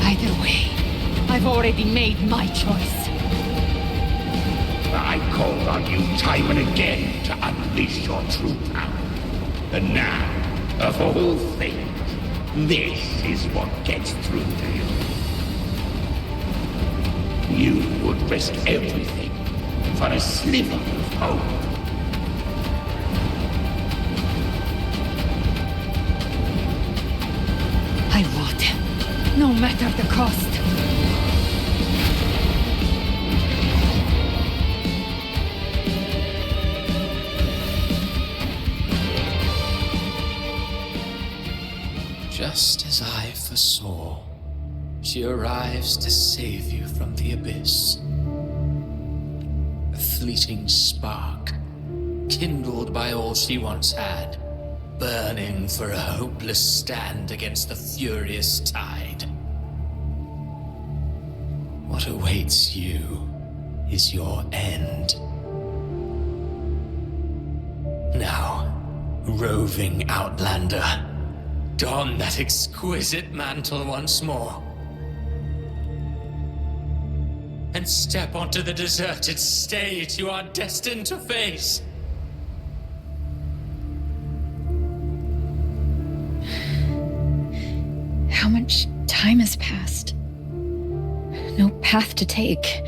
Speaker 6: Either way, I've already made my choice.
Speaker 15: I called on you time and again to unleash your true power. And now, of all things, this is what gets through to you. You would risk everything for a sliver of hope.
Speaker 6: I would, no matter the cost.
Speaker 19: Just as I foresaw, she arrives to save you from the abyss. A fleeting spark, kindled by all she once had, burning for a hopeless stand against the furious tide. What awaits you is your end. Now, roving outlander, don that exquisite mantle once more. And step onto the deserted stage you are destined to face.
Speaker 13: How much time has passed? No path to take.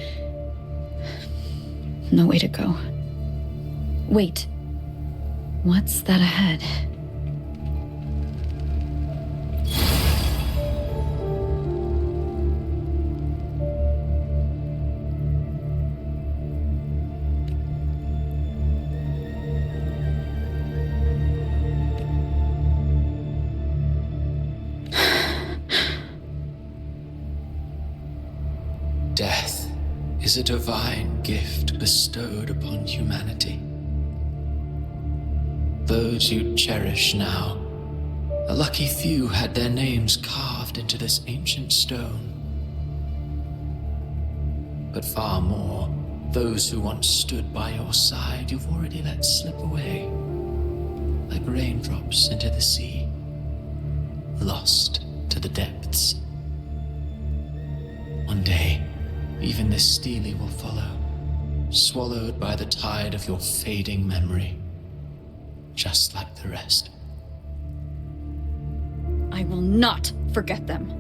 Speaker 13: No way to go. Wait. What's that ahead?
Speaker 19: Death is a divine gift bestowed upon humanity. Those you cherish now, a lucky few had their names carved into this ancient stone. But far more, those who once stood by your side you've already let slip away. like raindrops into the sea, lost to the depths. One day, even this Steely will follow, swallowed by the tide of your fading memory, just like the rest.
Speaker 20: I will not forget them.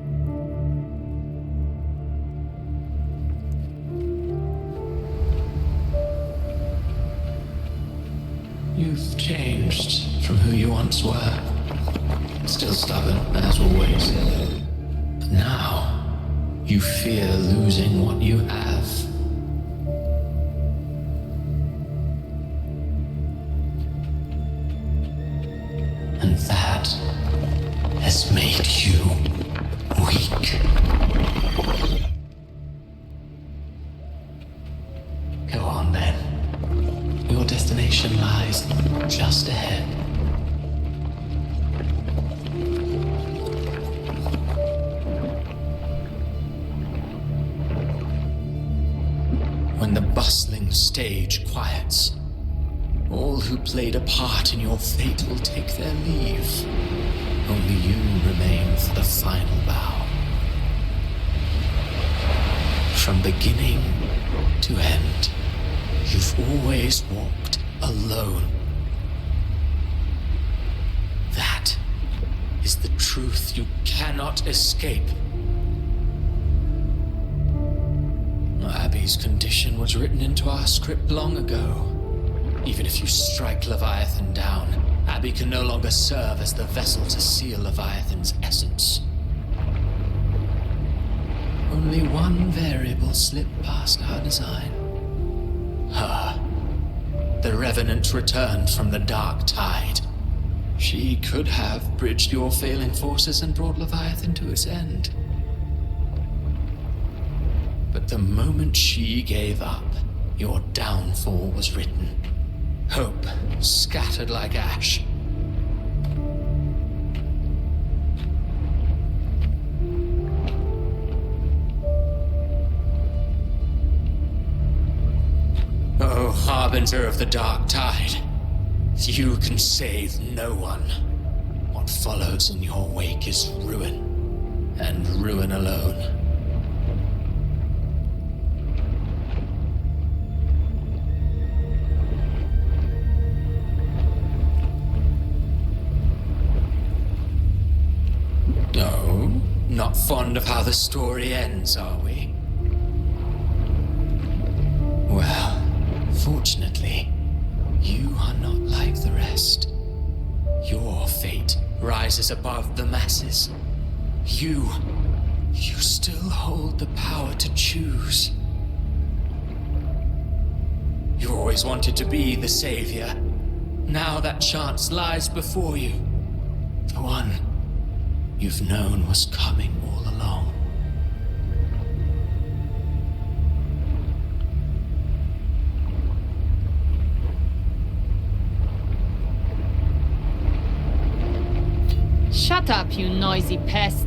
Speaker 19: You've changed from who you once were. Still stubborn, as always. But now, you fear losing what you have. And that has made you weak. Go on then. Your destination lies just ahead. When the bustling stage quiets, all who played a part in your fate will take their leave. Only you remain for the final bow. From beginning to end, you've always walked alone. That is the truth you cannot escape. Abby's condition was written into our script long ago. Even if you strike Leviathan down, Abby can no longer serve as the vessel to seal Leviathan's essence. Only one variable slipped past our design. Her. The Revenant returned from the dark tide. She could have bridged your failing forces and brought Leviathan to its end. But the moment she gave up, your downfall was written. Hope scattered like ash. Oh, harbinger of the dark tide, you can save no one. What follows in your wake is ruin, and ruin alone. No, not fond of how the story ends, are we? Well, fortunately, you are not like the rest. Your fate rises above the masses. You still hold the power to choose. You always wanted to be the savior. Now that chance lies before you. The one you've known was coming all along.
Speaker 6: Shut up, you noisy pest.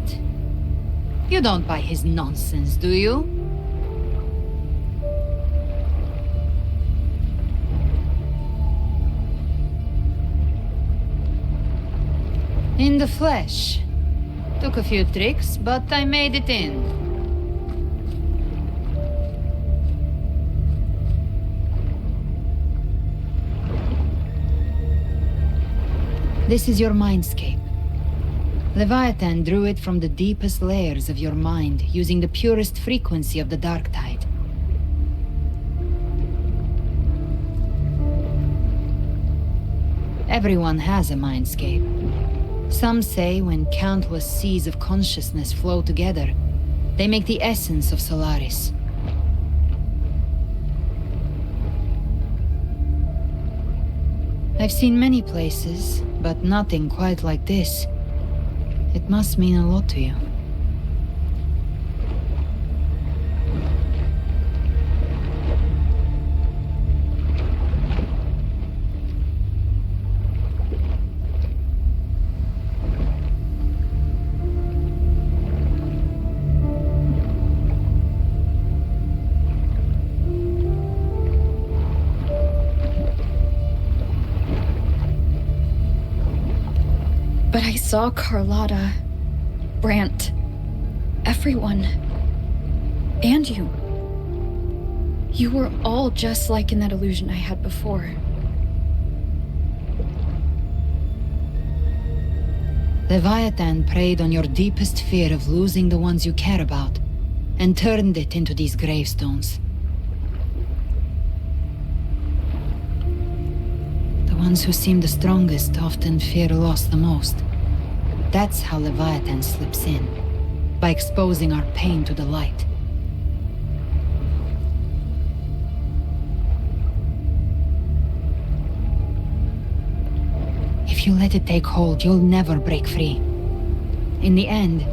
Speaker 6: You don't buy his nonsense, do you? In the flesh. Took a few tricks, but I made it in. This is your mindscape. Leviathan drew it from the deepest layers of your mind, using the purest frequency of the dark tide. Everyone has a mindscape. Some say when countless seas of consciousness flow together, they make the essence of Solaris. I've seen many places, but nothing quite like this. It must mean a lot to you.
Speaker 13: saw Carlotta, Brant, everyone. And you. You were all just like in that illusion I had before.
Speaker 5: Leviathan preyed on your deepest fear of losing the ones you care about, and turned it into these gravestones. The ones who seem the strongest often fear loss the most. That's how Leviathan slips in, by exposing our pain to the light. If you let it take hold, you'll never break free. In the end,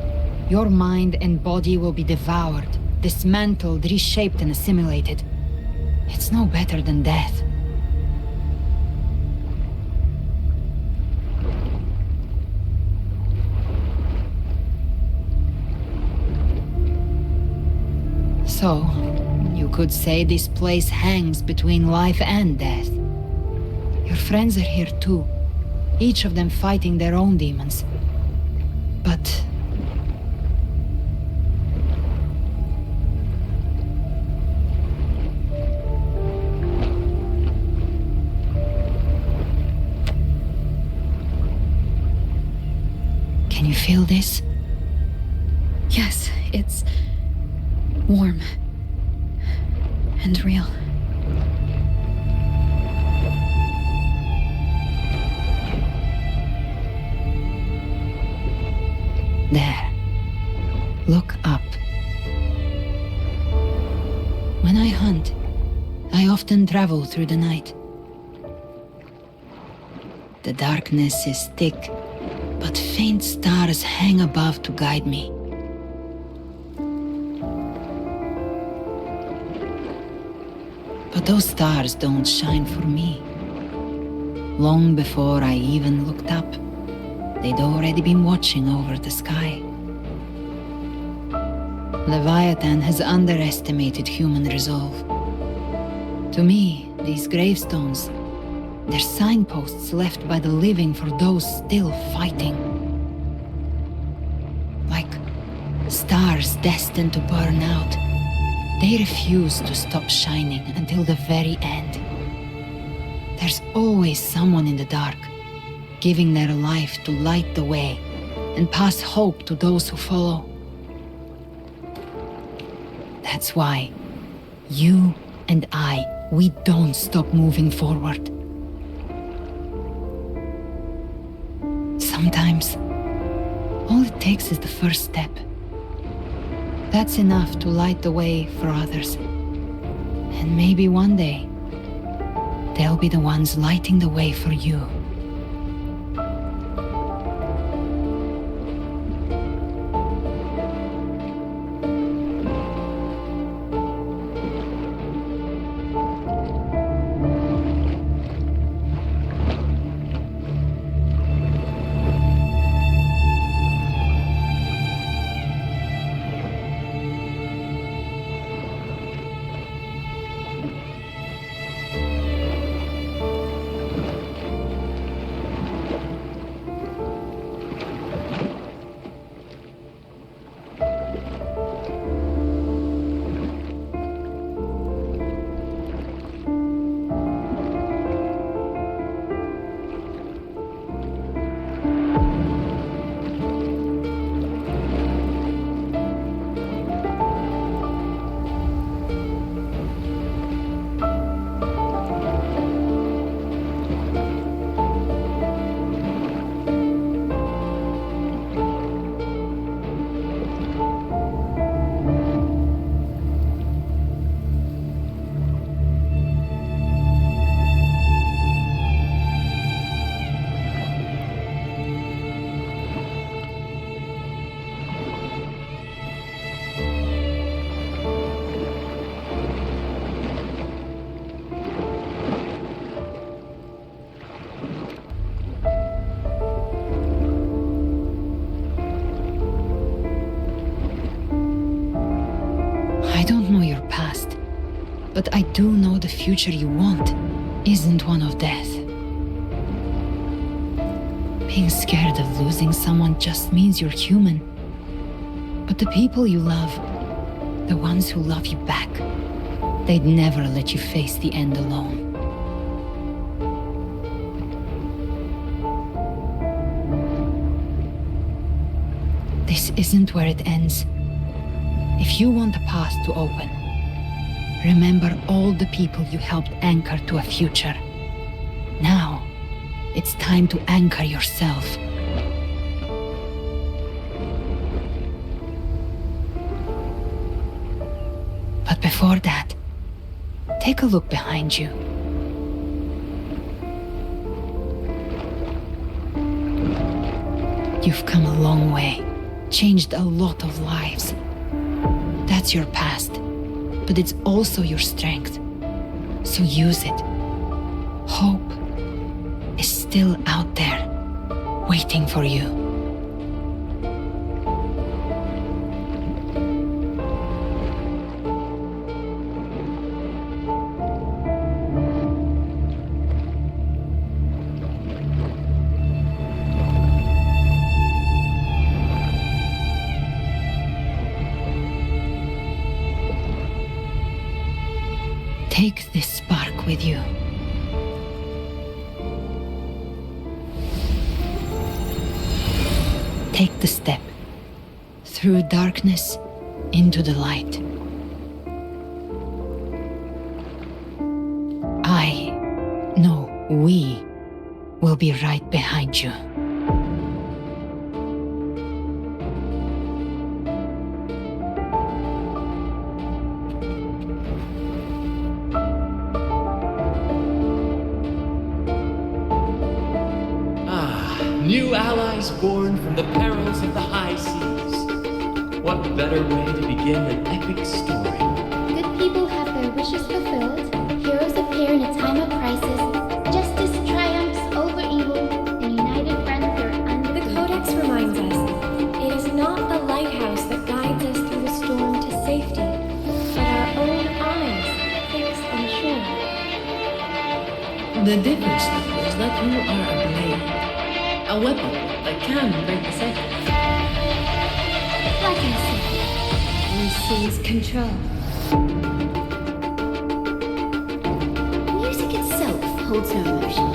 Speaker 5: your mind and body will be devoured, dismantled, reshaped, and assimilated. It's no better than death. So, you could say this place hangs between life and death. Your friends are here too, each of them fighting their own demons. But... can you feel this?
Speaker 13: Yes, it's warm and real.
Speaker 5: There. Look up. When I hunt, I often travel through the night. The darkness is thick, but faint stars hang above to guide me. But those stars don't shine for me. Long before I even looked up, they'd already been watching over the sky. Leviathan has underestimated human resolve. To me, these gravestones, they're signposts left by the living for those still fighting. Like stars destined to burn out. They refuse to stop shining until the very end. There's always someone in the dark, giving their life to light the way and pass hope to those who follow. That's why you and we don't stop moving forward. Sometimes, all it takes is the first step. That's enough to light the way for others. And maybe one day, they'll be the ones lighting the way for you. But I do know the future you want isn't one of death. Being scared of losing someone just means you're human. But the people you love, the ones who love you back, they'd never let you face the end alone. This isn't where it ends. If you want the path to open, remember all the people you helped anchor to a future. Now, it's time to anchor yourself. But before that, take a look behind you. You've come a long way, changed a lot of lives. That's your past, but it's also your strength. So use it. Hope is still out there, waiting for you. Take this spark with you. Take the step through darkness into the light. We will be right behind you.
Speaker 11: New allies born from the perils of the high seas. What better way to begin an epic story?
Speaker 19: Good people have their wishes fulfilled. Heroes appear in a time of crisis. Justice triumphs over evil, and united friends are undefeated.
Speaker 17: The Codex reminds us, it is not the lighthouse that guides us through the storm to safety, but our own eyes fixed on shore.
Speaker 2: The difference is that you are a blade. A weapon that can break the cycle.
Speaker 19: Like I said, we seize control. Music itself holds no emotion.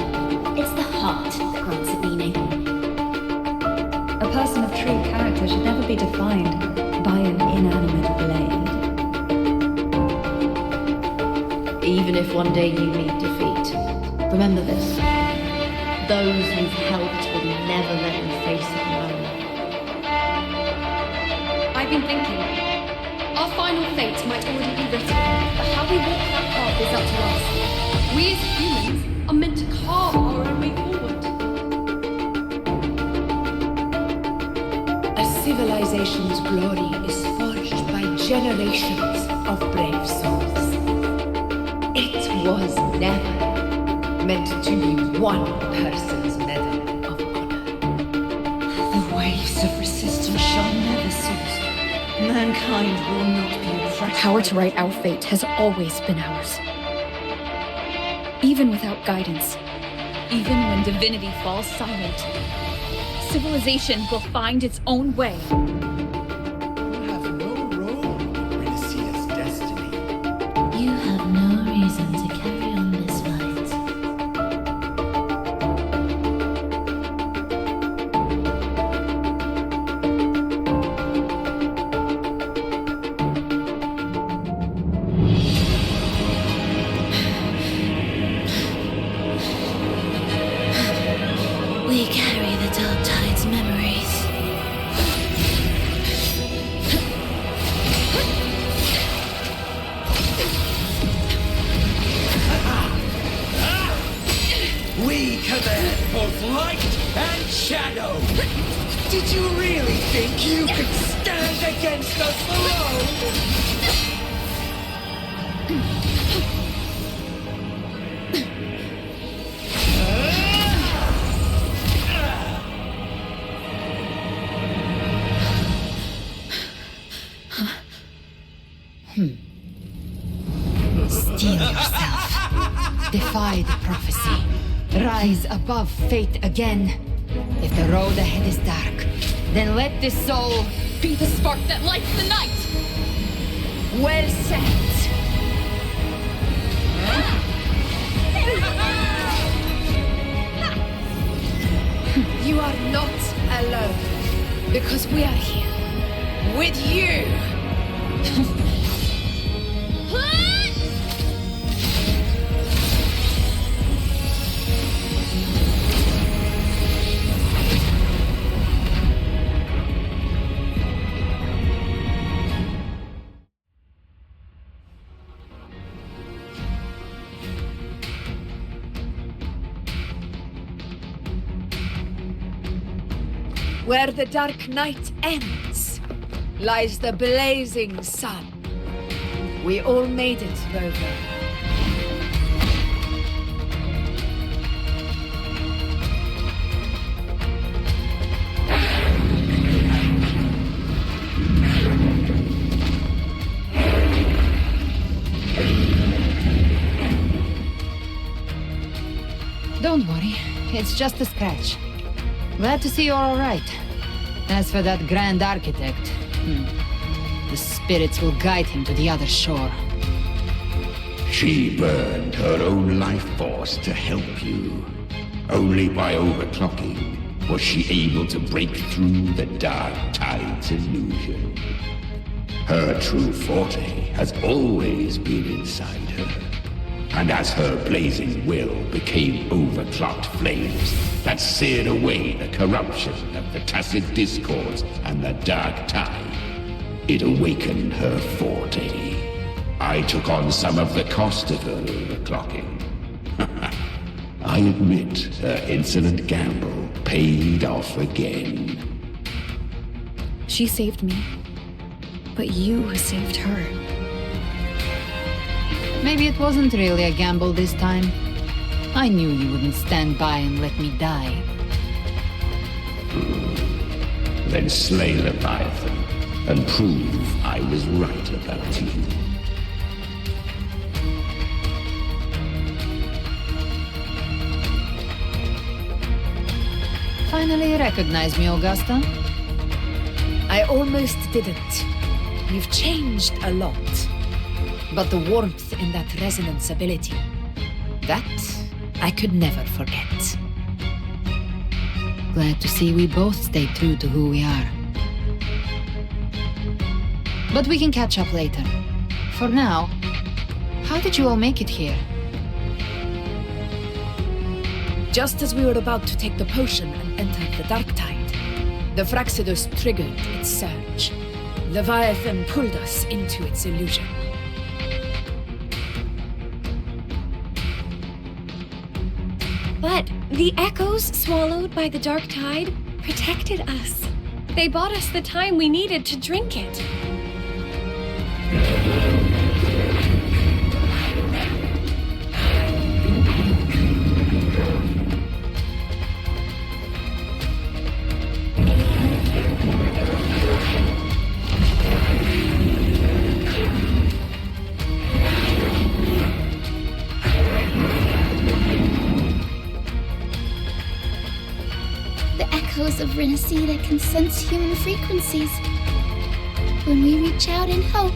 Speaker 19: It's the heart that grants it meaning.
Speaker 10: A person of true character should never be defined by an inanimate blade.
Speaker 2: Even if one day you meet defeat, remember this. Those you've helped will never let you face it alone.
Speaker 13: I've been thinking. Our final fate might already be written, but how we walk that path is up to us. We as humans are meant to carve our own way forward.
Speaker 5: A civilization's glory is forged by generations of brave souls. It was never meant to be one person's medal of honor. The waves of resistance shall never cease. Mankind will not be oppressed.
Speaker 13: The power to write our fate has always been ours. Even without guidance, even when divinity falls silent, civilization will find its own way.
Speaker 16: You have no role in Renecita's destiny.
Speaker 19: You have no reason to carry on this fight. We carry the Dark Tide's memories.
Speaker 16: We command both light and shadow. Did you really think you could stand against us alone?
Speaker 5: Steel yourself. Defy the prophecy. Rise above fate again. If
Speaker 6: If the road ahead is dark, then let this soul be the spark that lights the night! Well said! You are not alone, because we are here, with you! Where the dark night ends, lies the blazing sun. We all made it, Rover. Don't worry, it's just a scratch. Glad to see you're all right. As for that Grand Architect, the spirits will guide him to the other shore.
Speaker 15: She burned her own life force to help you. Only by overclocking was she able to break through the Dark Tide's illusion. Her true forte has always been inside her. And as her blazing will became overclocked flames that seared away the corruption of the tacit discords and the Dark Tide, it awakened her forte. I took on some of the cost of her overclocking. I admit her insolent gamble paid off again.
Speaker 13: She saved me, but you saved her.
Speaker 6: Maybe it wasn't really a gamble this time. I knew you wouldn't stand by and let me die.
Speaker 15: Then slay Leviathan and prove I was right about you.
Speaker 6: Finally recognize me, Augusta? I almost didn't. You've changed a lot. But the warmth in that resonance ability, that I could never forget. Glad to see we both stay true to who we are. But we can catch up later. For now, how did you all make it here?
Speaker 5: Just as we were about to take the potion and enter the Dark Tide, the Fraxidus triggered its surge. Leviathan pulled us into its illusion.
Speaker 2: But the echoes swallowed by the Dark Tide protected us. They bought us the time we needed to drink it.
Speaker 9: Of Renecita can sense human frequencies. When we reach out in hope,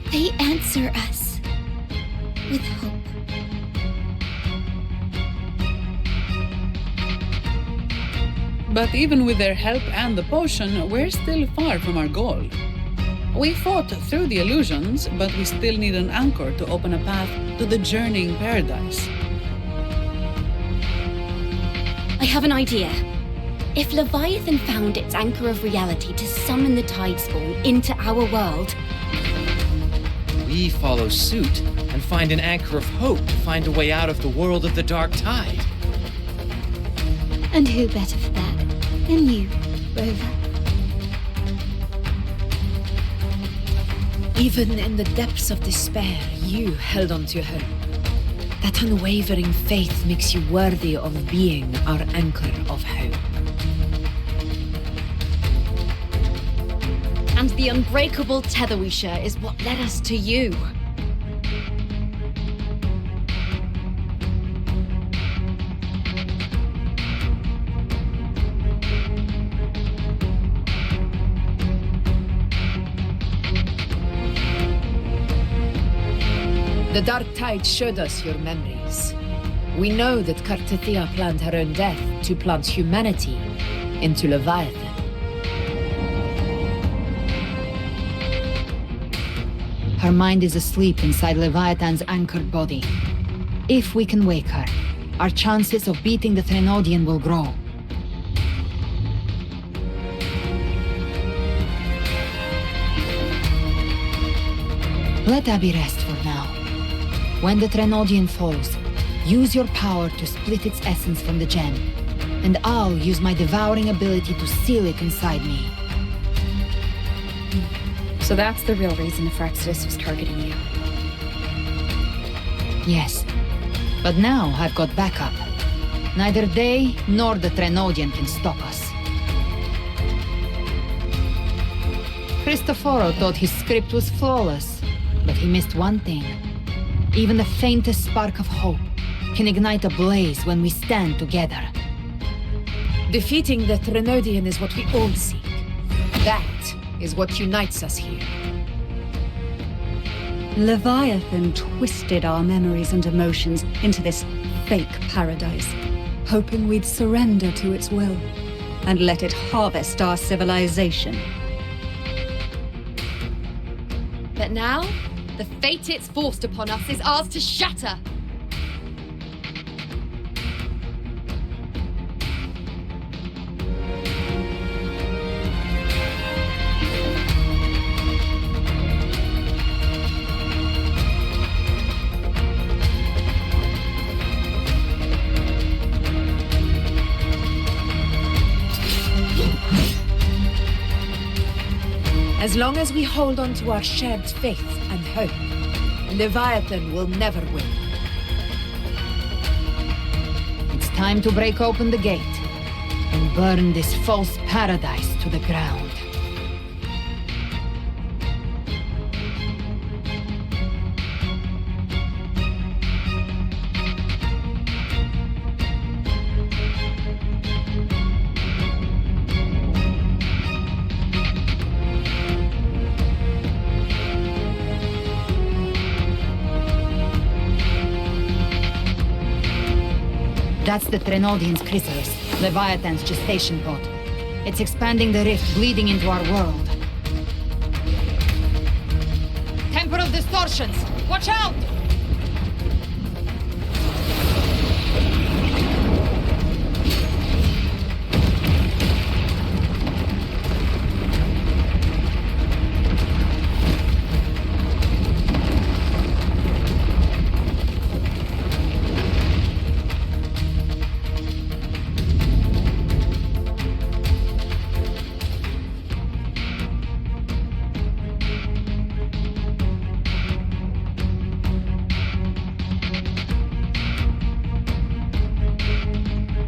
Speaker 9: they answer us with hope.
Speaker 19: But even with their help and the potion, we're still far from our goal. We fought through the illusions, but we still need an anchor to open a path to the journeying paradise.
Speaker 2: I have an idea. If Leviathan found its anchor of reality to summon the Tidespawn into our world,
Speaker 11: we follow suit and find an anchor of hope to find a way out of the world of the Dark Tide.
Speaker 9: And who better for that than you, Rover?
Speaker 5: Even in the depths of despair, you held on to hope. That unwavering faith makes you worthy of being our anchor of hope.
Speaker 2: and the unbreakable tether we share is what led us to you.
Speaker 5: The Dark Tide showed us your memories. We know that Kartathea planned her own death to plant humanity into Leviathan. Her mind is asleep inside Leviathan's anchored body. If we can wake her, our chances of beating the Threnodian will grow. Let Abby rest for now. When the Threnodian falls, use your power to split its essence from the gem, and I'll use my devouring ability to seal it inside me.
Speaker 13: So that's the real reason the Frexodus was targeting you.
Speaker 5: Yes, but now I've got backup. Neither they nor the Threnodian can stop us. Cristoforo thought his script was flawless, but he missed one thing. Even the faintest spark of hope can ignite a blaze when we stand together. Defeating the Threnodian is what we all seek. That is what unites us here.
Speaker 10: Leviathan twisted our memories and emotions into this fake paradise, hoping we'd surrender to its will and let it harvest our civilization.
Speaker 1: But now, the fate it's forced upon us is ours to shatter.
Speaker 5: As long as we hold on to our shared faith and hope, Leviathan will never win. It's time to break open the gate and burn this false paradise to the ground. That's the Threnodian's chrysalis, Leviathan's gestation pod. It's expanding the rift, bleeding into our world. Temporal distortions! Watch out!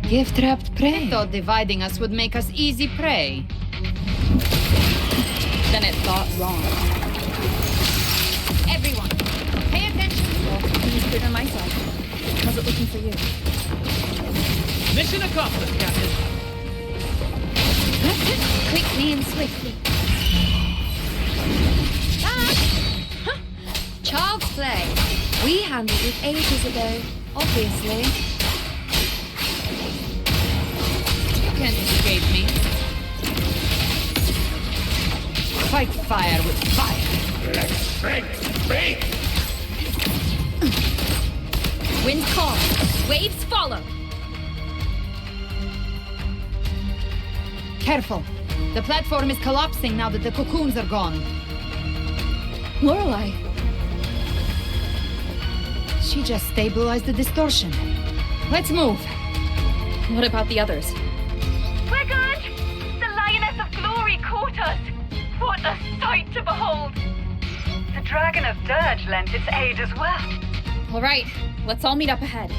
Speaker 5: Gift-wrapped prey. I thought dividing us would make us easy prey.
Speaker 13: Then it thought wrong.
Speaker 1: Everyone, pay attention.
Speaker 13: Well, he's good on my side. How's it looking for you?
Speaker 8: Mission accomplished, Captain.
Speaker 1: Quickly and swiftly. Child's play. We handled it ages ago, obviously.
Speaker 5: Can't escape me. Fight fire with fire.
Speaker 18: Let strength speak!
Speaker 1: Wind calm. Waves follow.
Speaker 5: Careful. The platform is collapsing now that the cocoons are gone.
Speaker 13: Lorelei.
Speaker 5: She just stabilized the distortion. Let's move.
Speaker 13: What about the others?
Speaker 7: We're good! The Lioness of Glory caught us! What a sight to behold! The Dragon of Dirge lent its aid as well.
Speaker 13: All right, let's all meet up ahead.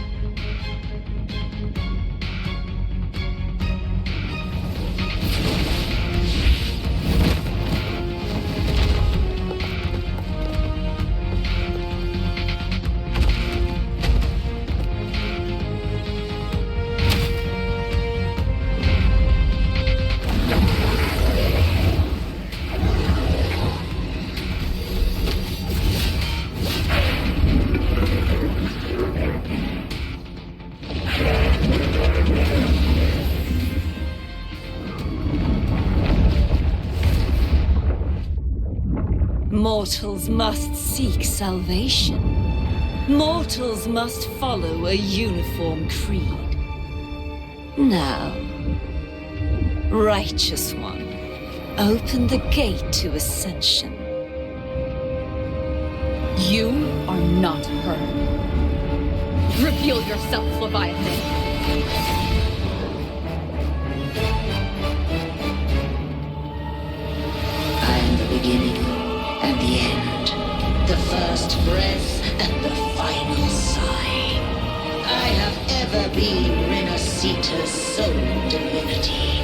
Speaker 2: Mortals must seek salvation. Mortals must follow a uniform creed. Now, Righteous One, open the gate to ascension.
Speaker 20: You are not her. Reveal yourself, Leviathan.
Speaker 15: I am the beginning and the end, the first breath and the final sigh. I have ever been Renecita's sole divinity.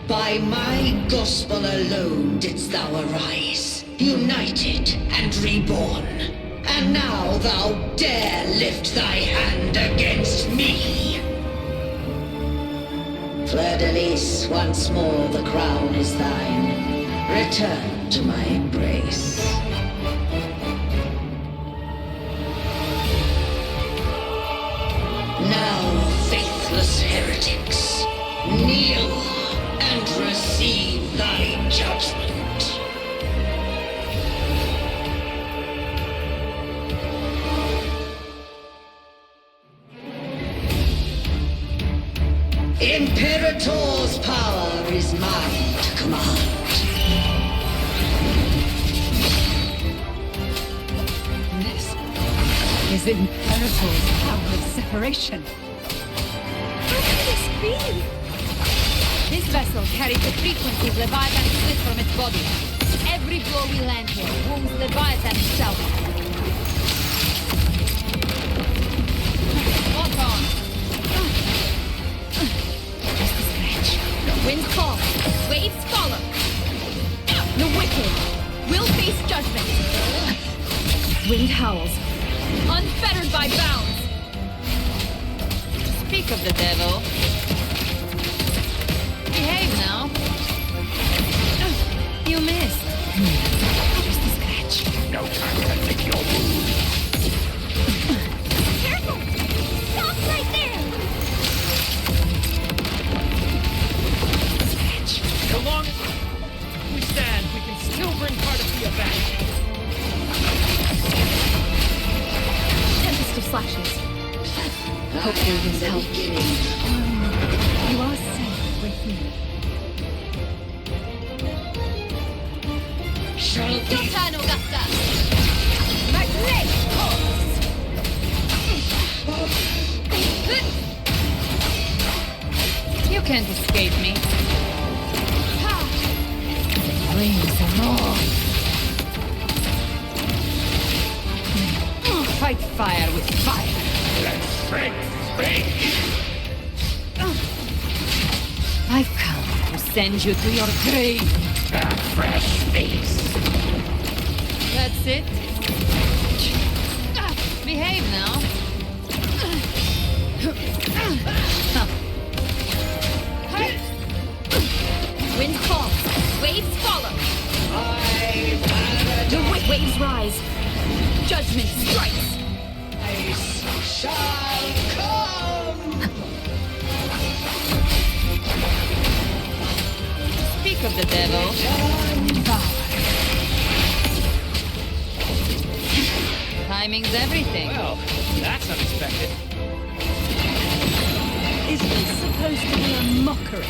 Speaker 15: By my gospel alone didst thou arise, united and reborn. And now thou dare lift thy hand against me! Fleur-de-Lis, once more the crown is thine. Return to my embrace. Now, faithless heretics, kneel and receive thy judgment. Imperator's power is mine to command.
Speaker 5: This is Imperator's power of separation.
Speaker 6: How can this be? This vessel carries the frequencies Leviathan split from its body. Every blow we land here wounds Leviathan himself. Lock on.
Speaker 5: Just a scratch.
Speaker 6: Winds fall, waves follow. The wicked will face judgment.
Speaker 20: Wind howls.
Speaker 6: Unfettered by bounds. Speak of the devil. Behave now. You missed.
Speaker 5: Just a scratch.
Speaker 15: No time to lick your wound.
Speaker 14: Careful! Stop right there!
Speaker 8: So long as we stand, we can still bring Cardathia back.
Speaker 20: Tempest of slashes. Hopefully this helps.
Speaker 5: You are safe with me.
Speaker 6: Your turn, Augusta. Magnet You can't escape me.
Speaker 5: Bring some more. Fight fire with fire.
Speaker 15: Let strength speak!
Speaker 6: I've come to send you to your grave.
Speaker 15: A fresh face.
Speaker 6: That's it. Behave now. Wind calls, waves follow. The waves rise. Judgment strikes.
Speaker 15: Shall come!
Speaker 6: Speak of the devil. Timing's everything.
Speaker 8: Well, that's unexpected.
Speaker 5: Is this supposed to be a mockery?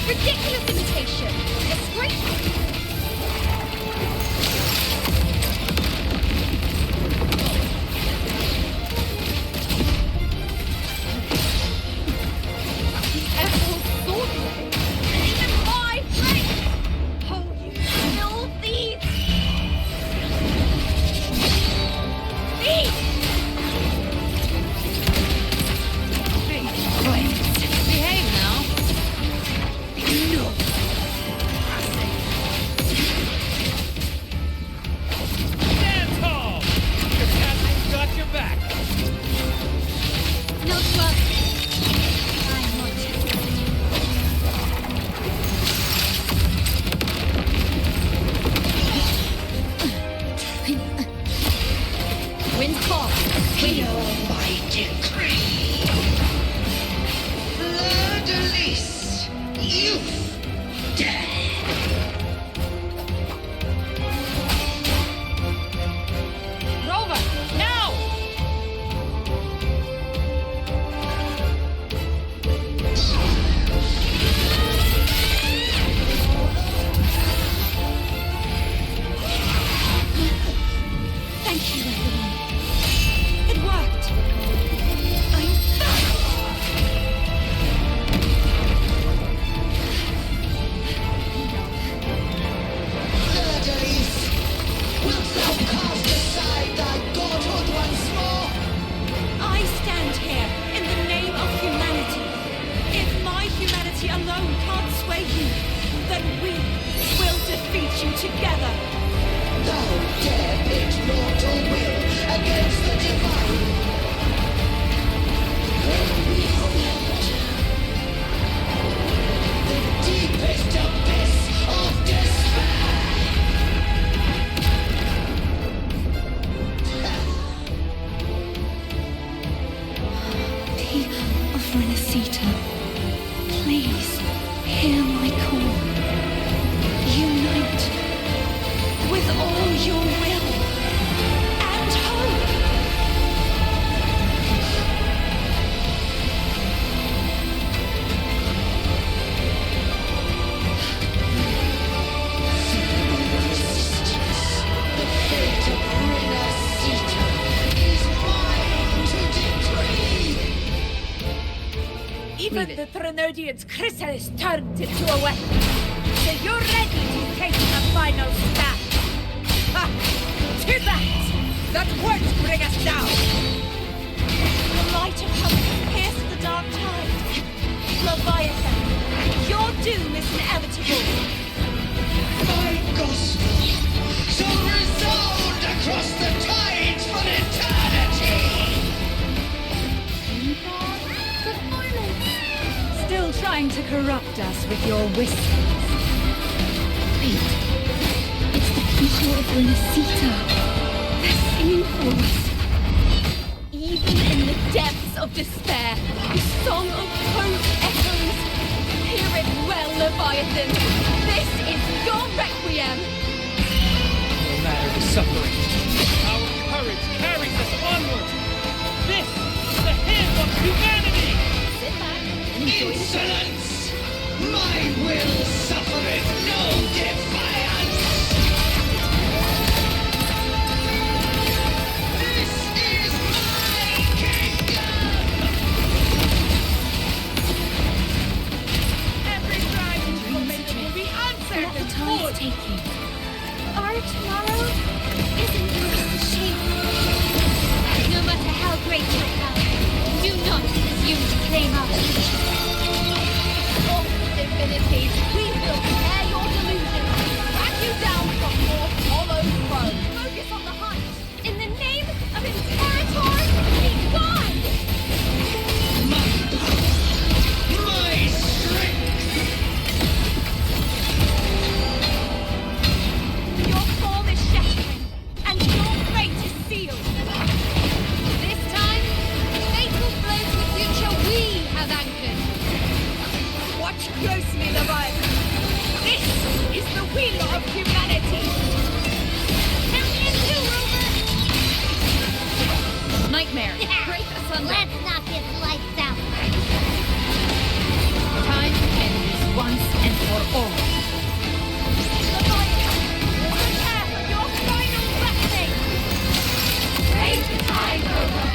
Speaker 14: Ridiculous imitation! Disgraceful! Wind call. Feel my
Speaker 16: decree. Fleur-de-lis, youth, dead.
Speaker 20: Rover, now!
Speaker 9: Thank you, everyone. It worked. I'm
Speaker 16: Fleur-de-lis, wilt thou cast aside thy godhood once more?
Speaker 9: I stand here in the name of humanity. If my humanity alone can't sway you, then we will defeat you together.
Speaker 16: Thou dare pit mortal will against the divine. When we hold the deepest abyss of despair.
Speaker 9: People of Renecita, please hear my call. Unite with all your will and hope.
Speaker 16: The fate of Renecita is mine to decree.
Speaker 5: Even the Threnodian's chrysalis turned into a weapon. So you're ready to take the final stand. Ha! To that won't bring us down!
Speaker 9: The light of hope pierced the dark tide. Leviathan, your doom is inevitable.
Speaker 16: My gospel shall resound across the tides for eternity!
Speaker 10: Still trying to corrupt us with your whispers.
Speaker 9: Wait, it's the people of Renecita. They're singing for us. Even in the depths of despair, the song of hope echoes. Hear it well, Leviathan. This is your requiem.
Speaker 8: No matter the suffering, our courage carries us onward. This is the hymn of humanity.
Speaker 9: Sit back and enjoy the show.
Speaker 16: Insolence! My will suffereth no defiance! This is my kingdom!
Speaker 5: Every crime you commit will be answered
Speaker 9: Let the
Speaker 5: in
Speaker 9: tides
Speaker 5: full.
Speaker 9: take you. Our tomorrow isn't yours to shape. No matter how great your power, do not presume to claim our future. All divinities, we will tear your delusion, drag you down from your hollow throne. Focus on the hunt. In the name of Imperator, be gone!
Speaker 16: My power! My strength!
Speaker 9: Your form is shattering, and your fate is sealed. This time, fatal blow to the future we have anchored.
Speaker 5: Watch closely, Leviathan. This is the will of humanity.
Speaker 14: Count in two, Rover.
Speaker 20: Nightmare, break asunder.
Speaker 14: Let's knock his lights out.
Speaker 5: Time to end this once and for all.
Speaker 9: Leviathan, prepare for your final blessing. Great time, Rover.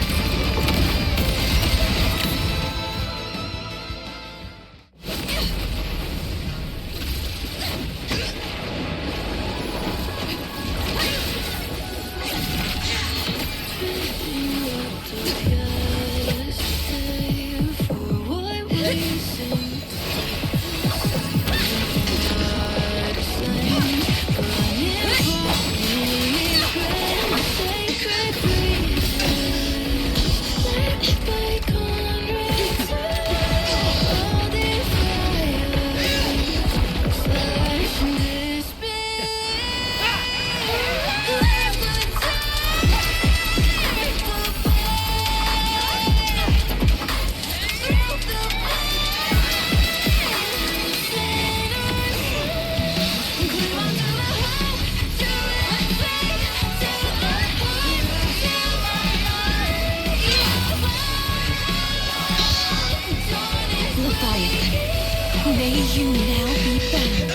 Speaker 2: You now be bound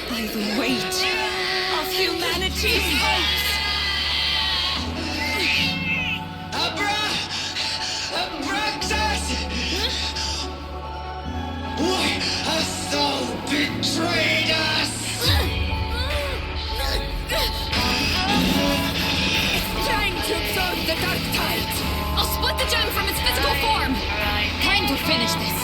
Speaker 2: by the weight of humanity's hopes.
Speaker 16: Abraxas! Why has Saul betrayed us?
Speaker 2: It's trying to absorb the dark tide. I'll split the gem from its physical form. Time to finish this.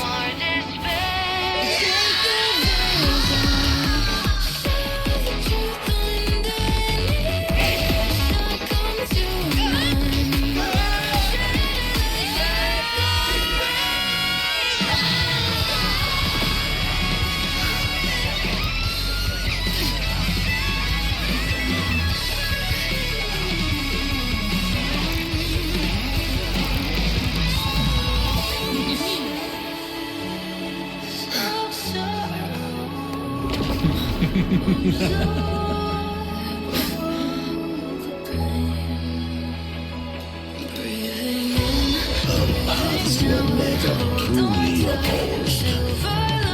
Speaker 15: Our paths were never truly opposed.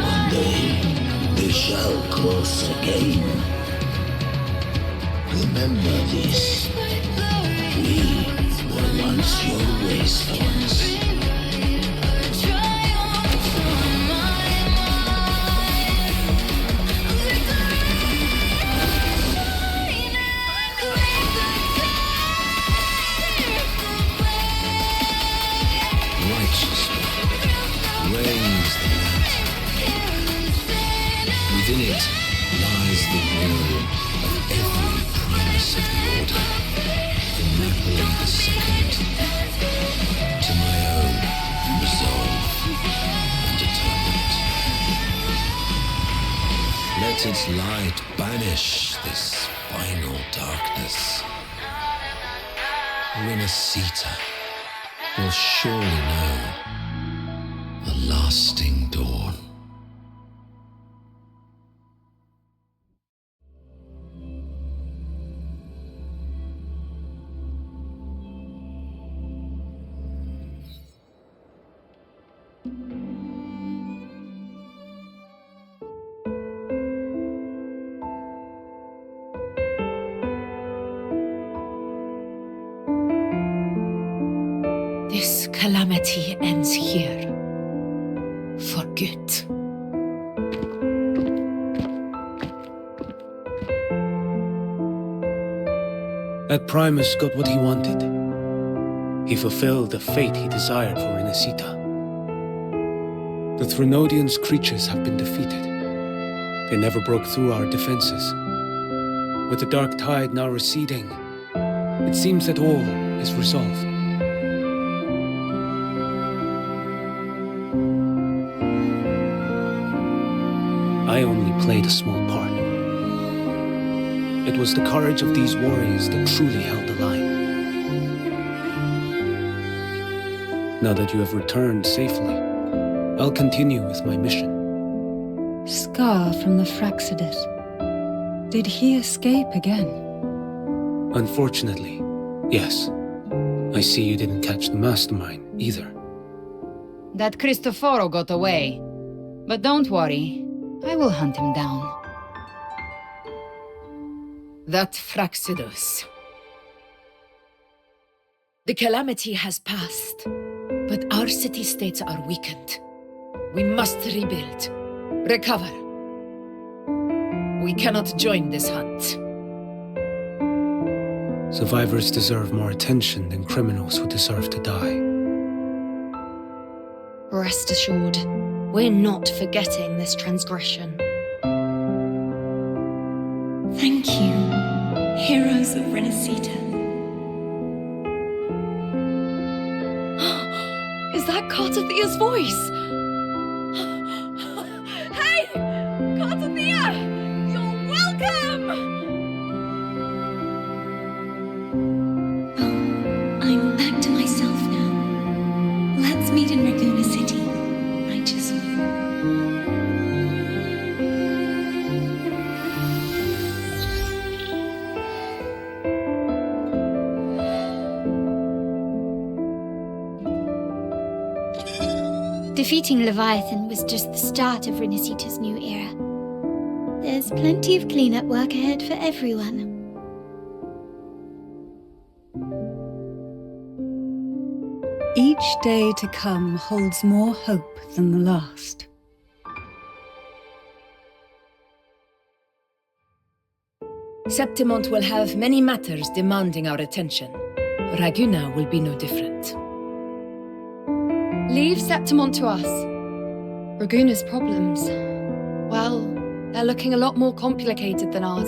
Speaker 15: One day, they shall cross again. Remember this. We were once your wastelands. Reigns the land. Within it lies the will of every primus of the Order, from Napoleon II to my own resolve and determined. Let its light banish this final darkness. Renecita will surely know a lasting dawn.
Speaker 5: This calamity ends here. For good.
Speaker 4: That Primus got what he wanted. He fulfilled the fate he desired for Renecita. The Threnodians' creatures have been defeated. They never broke through our defenses. With the dark tide now receding, it seems that all is resolved. I only played a small part. It was the courage of these warriors that truly held the line. Now that you have returned safely, I'll continue with my mission.
Speaker 10: Scar from the Fraxidus. Did he escape again?
Speaker 4: Unfortunately, yes. I see you didn't catch the mastermind either.
Speaker 6: That Cristoforo got away. But don't worry, I will hunt him down.
Speaker 5: That Fraxidus. The calamity has passed, but our city-states are weakened. We must rebuild, recover. We cannot join this hunt.
Speaker 4: Survivors deserve more attention than criminals who deserve to die.
Speaker 1: Rest assured, we're not forgetting this transgression.
Speaker 9: Thank you, heroes of Renecita.
Speaker 2: Is that Cartathia's voice? Hey! Cartathia! You're welcome!
Speaker 9: I'm back to myself now. Let's meet in Raguna City, righteous one. Defeating Leviathan was just the start of Renecita's new era. There's plenty of cleanup work ahead for everyone.
Speaker 10: Each day to come holds more hope than the last.
Speaker 5: Septimont will have many matters demanding our attention. Raguna will be no different.
Speaker 1: Leave Septimont to us. Raguna's problems, well, they're looking a lot more complicated than ours.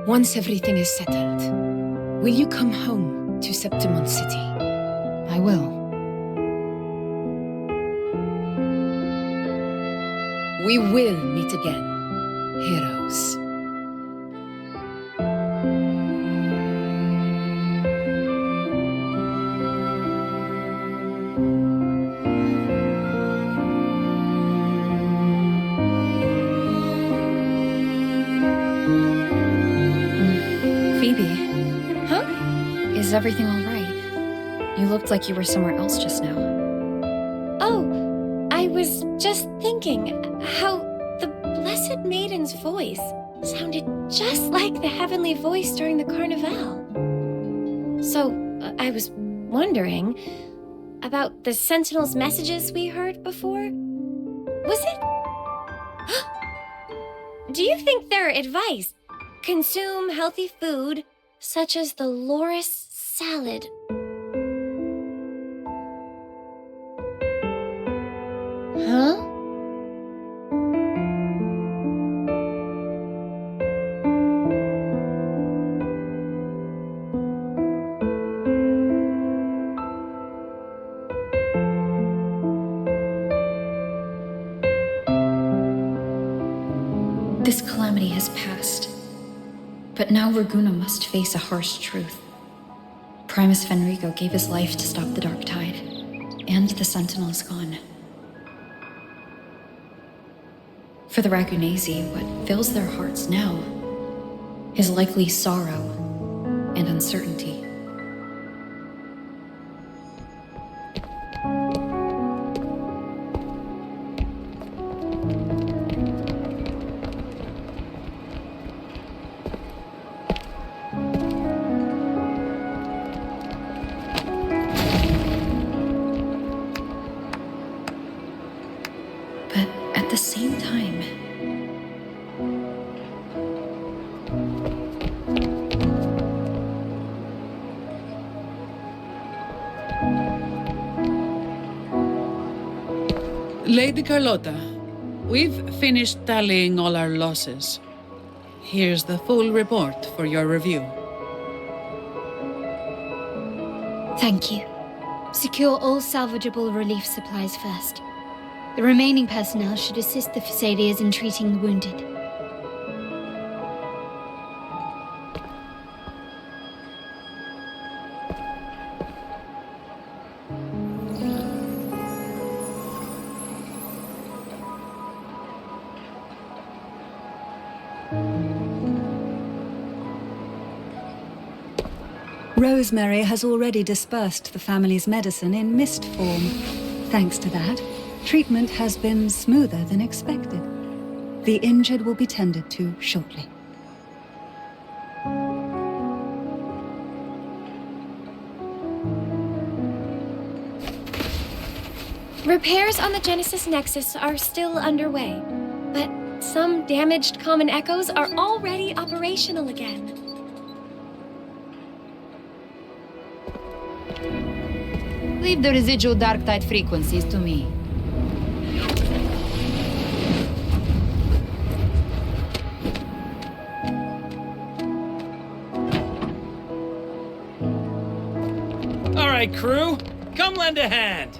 Speaker 5: Once everything is settled, will you come home to Septimont City?
Speaker 6: I will.
Speaker 5: We will meet again, heroes.
Speaker 13: Is everything all right? You looked like you were somewhere else just now.
Speaker 2: Oh, I was just thinking how the Blessed Maiden's voice sounded just like the heavenly voice during the Carnival. So, I was wondering about the Sentinel's messages we heard before. Was it? Do you think their advice, consume healthy food, such as the loris salad? Huh?
Speaker 13: This calamity has passed. But now Raguna must face a harsh truth. Primus Fenrico gave his life to stop the Dark Tide, and the Sentinel is gone. For the Ragunesi, what fills their hearts now is likely sorrow and uncertainty. But at the same time,
Speaker 19: Lady Carlotta, we've finished tallying all our losses. Here's the full report for your review.
Speaker 9: Thank you. Secure all salvageable relief supplies first. The remaining personnel should assist the Phasaelians in treating the wounded.
Speaker 10: Rosemary has already dispersed the family's medicine in mist form. Thanks to that, treatment has been smoother than expected. The injured will be tended to shortly.
Speaker 2: Repairs on the Genesis Nexus are still underway, but some damaged common echoes are already operational again.
Speaker 6: Leave the residual dark tide frequencies to me.
Speaker 8: All right, crew, come lend a hand.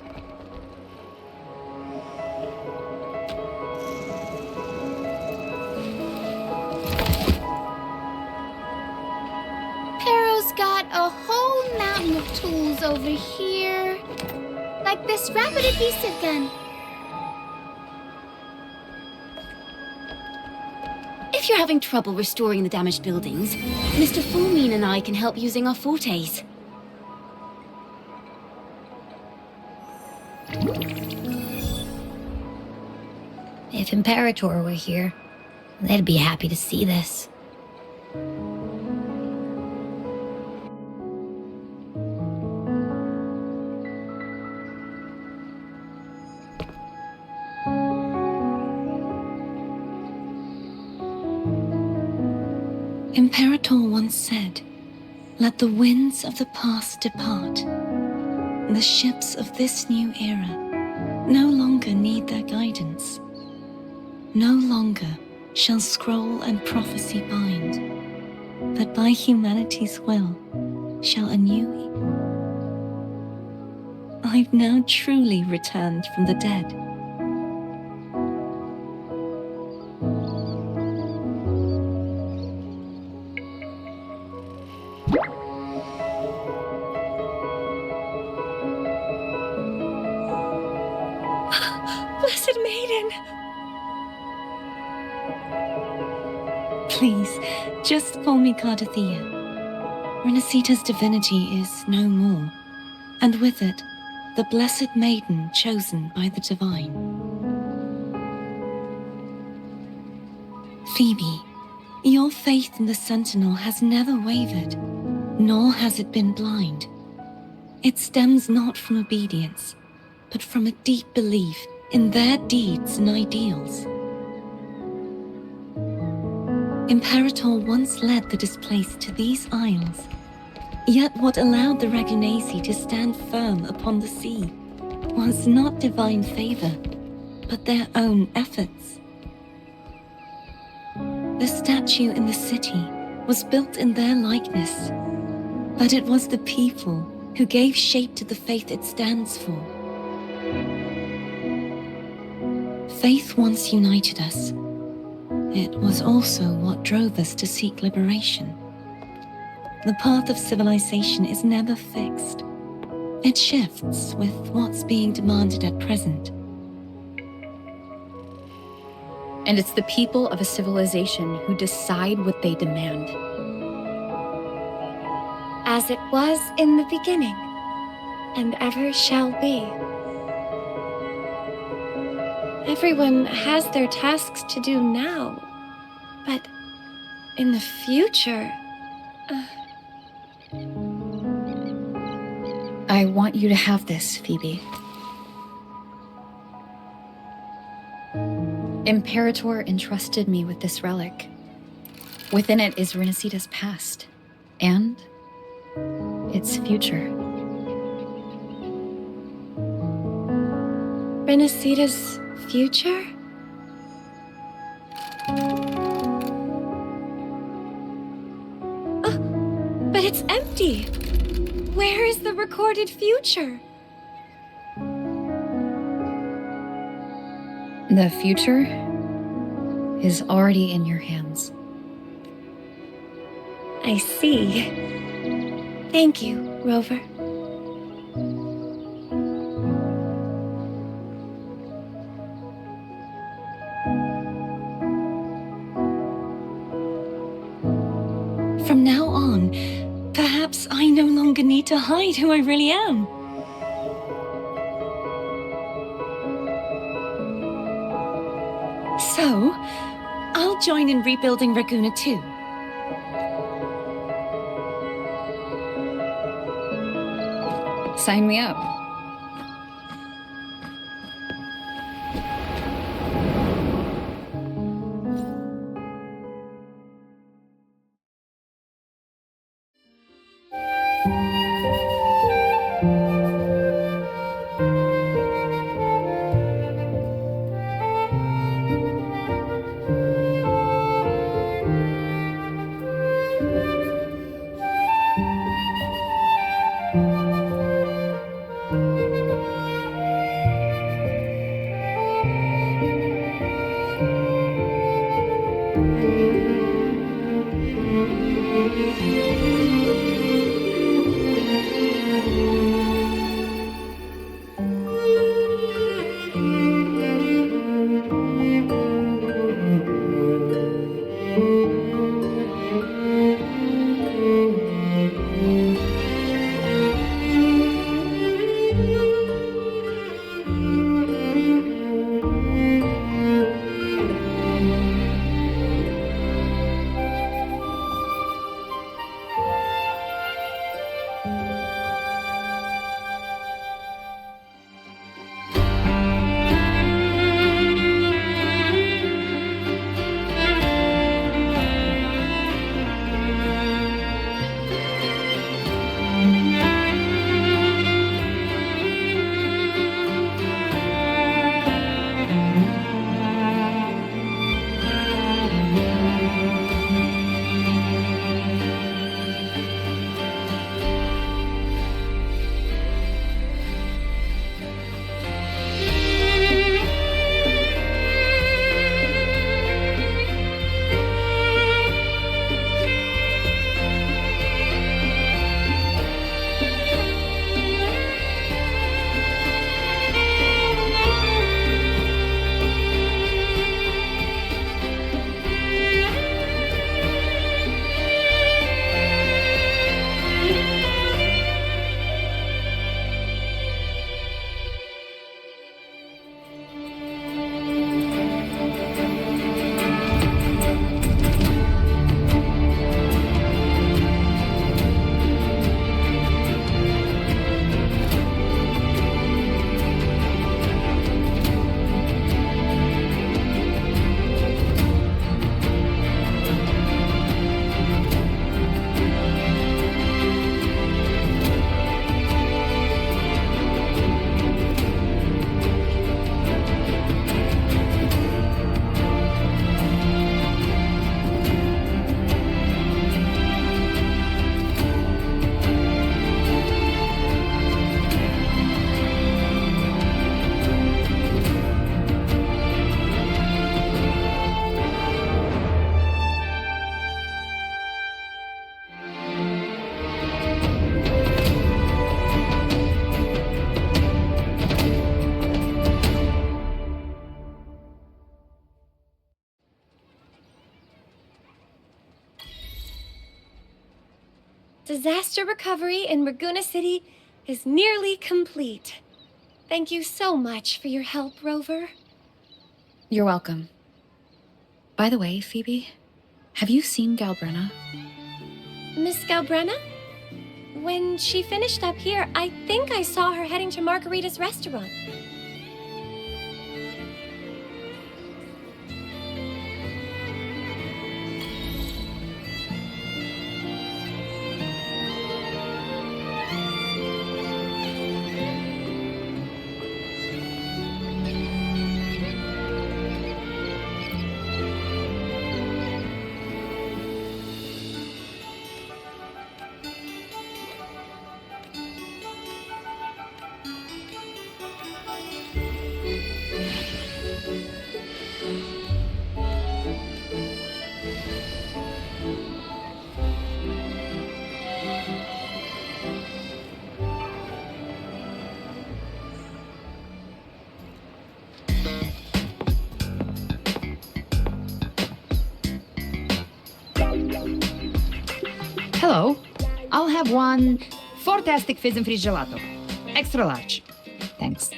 Speaker 9: Pero's got a whole mountain of tools over here. Like this rapid adhesive gun.
Speaker 21: If you're having trouble restoring the damaged buildings, Mr. Fullmean and I can help using our fortes.
Speaker 14: If Imperator were here, they'd be happy to see this.
Speaker 19: Imperator once said, "Let the winds of the past depart. The ships of this new era no longer need their guidance. No longer shall scroll and prophecy bind, but by humanity's will shall anew. I've now truly returned from the dead." Blessed Maiden! Please, just call me Cardothea. Renecita's divinity is no more, and with it, the Blessed Maiden chosen by the Divine. Phoebe, your faith in the Sentinel has never wavered, nor has it been blind. It stems not from obedience, but from a deep belief in their deeds and ideals. Imperator once led the displaced to these isles, yet what allowed the Ragunasi to stand firm upon the sea was not divine favor, but their own efforts. The statue in the city was built in their likeness, but it was the people who gave shape to the faith it stands for. Faith once united us. It was also what drove us to seek liberation. The path of civilization is never fixed. It shifts with what's being demanded at present.
Speaker 13: And it's the people of a civilization who decide what they demand.
Speaker 1: As it was in the beginning, and ever shall be. Everyone has their tasks to do now, but in the future...
Speaker 13: I want you to have this, Phoebe. Imperator entrusted me with this relic. Within it is Renecita's past, and its future.
Speaker 1: Renecita's future? Oh, but it's empty. Where is the recorded future?
Speaker 13: The future is already in your hands.
Speaker 1: I see. Thank you, Rover.
Speaker 19: From now on, perhaps I no longer need to hide who I really am. So, I'll join in rebuilding Raguna too.
Speaker 13: Sign me up.
Speaker 19: Disaster recovery in Raguna City is nearly complete. Thank you so much for your help, Rover.
Speaker 13: You're welcome. By the way, Phoebe, have you seen Galbrenna?
Speaker 19: Miss Galbrenna? When she finished up here, I think I saw her heading to Margarita's restaurant.
Speaker 5: Hello. I'll have one fantastic fizz and freeze gelato. Extra large. Thanks.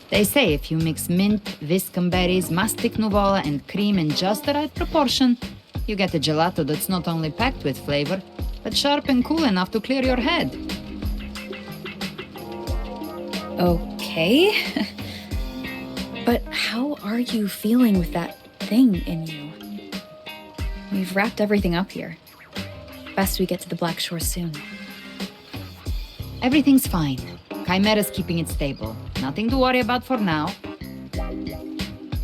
Speaker 5: They say if you mix mint, viscum berries, mastic nuvola, and cream in just the right proportion, you get a gelato that's not only packed with flavor, but sharp and cool enough to clear your head.
Speaker 13: Okay. But how are you feeling with that thing in you? We've wrapped everything up here. Best we get to the Black Shore soon.
Speaker 5: Everything's fine. Chimera's keeping it stable. Nothing to worry about for now.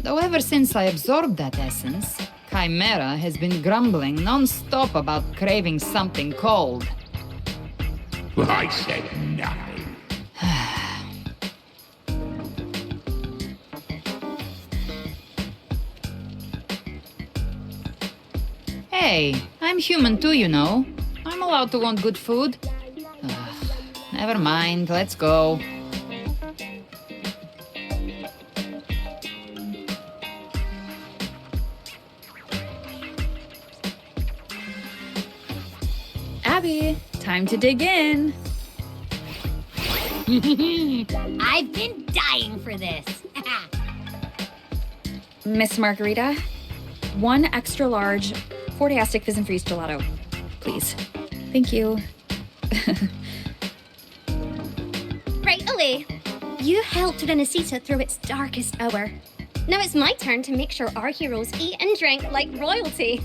Speaker 5: Though ever since I absorbed that essence, Chimera has been grumbling non-stop about craving something cold.
Speaker 15: I said nothing.
Speaker 5: Hey, I'm human too, you know. I'm allowed to want good food. Never mind, let's go.
Speaker 13: Abby, time to dig in.
Speaker 14: I've been dying for this.
Speaker 13: Miss Margarita, one extra large Fortiastic Fizz and Freeze gelato, please. Thank you.
Speaker 19: Right away. You helped Renecita through its darkest hour. Now it's my turn to make sure our heroes eat and drink like royalty.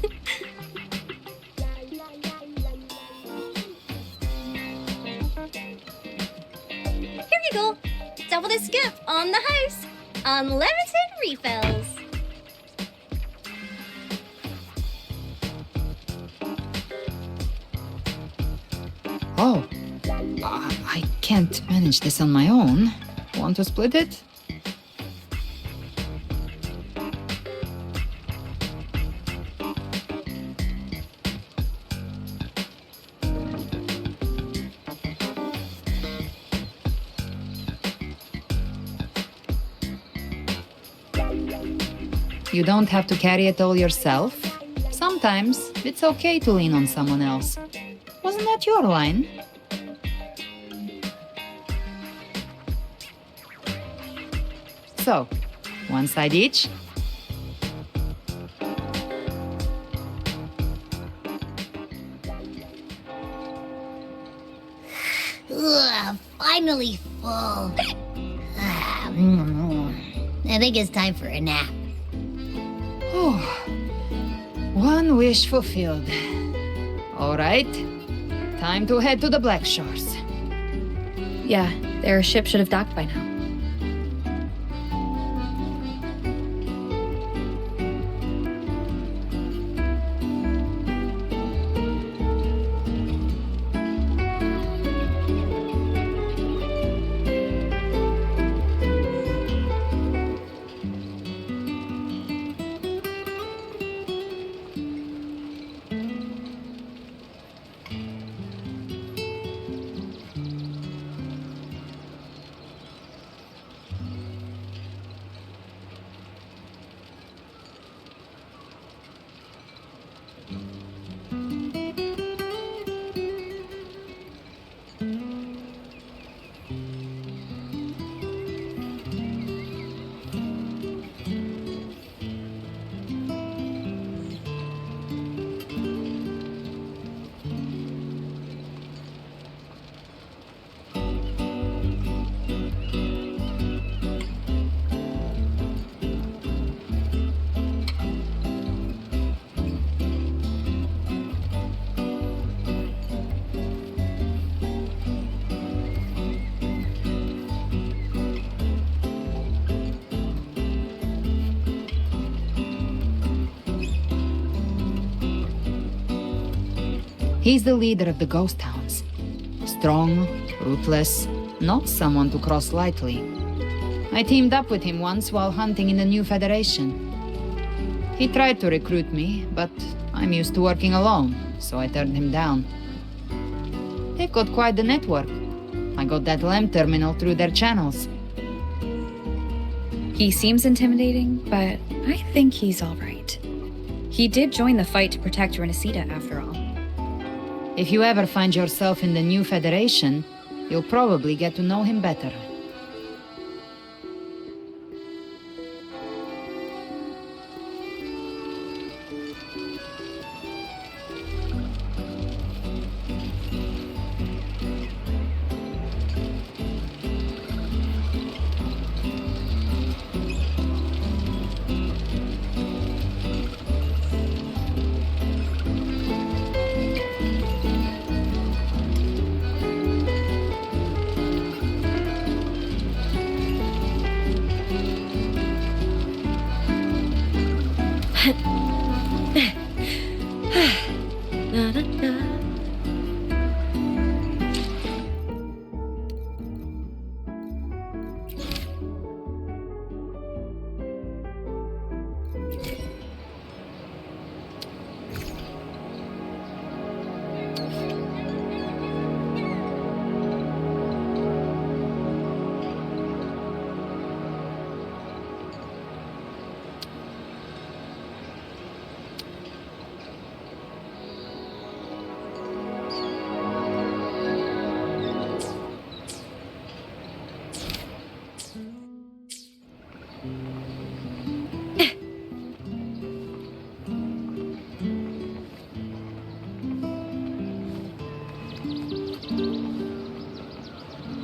Speaker 19: Here you go. Double the scoop on the house. Unlimited refills.
Speaker 5: Oh, I can't manage this on my own. Want to split it? You don't have to carry it all yourself. Sometimes it's okay to lean on someone else. Wasn't that your line? So, one side each.
Speaker 14: Ugh, finally full. I think it's time for a nap.
Speaker 5: One wish fulfilled. All right, time to head to the Black Shores.
Speaker 13: Yeah, their ship should have docked by now.
Speaker 6: He's the leader of the ghost hounds. Strong, ruthless, not someone to cross lightly. I teamed up with him once while hunting in the New Federation. He tried to recruit me, but I'm used to working alone, so I turned him down. They've got quite the network. I got that LEM terminal through their channels.
Speaker 13: He seems intimidating, but I think he's alright. He did join the fight to protect Renecita, after all.
Speaker 6: If you ever find yourself in the New Federation, you'll probably get to know him better.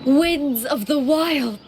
Speaker 2: Winds of the Wild!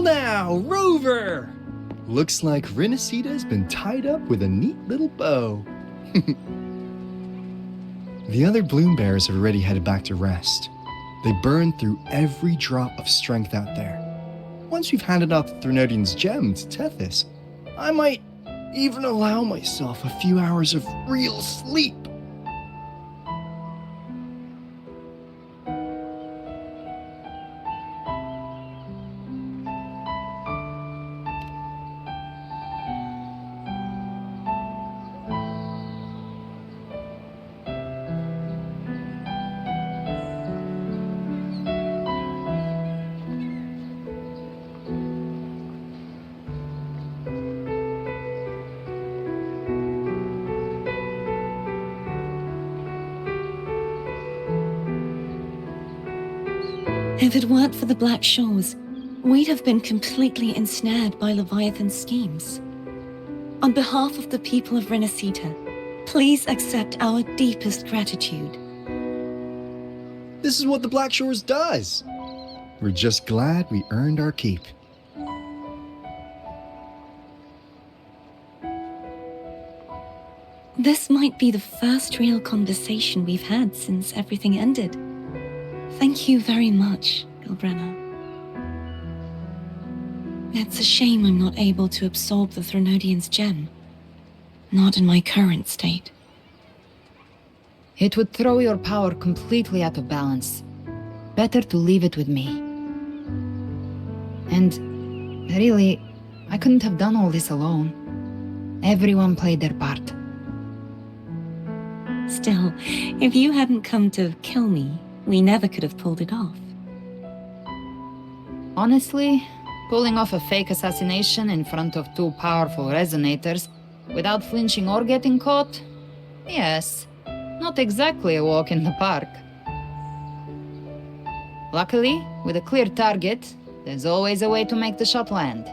Speaker 12: Now, Rover! Looks like Renecita's been tied up with a neat little bow. The other bloom bearers have already headed back to rest. They burned through every drop of strength out there. Once we've handed out the Threnodian's gem to Tethys, I might even allow myself a few hours of real sleep.
Speaker 2: If it weren't for the Black Shores, we'd have been completely ensnared by Leviathan's schemes. On behalf of the people of Renecita, please accept our deepest gratitude.
Speaker 12: This is what the Black Shores does. We're just glad we earned our keep.
Speaker 2: This might be the first real conversation we've had since everything ended. Thank you very much, Gilbrenna. It's a shame I'm not able to absorb the Threnodian's gem. Not in my current state.
Speaker 6: It would throw your power completely out of balance. Better to leave it with me. And really, I couldn't have done all this alone. Everyone played their part.
Speaker 2: Still, if you hadn't come to kill me, we never could have pulled it off.
Speaker 6: Honestly, pulling off a fake assassination in front of two powerful resonators without flinching or getting caught? Yes, not exactly a walk in the park. Luckily, with a clear target, there's always a way to make the shot land.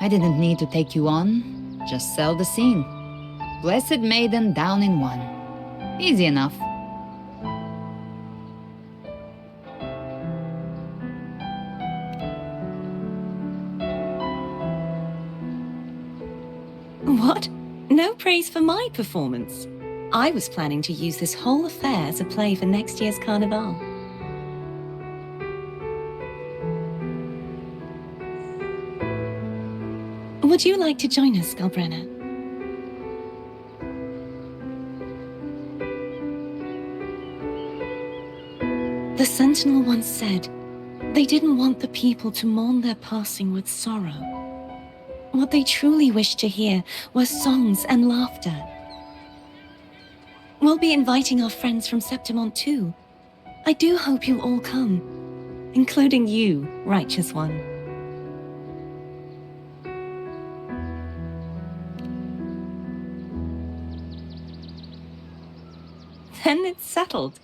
Speaker 6: I didn't need to take you on, Just sell the scene. Blessed Maiden down in one. Easy enough.
Speaker 19: What? No praise for my performance. I was planning to use this whole affair as a play for next year's Carnival. Would you like to join us, Galbrenna? The Sentinel once said, they didn't want the people to mourn their passing with sorrow. What they truly wished to hear were songs and laughter. We'll be inviting our friends from Septimont too. I do hope you'll all come, including you, Righteous One. Then it's settled.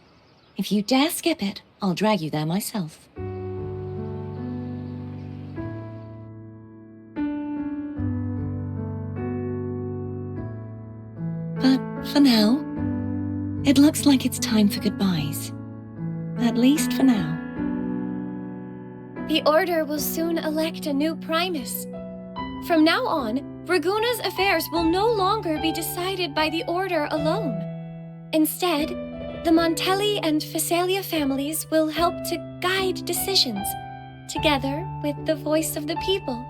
Speaker 19: If you dare skip it, I'll drag you there myself. But for now, it looks like it's time for goodbyes. At least for now.
Speaker 21: The Order will soon elect a new Primus. From now on, Raguna's affairs will no longer be decided by the Order alone. Instead, the Montelli and Phasalia families will help to guide decisions, together with the voice of the people.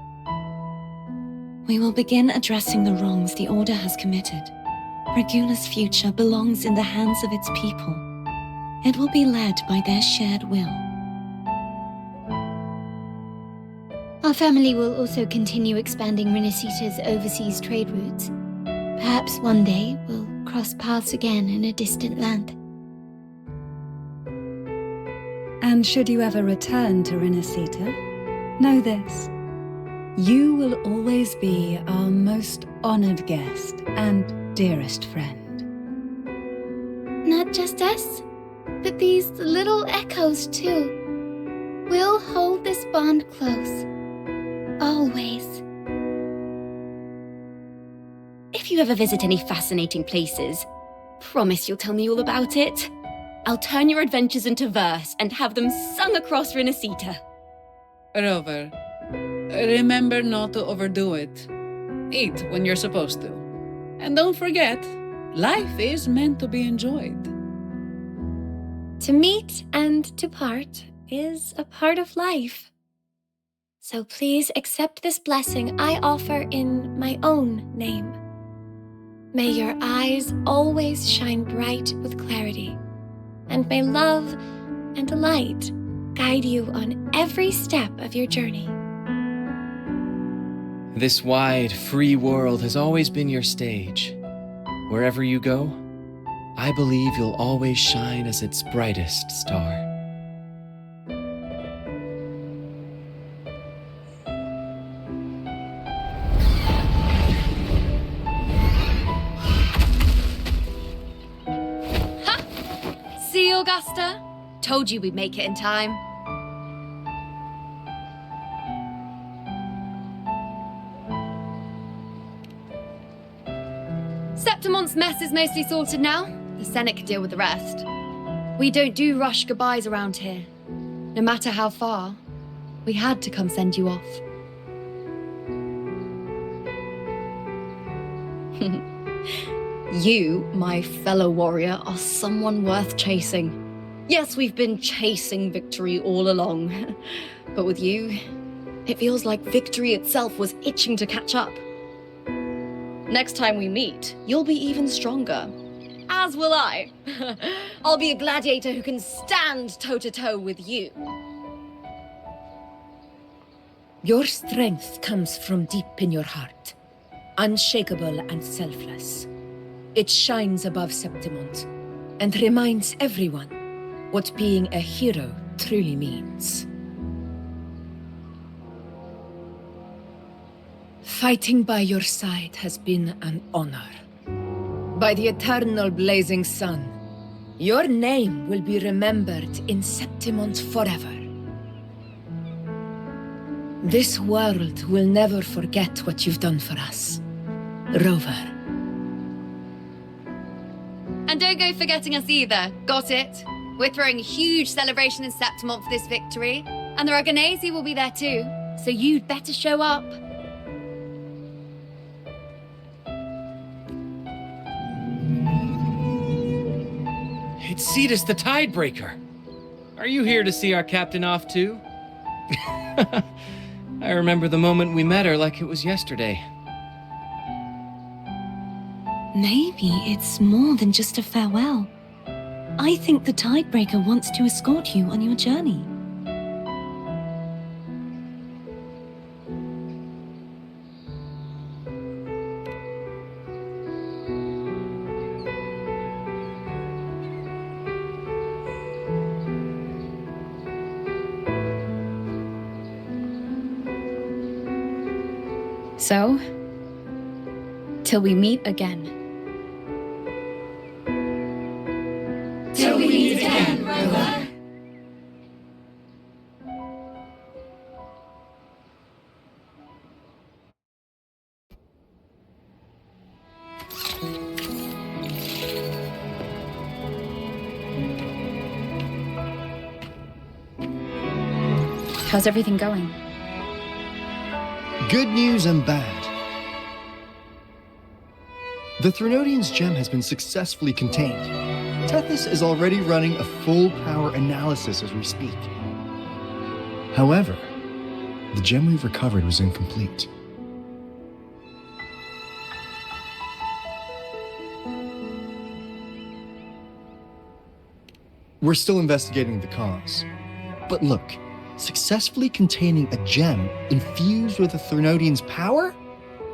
Speaker 19: We will begin addressing the wrongs the Order has committed. Raguna's future belongs in the hands of its people. It will be led by their shared will.
Speaker 9: Our family will also continue expanding Renecita's overseas trade routes. Perhaps one day we'll cross paths again in a distant land.
Speaker 10: And should you ever return to Renecita, know this. You will always be our most honored guest and dearest friend.
Speaker 9: Not just us, but these little echoes too. We'll hold this bond close. Always.
Speaker 2: If you ever visit any fascinating places, promise you'll tell me all about it. I'll turn your adventures into verse and have them sung across Renecita.
Speaker 22: Rover, remember not to overdo it. Eat when you're supposed to. And don't forget, life is meant to be enjoyed.
Speaker 21: To meet and to part is a part of life. So please accept this blessing I offer in my own name. May your eyes always shine bright with clarity, and may love and light guide you on every step of your journey.
Speaker 11: This wide, free world has always been your stage. Wherever you go, I believe you'll always shine as its brightest star.
Speaker 1: See, Augusta? Told you we'd make it in time. Septimont's mess is mostly sorted now. The Senate can deal with the rest. We don't do rush goodbyes around here. No matter how far, we had to come send you off.
Speaker 2: You, my fellow warrior, are someone worth chasing. Yes, we've been chasing victory all along. But with you, it feels like victory itself was itching to catch up. Next time we meet, you'll be even stronger. As will I. I'll be a gladiator who can stand toe-to-toe with you.
Speaker 5: Your strength comes from deep in your heart, unshakable and selfless. It shines above Septimont and reminds everyone what being a hero truly means. Fighting by your side has been an honor. By the eternal blazing sun, your name will be remembered in Septimont forever. This world will never forget what you've done for us. Rover.
Speaker 1: And don't go forgetting us either. Got it? We're throwing a huge celebration in Septimont for this victory. And the Aragonese will be there too. So you'd better show up.
Speaker 11: It's Cetus the Tidebreaker. Are you here to see our captain off too? I remember the moment we met her like it was yesterday.
Speaker 21: Maybe it's more than just a farewell. I think the Tidebreaker wants to escort you on your journey.
Speaker 13: So, till we meet again.
Speaker 16: Till we meet again, Rover.
Speaker 13: How's everything going?
Speaker 12: Good news and bad. The Threnodian's gem has been successfully contained. Tethys is already running a full power analysis as we speak. However, the gem we've recovered was incomplete. We're still investigating the cause. But look, successfully containing a gem infused with the Threnodian's power?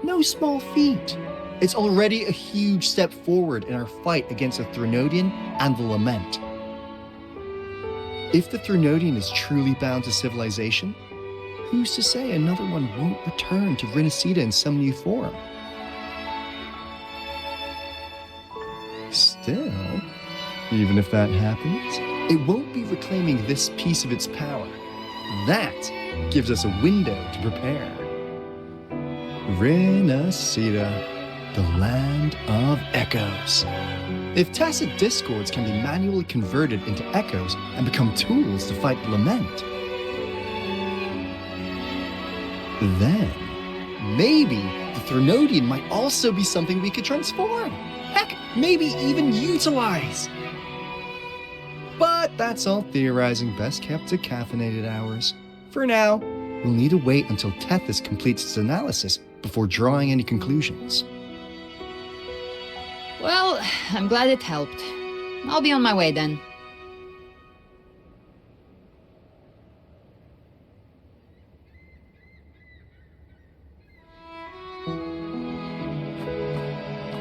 Speaker 12: No small feat. It's already a huge step forward in our fight against the Threnodian and the Lament. If the Threnodian is truly bound to civilization, who's to say another one won't return to Renecita in some new form? Still, even if that happens, it won't be reclaiming this piece of its power. That gives us a window to prepare. Renecita, the land of echoes. If tacit discords can be manually converted into echoes and become tools to fight the Lament, then maybe the Threnodian might also be something we could transform. Heck, maybe even utilize. But that's all theorizing best kept to caffeinated hours. For now, we'll need to wait until Tethys completes its analysis before drawing any conclusions.
Speaker 6: Well, I'm glad it helped. I'll be on my way then.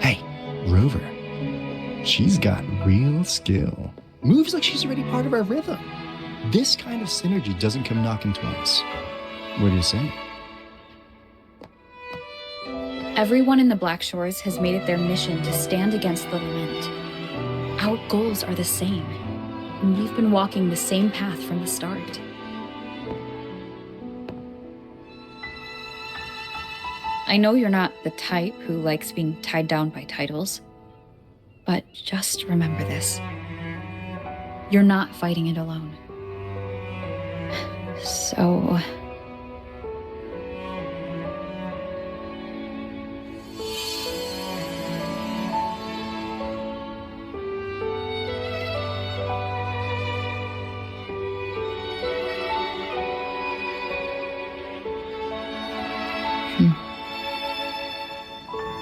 Speaker 12: Hey, Rover. She's got real skill. Moves like she's already part of our rhythm. This kind of synergy doesn't come knocking twice. What do you say?
Speaker 13: Everyone in the Black Shores has made it their mission to stand against the Lament. Our goals are the same, and we've been walking the same path from the start. I know you're not the type who likes being tied down by titles, but just remember this. You're not fighting it alone. So...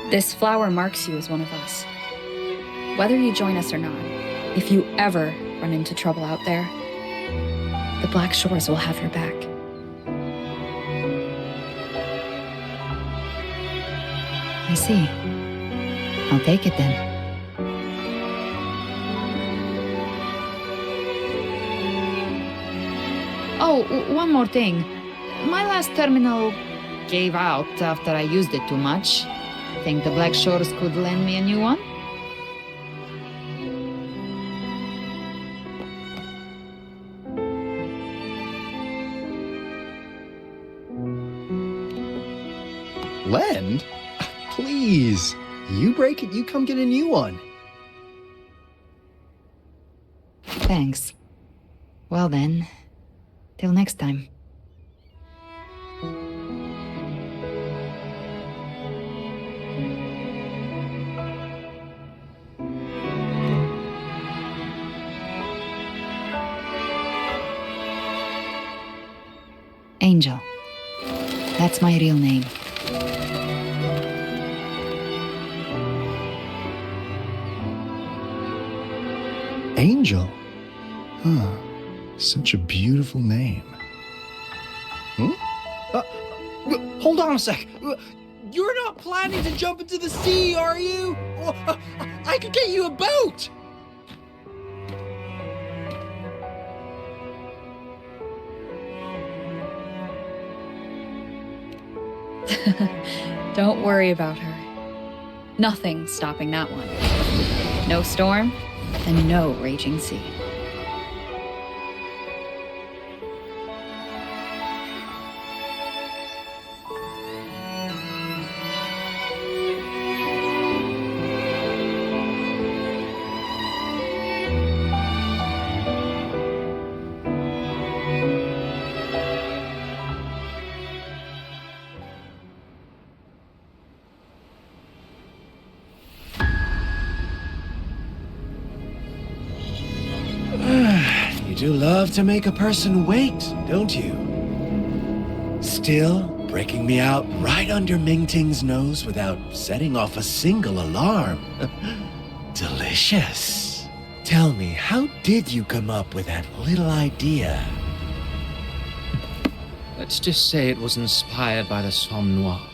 Speaker 13: This flower marks you as one of us. Whether you join us or not, if you ever run into trouble out there, the Black Shores will have your back.
Speaker 6: I see. I'll take it then. Oh, one more thing. My last terminal gave out after I used it too much. Think the Black Shores could lend me a new one?
Speaker 12: Lend? Please, you break it, you come get a new one.
Speaker 6: Thanks. Well then, till next time. Angel. That's my real name.
Speaker 12: Angel? Huh. Such a beautiful name.
Speaker 16: Hold on a sec. You're not planning to jump into the sea, are you? I could get you a boat!
Speaker 13: Don't worry about her. Nothing's stopping that one. No storm, and no raging sea.
Speaker 16: You do love to make a person wait, don't you? Still breaking me out right under Mingting's nose without setting off a single alarm. Delicious. Tell me, how did you come up with that little idea?
Speaker 11: Let's just say it was inspired by the Somme Noire.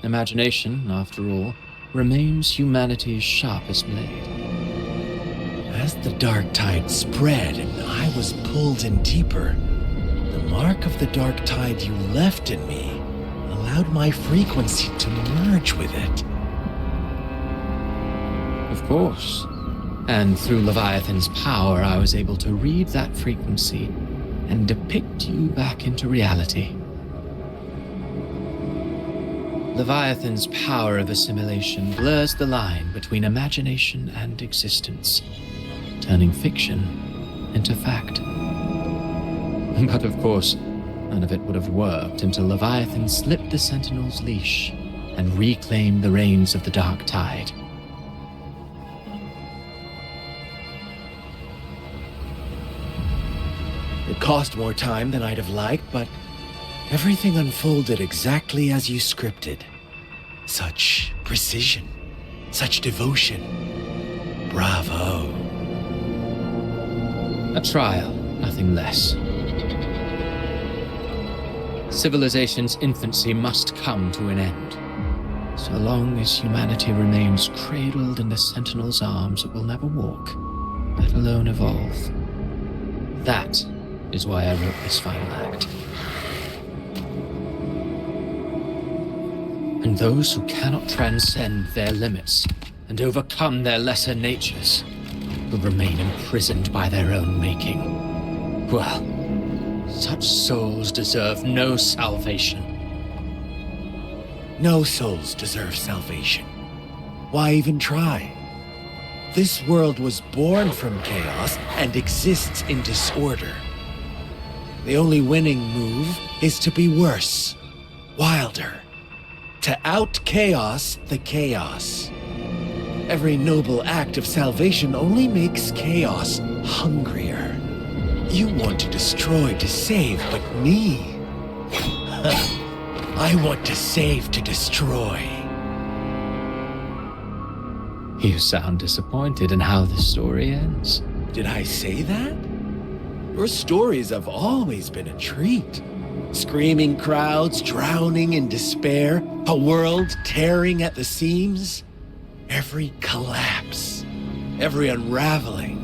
Speaker 11: Imagination, after all, remains humanity's sharpest blade.
Speaker 16: As the dark tide spread and I was pulled in deeper, the mark of the dark tide you left in me allowed my frequency to merge with it.
Speaker 11: Of course. And through Leviathan's power, I was able to read that frequency and depict you back into reality. Leviathan's power of assimilation blurs the line between imagination and existence, turning fiction into fact. But of course, none of it would have worked until Leviathan slipped the Sentinel's leash and reclaimed the reins of the Dark Tide.
Speaker 16: It cost more time than I'd have liked, but everything unfolded exactly as you scripted. Such precision, such devotion. Bravo.
Speaker 11: A trial, nothing less. Civilization's infancy must come to an end. So long as humanity remains cradled in the Sentinel's arms, it will never walk, let alone evolve. That is why I wrote this final act. And those who cannot transcend their limits and overcome their lesser natures will remain imprisoned by their own making. Well, such souls deserve no salvation.
Speaker 16: No souls deserve salvation. Why even try? This world was born from chaos and exists in disorder. The only winning move is to be worse, wilder, to out-chaos the chaos. Every noble act of salvation only makes chaos hungrier. You want to destroy to save, but me? I want to save to destroy.
Speaker 11: You sound disappointed in how the story ends.
Speaker 16: Did I say that? Your stories have always been a treat. Screaming crowds drowning in despair, a world tearing at the seams. Every collapse, every unraveling.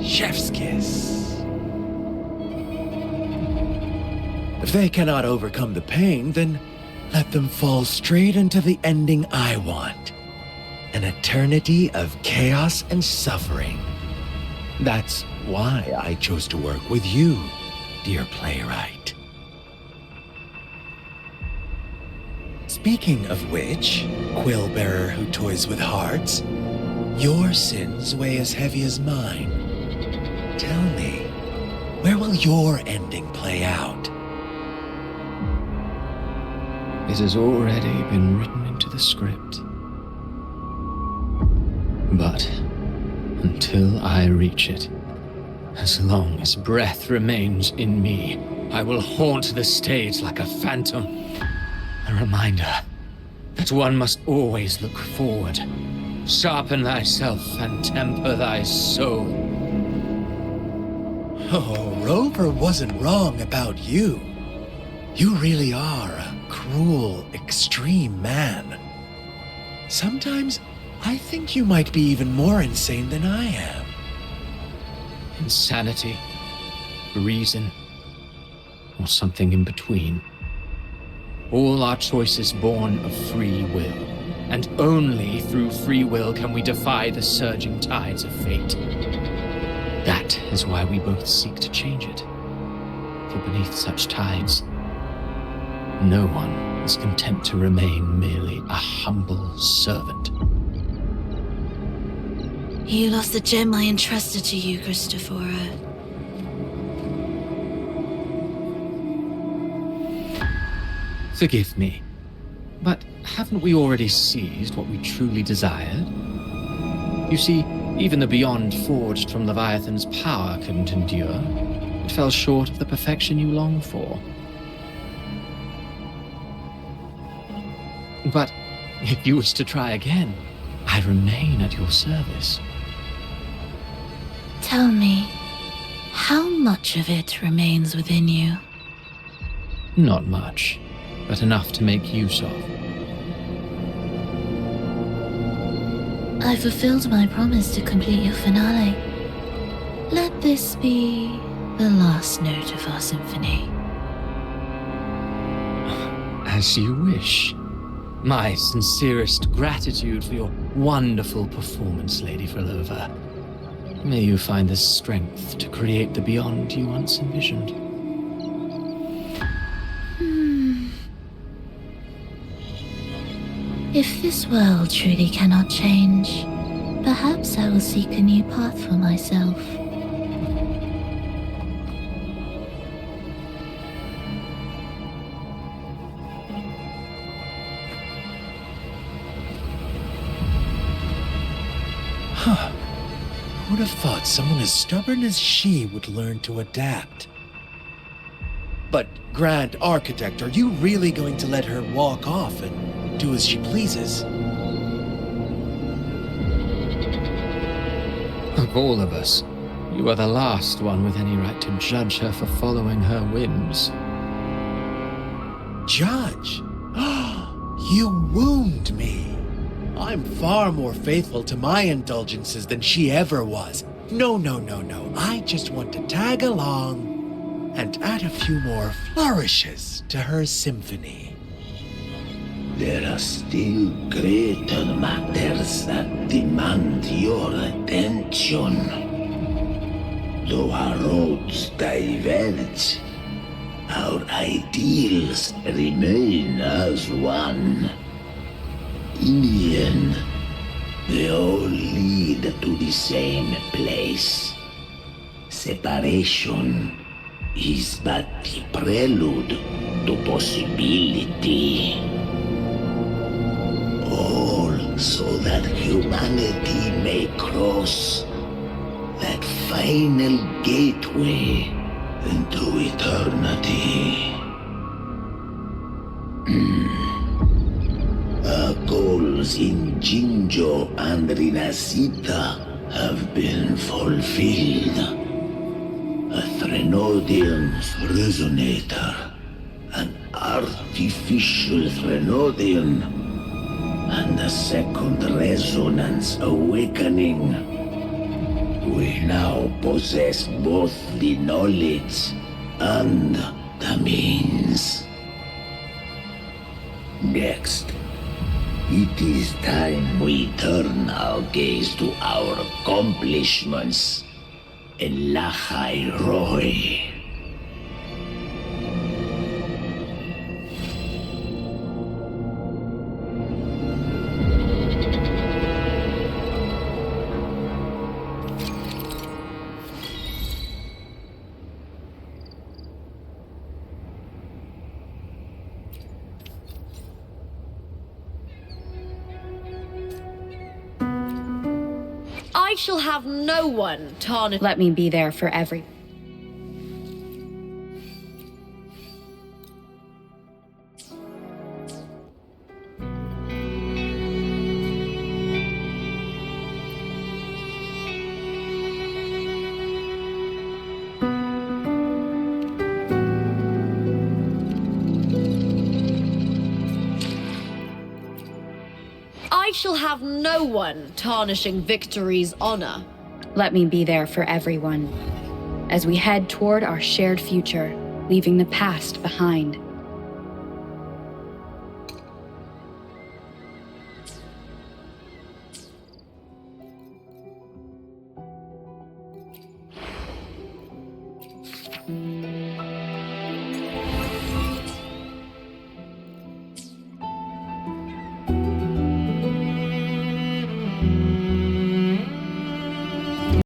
Speaker 16: Chef's kiss. If they cannot overcome the pain, then let them fall straight into the ending I want. An eternity of chaos and suffering. That's why I chose to work with you, dear playwright. Speaking of which, quill bearer who toys with hearts, your sins weigh as heavy as mine. Tell me, where will your ending play out?
Speaker 11: It has already been written into the script. But until I reach it, as long as breath remains in me, I will haunt the stage like a phantom. A reminder that one must always look forward. Sharpen thyself and temper thy soul.
Speaker 16: Oh, Rover wasn't wrong about you. You really are a cruel, extreme man. Sometimes I think you might be even more insane than I am.
Speaker 11: Insanity, reason, or something in between. All our choices born of free will, and only through free will can we defy the surging tides of fate. That is why we both seek to change it. For beneath such tides, no one is content to remain merely a humble servant.
Speaker 2: You lost the gem I entrusted to you, Christophora.
Speaker 11: Forgive me, but haven't we already seized what we truly desired? You see, even the beyond forged from Leviathan's power couldn't endure. It fell short of the perfection you long for. But if you wish to try again, I remain at your service.
Speaker 2: Tell me, how much of it remains within you?
Speaker 11: Not much, but enough to make use of.
Speaker 2: I fulfilled my promise to complete your finale. Let this be the last note of our symphony.
Speaker 11: As you wish. My sincerest gratitude for your wonderful performance, Lady Frolova. May you find the strength to create the beyond you once envisioned.
Speaker 2: If this world truly cannot change, perhaps I will seek a new path for myself.
Speaker 16: Huh. Who'd have thought someone as stubborn as she would learn to adapt? But, Grand Architect, are you really going to let her walk off and do as she pleases?
Speaker 11: Of all of us, you are the last one with any right to judge her for following her whims.
Speaker 16: Judge? You wound me. I'm far more faithful to my indulgences than she ever was. No. I just want to tag along and add a few more flourishes to her symphony.
Speaker 15: There are still greater matters that demand your attention. Though our roads diverge, our ideals remain as one. In the end, they all lead to the same place. Separation is but the prelude to possibility. All so that humanity may cross that final gateway into eternity. Our goals in Jinjo and Renecita have been fulfilled. A Threnodian's resonator, an artificial Threnodian, and a second resonance awakening. We now possess both the knowledge and the means. Next, it is time we turn our gaze to our accomplishments in Lahai Roy.
Speaker 2: I shall have no one tarnish.
Speaker 13: Let me be there for every.
Speaker 2: I shall have no one tarnishing victory's honor.
Speaker 13: Let me be there for everyone as we head toward our shared future, leaving the past behind.